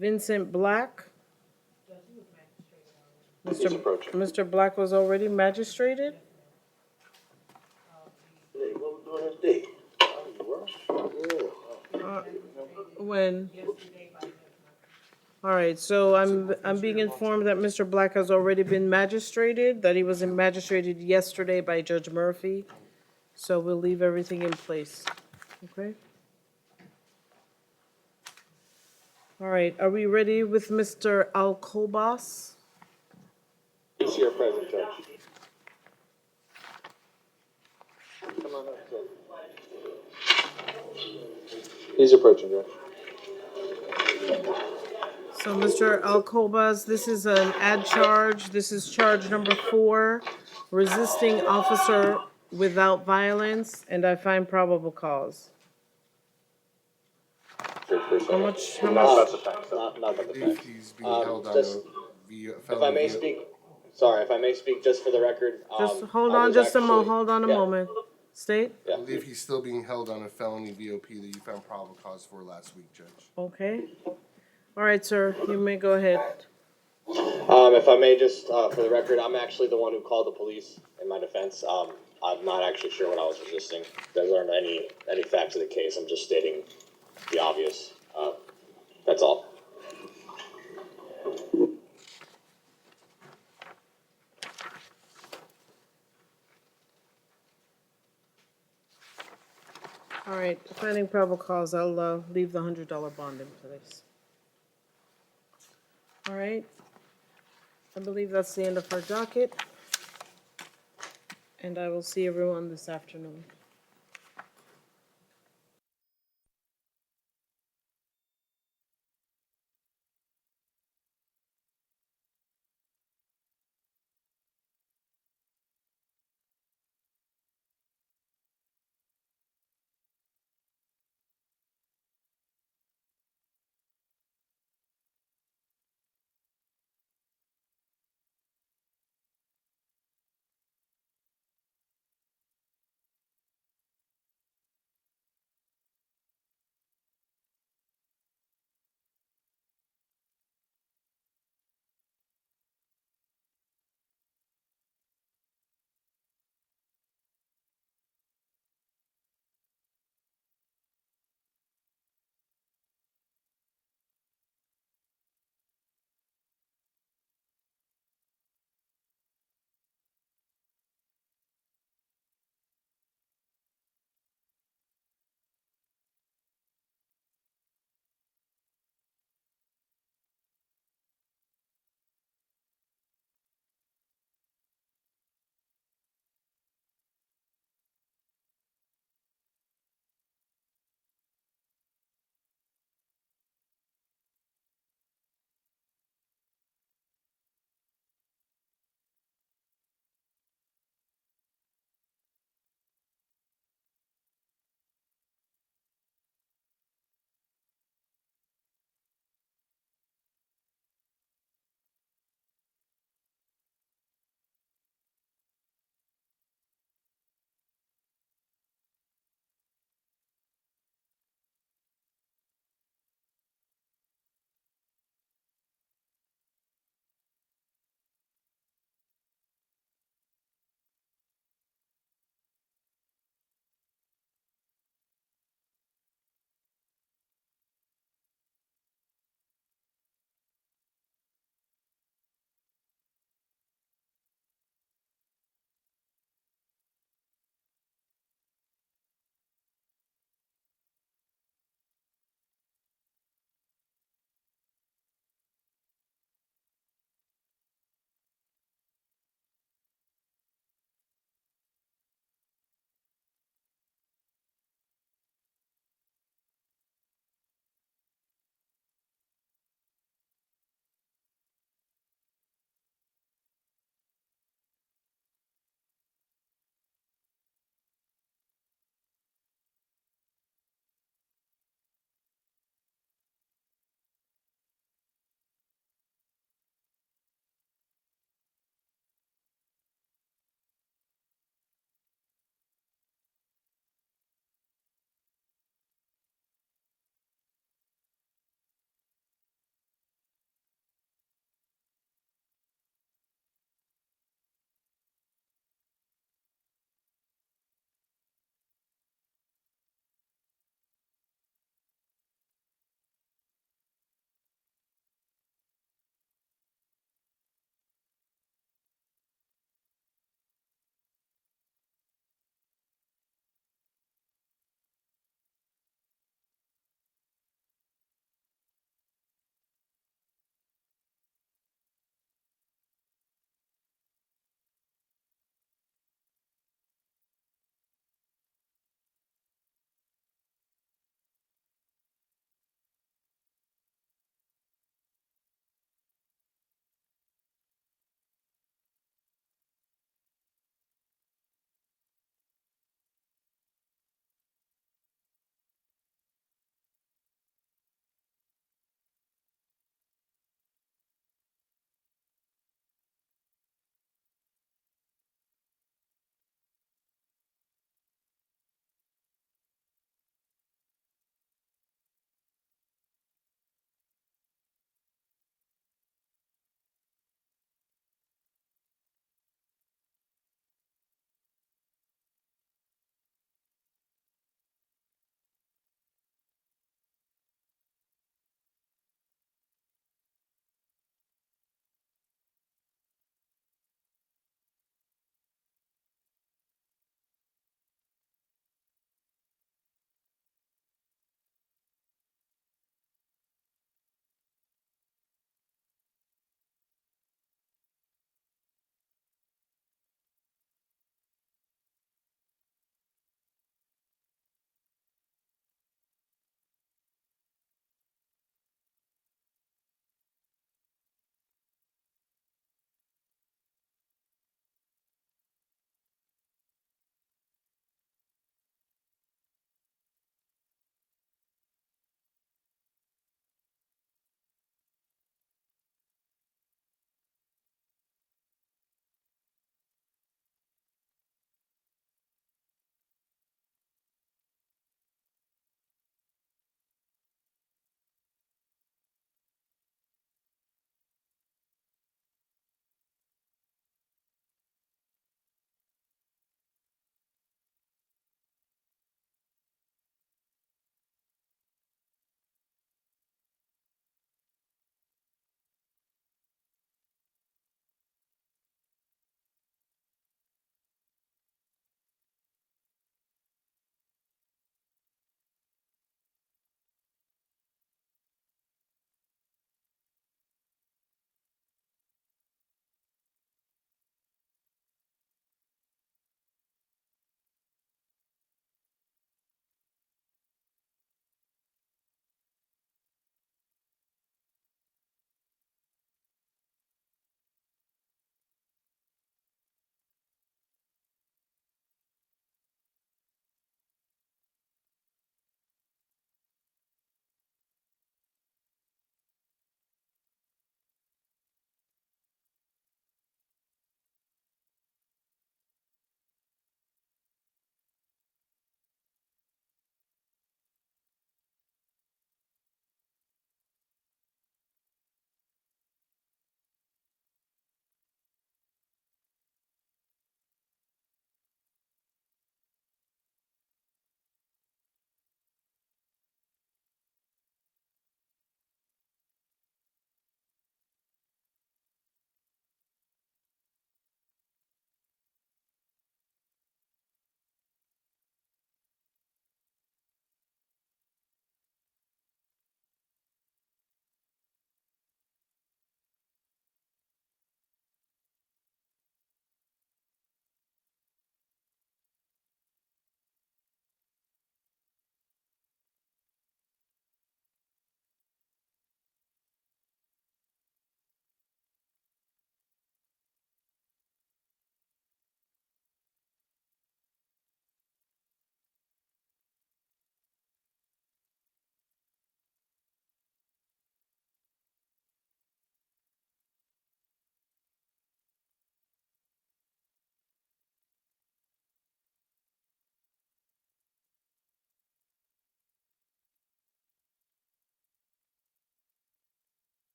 Vincent Black. He's approaching. Mr. Black was already magistrated? When? All right, so I'm being informed that Mr. Black has already been magistrated, that he was magistrated yesterday by Judge Murphy. So we'll leave everything in place, okay? All right, are we ready with Mr. Alcobas? He's here present, Judge. Come on up, Judge. He's approaching, Judge. So, Mr. Alcobas, this is an ad charge. This is charge number 4, resisting officer without violence, and I find probable cause. How much? Not about the facts, not about the facts. He's being held on just- If I may speak, sorry, if I may speak just for the record. Just hold I on was just a actually- hold on a yeah. moment. State? I believe he's still being held on a felony VOP that you found probable cause for last week, Judge. Okay. All right, sir, you may go ahead. If I may just, for the record, I'm actually the one who called the police in my defense. I'm not actually sure what I was resisting. There aren't any facts of the case. I'm just stating the obvious. That's all. All right, finding probable cause, I'll leave the $100 bond in place. All right. I believe that's the end of our docket. And I will see everyone this afternoon.